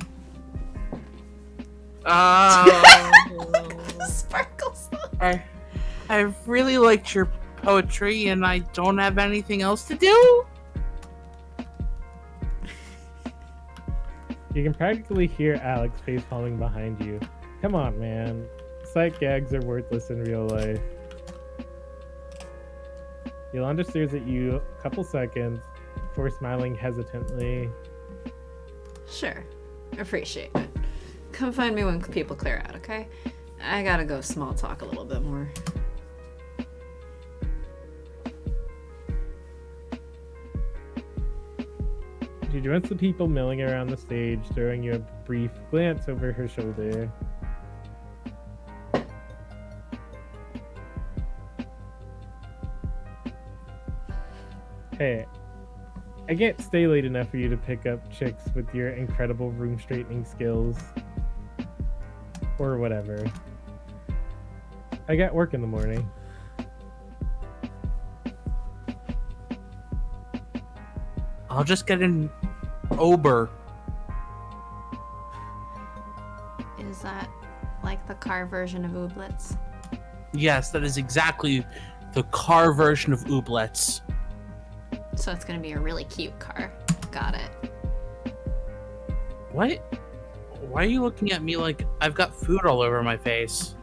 Sparkles. I really liked your poetry, and I don't have anything else to do. You can practically hear Alex face palming behind you. Come on, man. Sight gags are worthless in real life. Yolanda stares at you a couple seconds before smiling hesitantly. Sure. Appreciate it. Come find me when people clear out, okay? I gotta go small talk a little bit more. She joins the people milling around the stage, throwing you a brief glance over her shoulder. Hey, I can't stay late enough for you to pick up chicks with your incredible room straightening skills. Or whatever. I got work in the morning. I'll just get an Uber. Is that like the car version of Ooblets? Yes, that is exactly the car version of Ooblets. So it's gonna be a really cute car. Got it. What? Why are you looking at me like I've got food all over my face?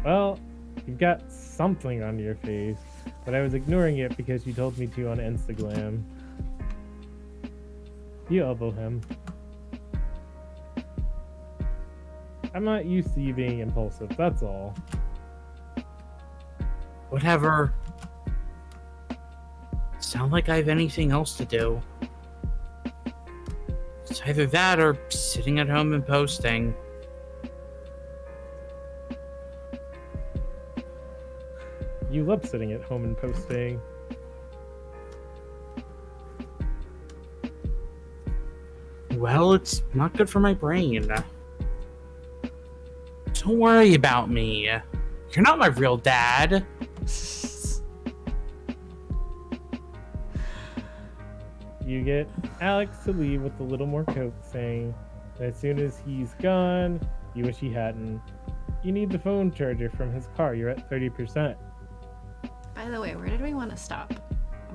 Well, you've got something on your face, but I was ignoring it because you told me to on Instagram. You elbow him. I'm not used to you being impulsive, that's all. Whatever. Sound like I have anything else to do. It's either that or sitting at home and posting. You love sitting at home and posting. Well, it's not good for my brain. Don't worry about me. You're not my real dad. You get Alex to leave with a little more coaxing. And as soon as he's gone, you wish he hadn't. You need the phone charger from his car. You're at 30%. But By the way, where did we want to stop?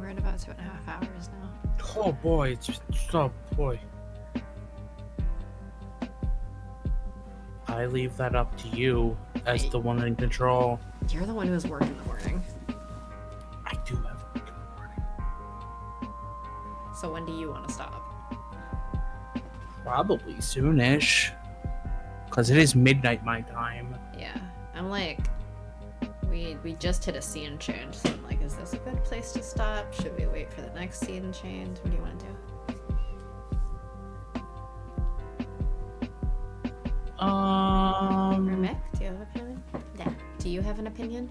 We're at about 2.5 hours now. Oh boy, oh boy. I leave that up to you as the one in control. You're the one who's work in the morning. I do have work in the morning. So when do you want to stop? Probably soonish. Because it is midnight my time. Yeah, I'm like, we just hit a scene change, so I'm like, is this a good place to stop? Should we wait for the next scene change? What do you want to do? Mick, do you have an opinion? Yeah. Do you have an opinion?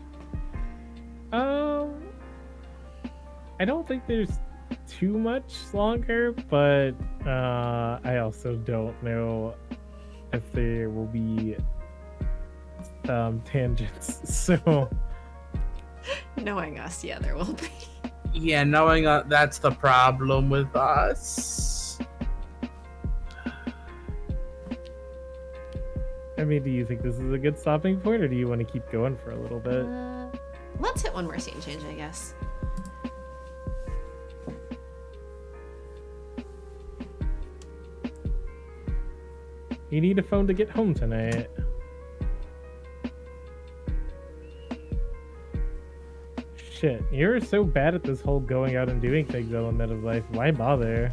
I don't think there's too much longer, but I also don't know if there will be tangents. So Knowing us, yeah, there will be. Yeah, knowing that's the problem with us. I mean, do you think this is a good stopping point, or do you want to keep going for a little bit? Let's hit one more scene change, I guess. You need a phone to get home tonight. Shit, you're so bad at this whole going out and doing things element of life. Why bother?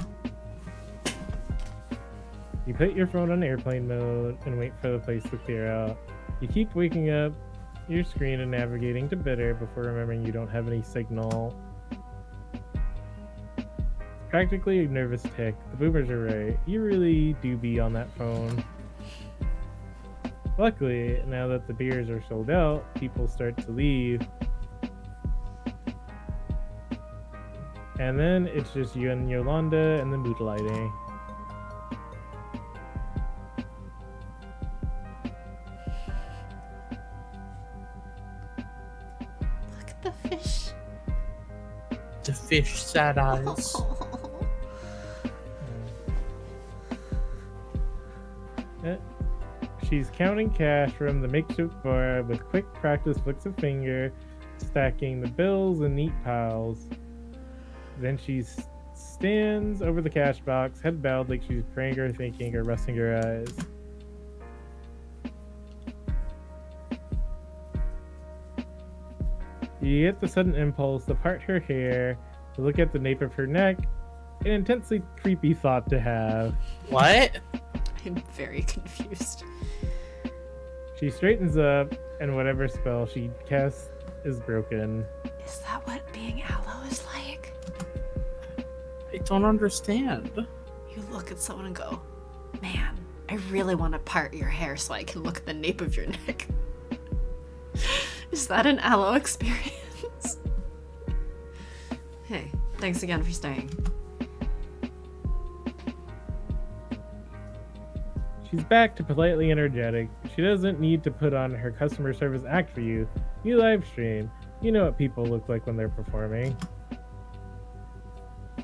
You put your phone on airplane mode and wait for the place to clear out. You keep waking up your screen and navigating to better before remembering you don't have any signal. It's practically a nervous tick. The boomers are right. You really do be on that phone. Luckily, now that the beers are sold out, people start to leave. And then it's just you and Yolanda and the mood lighting. Look at the fish. The fish sad eyes. She's counting cash from the makeshift bar with quick practice flicks of finger, stacking the bills in neat piles. Then she stands over the cash box, head bowed like she's praying or thinking or resting her eyes. You get the sudden impulse to part her hair, to look at the nape of her neck, an intensely creepy thought to have. What? I'm very confused. She straightens up, and whatever spell she casts is broken. Is that what being aloe is like? I don't understand. You look at someone and go, man, I really want to part your hair so I can look at the nape of your neck. Is that an aloe experience? Hey, thanks again for staying. She's back to politely energetic. She doesn't need to put on her customer service act for you. You live stream. You know what people look like when they're performing.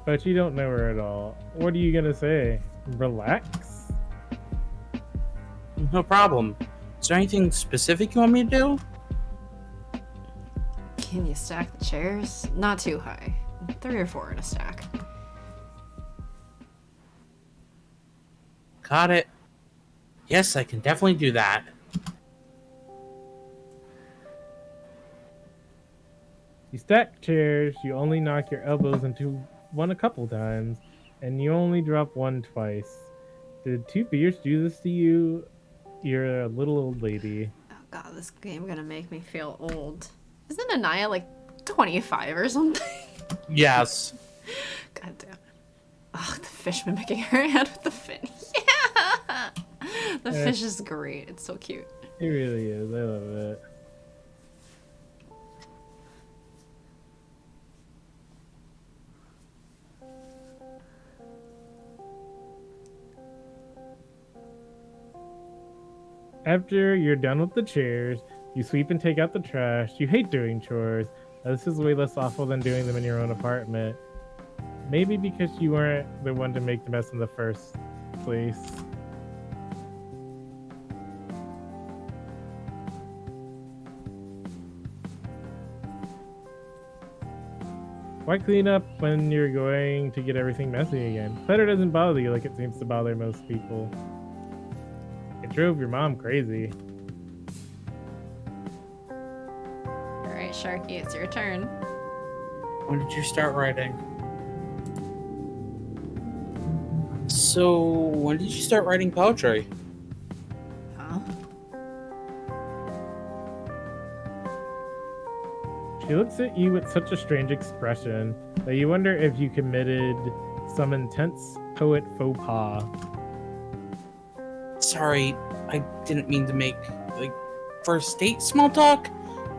But you don't know her at all. What are you gonna say? Relax? No problem. Is there anything specific you want me to do? Can you stack the chairs? Not too high. 3 or 4 in a stack. Got it. Yes, I can definitely do that. You stack chairs, you only knock your elbows into one a couple times, and you only drop one twice. Did 2 beers do this to you? You're a little old lady. Oh god, this game gonna make me feel old. Isn't Anaya like 25 or something? Yes. God damn it. Oh, the fish mimicking her head with the fin. Yeah! The fish is great. It's so cute. It really is. I love it. After you're done with the chairs, you sweep and take out the trash. You hate doing chores. This is way less awful than doing them in your own apartment. Maybe because you weren't the one to make the mess in the first place. Why clean up when you're going to get everything messy again? Clutter doesn't bother you like it seems to bother most people. It drove your mom crazy. Alright, Sharky, it's your turn. When did you start writing? So, when did you start writing poetry? Huh? She looks at you with such a strange expression that you wonder if you committed some intense poet faux pas. Sorry, I didn't mean to make, first date small talk.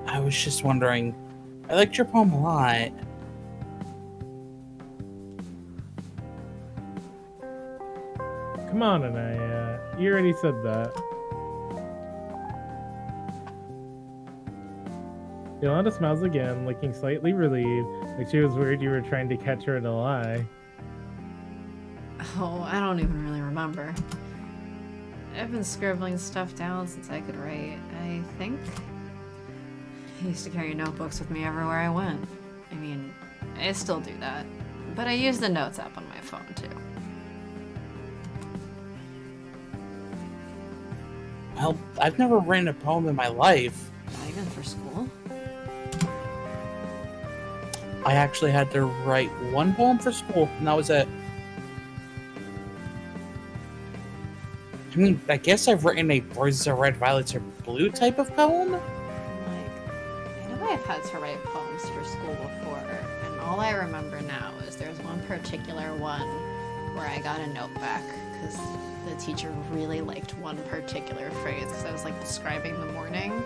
I was just wondering. I liked your poem a lot. Come on, Anaya. You already said that. Yolanda smiles again, looking slightly relieved, like she was worried you were trying to catch her in a lie. Oh, I don't even really remember. I've been scribbling stuff down since I could write. I think I used to carry notebooks with me everywhere I went. I mean, I still do that, but I use the notes app on my phone too. Well, I've never written a poem in my life. Not even for school. I actually had to write one poem for school, and that was it. I mean, I guess I've written a roses are red, violets are blue type of poem. Like, I know I've had to write poems for school before, and all I remember now is there's one particular one where I got a note back because the teacher really liked one particular phrase because I was like describing the morning,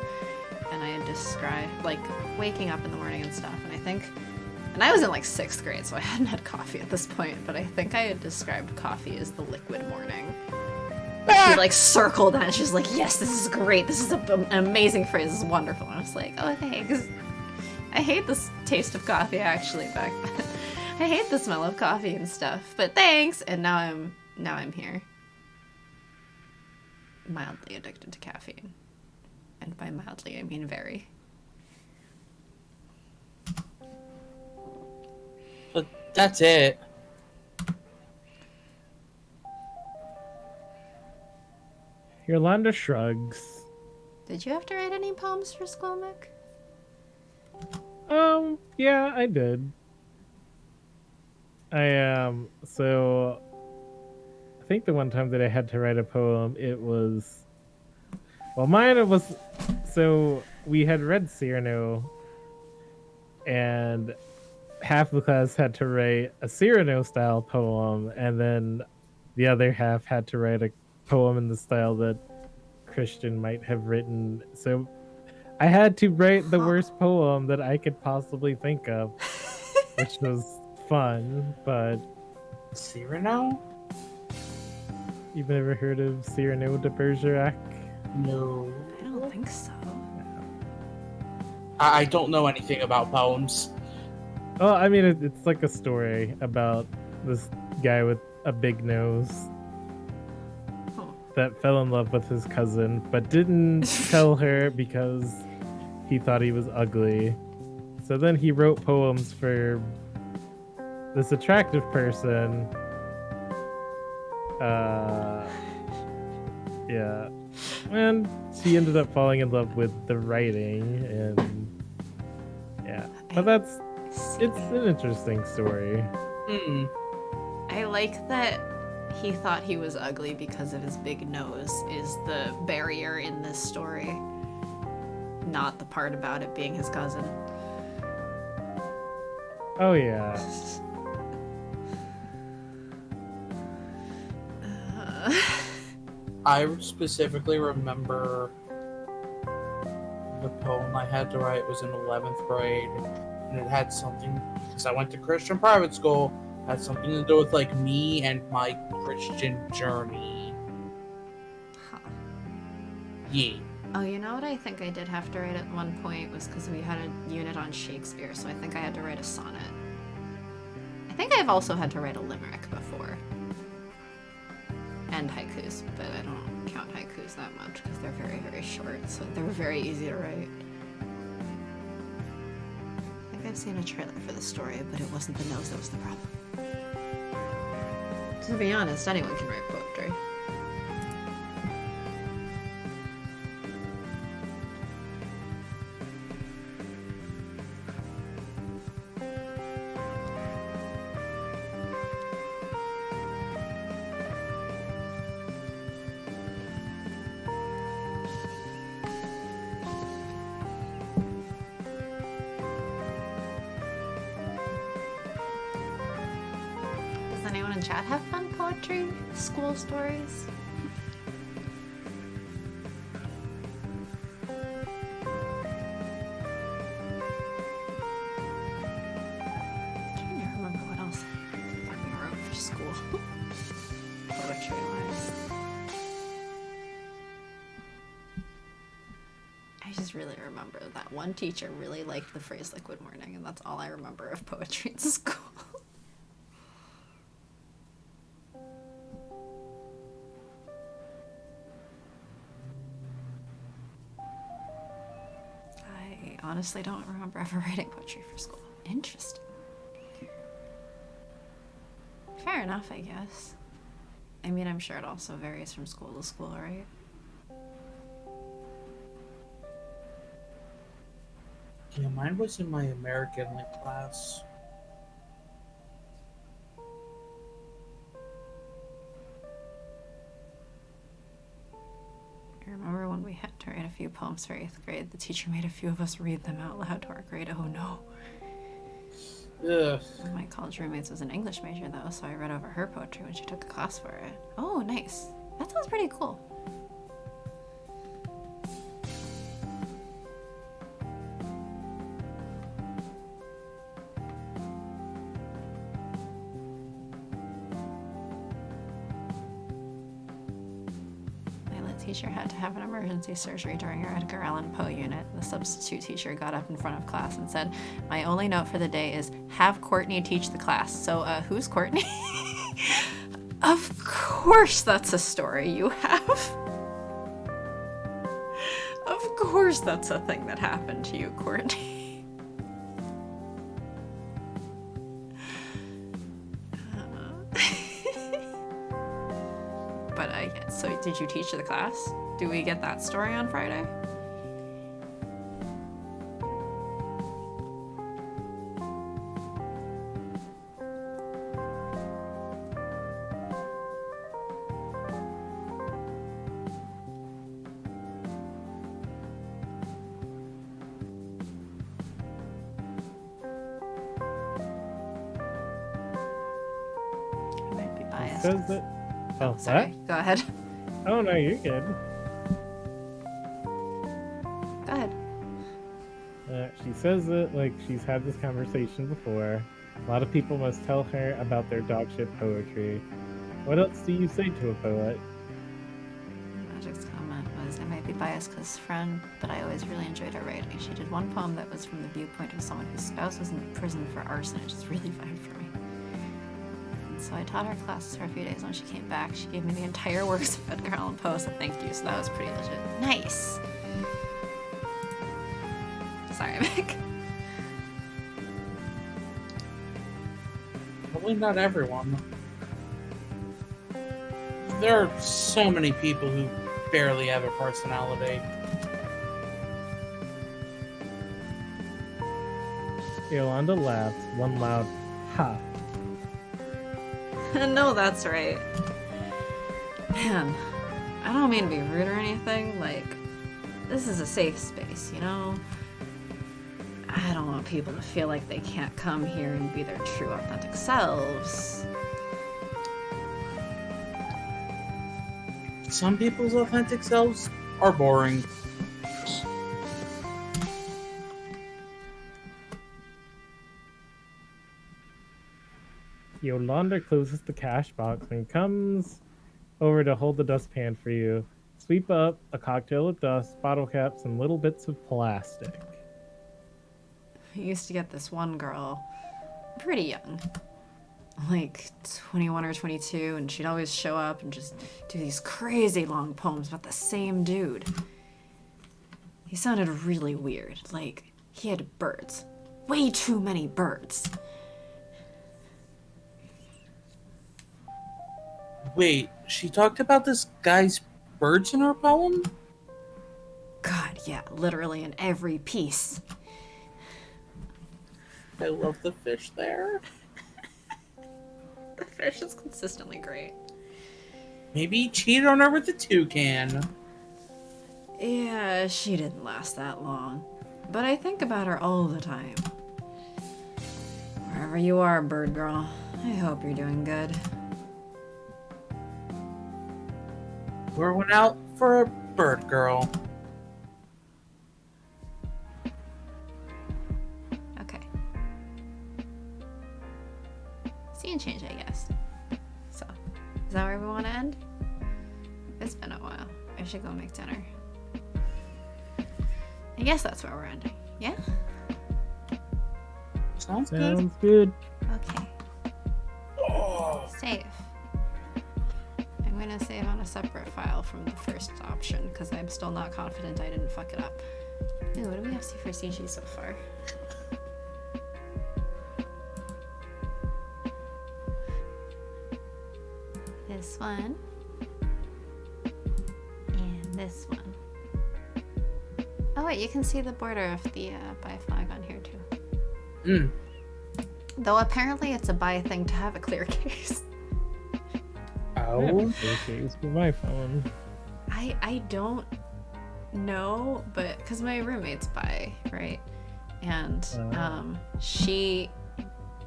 and I had described like waking up in the morning and stuff, and I was in like 6th grade, so I hadn't had coffee at this point, but I think I had described coffee as the liquid morning. She like circled that and she's like, yes, this is great. This is an amazing phrase. This is wonderful. And I was like, oh, thanks. I hate this taste of coffee actually back then. I hate the smell of coffee and stuff, but thanks. And now I'm here. Mildly addicted to caffeine. And by mildly, I mean very. But that's it. Yolanda shrugs. Did you have to write any poems for school, Mick? Yeah, I did. So I think the one time that I had to write a poem, it was, well, mine it was, so we had read Cyrano, and half the class had to write a Cyrano style poem, and then the other half had to write a poem in the style that Christian might have written. So I had to write the worst poem that I could possibly think of, which was fun, but... Cyrano? You've never heard of Cyrano de Bergerac? No. I don't think so. I don't know anything about poems. Well, I mean, it's like a story about this guy with a big nose that fell in love with his cousin, but didn't tell her because he thought he was ugly. So then he wrote poems for this attractive person. Yeah. And she ended up falling in love with the writing, and yeah. But it's an interesting story. I like that he thought he was ugly because of his big nose is the barrier in this story, not the part about it being his cousin. Oh yeah. I specifically remember the poem I had to write was in 11th grade, and it had something, because I went to Christian private school, had something to do with like me and my Christian journey. Huh. Yeah. Oh, you know what I think I did have to write at one point was because we had a unit on Shakespeare, so I think I had to write a sonnet. I think I've also had to write a limerick before. And haikus, but I don't count haikus that much because they're very, very short, so they're very easy to write. I think I I've seen a trailer for the story, but it wasn't the nose that was the problem. To be honest, anyone can write poetry. Does anyone in chat have fun poetry? School stories? I'm trying to remember what else we wrote for school. Poetry-wise. I just really remember that one teacher really liked the phrase liquid morning, and that's all I remember of poetry in school. I honestly don't remember ever writing poetry for school. Interesting. Fair enough, I guess. I mean, I'm sure it also varies from school to school, right? Yeah, mine was in my American Lit class. I remember when we had to write a few poems for 8th grade, the teacher made a few of us read them out loud to our grade. Oh no. Ugh. One of my college roommates was an English major though, so I read over her poetry when she took a class for it. Oh, nice. That sounds pretty cool. My lit teacher had to have an emergency surgery during her Edgar Allan Poe unit. The substitute teacher got up in front of class and said, "My only note for the day is have Courtney teach the class." So, who's Courtney? Of course that's a story you have. Of course that's a thing that happened to you, Courtney. But so did you teach the class? Do we get that story on Friday? I might be biased. Says that. Oh, Sorry, what? go ahead. Oh no, you're good. Go ahead. She says that like she's had this conversation before. A lot of people must tell her about their dogshit poetry. What else do you say to a poet? Magic's comment was, I might be biased because friend, but I always really enjoyed her writing. She did one poem that was from the viewpoint of someone whose spouse was in prison for arson. It just really vibed for me. And so I taught her classes for a few days. When she came back, she gave me the entire works of Edgar Allan Poe, so thank you. So that was pretty legit. Nice! Sorry, Mick. Probably not everyone. There are so many people who barely have a personality. Yolanda laughs, one loud ha. No, that's right. Man, I don't mean to be rude or anything. Like, this is a safe space, you know? I don't want people to feel like they can't come here and be their true, authentic selves. Some people's authentic selves are boring. Yolanda closes the cash box and comes over to hold the dustpan for you. Sweep up a cocktail of dust, bottle caps, and little bits of plastic. I used to get this one girl, pretty young, like 21 or 22, and she'd always show up and just do these crazy long poems about the same dude. He sounded really weird, like he had birds. way too many birds. Wait, she talked about this guy's birds in her poem? God, yeah, literally in every piece. I love the fish there. The fish is consistently great. Maybe he cheated on her with the toucan. Yeah, she didn't last that long. But I think about her all the time. Wherever you are, bird girl, I hope you're doing good. We're went out for a bird girl. Okay. Scene change, I guess. So, is that where we want to end? It's been a while. I should go make dinner. I guess that's where we're ending. Yeah? Sounds good. Sounds good. Okay. Oh. Save. I'm gonna save on a separate file from the first option because I'm still not confident I didn't fuck it up. Ooh, what do we have for CG so far? This one. And this one. Oh wait, you can see the border of the bi flag on here too. Mm. Though apparently it's a bi thing to have a clear case. Oh, case for my phone. I don't know, but because my roommate's bi, right? And she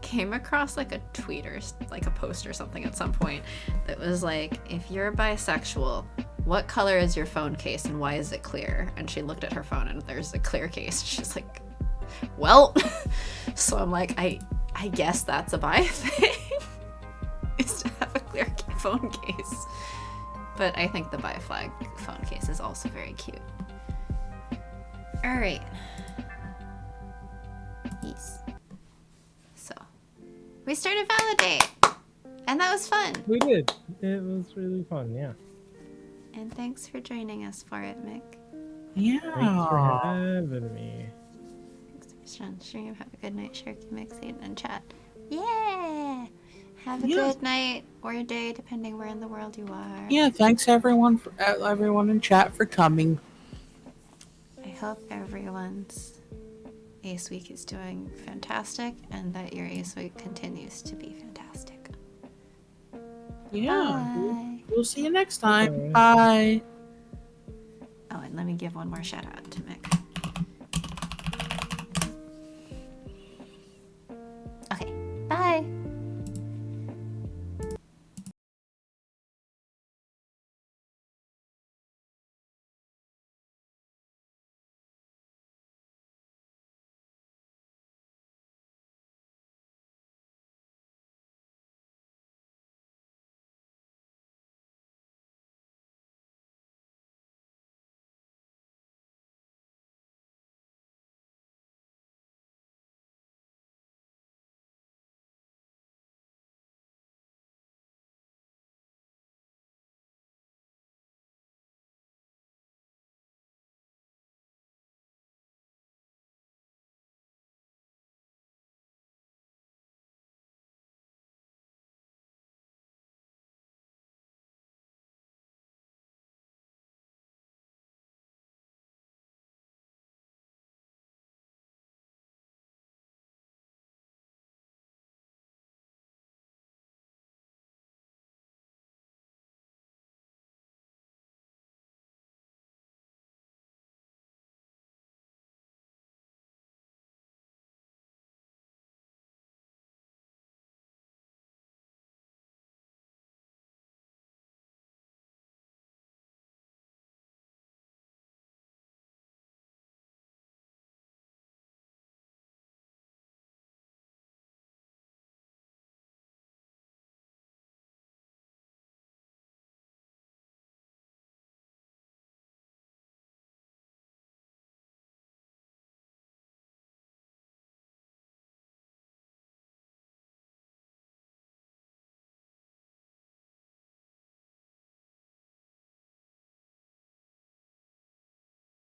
came across like a tweet or like a post or something at some point that was like, if you're bisexual, what color is your phone case and why is it clear? And she looked at her phone and there's a clear case. She's like, well, so I'm like, I guess that's a bi thing, is to have a clear phone case. But I think the bi flag phone case is also very cute. All right. Yes. So, we started Validate, and that was fun. We did. It was really fun, yeah. And thanks for joining us for it, Mick. Yeah. Thanks for having me. Thanks for on stream. Have a good night, Sharky, Mick, Satan, and chat. Yeah! Have a Yes. good night or day, depending where in the world you are. Yeah, thanks everyone in chat for coming. I hope everyone's Ace Week is doing fantastic and that your Ace Week continues to be fantastic. Yeah. Bye. We'll see you next time. Bye. Oh, and let me give one more shout out to Mick.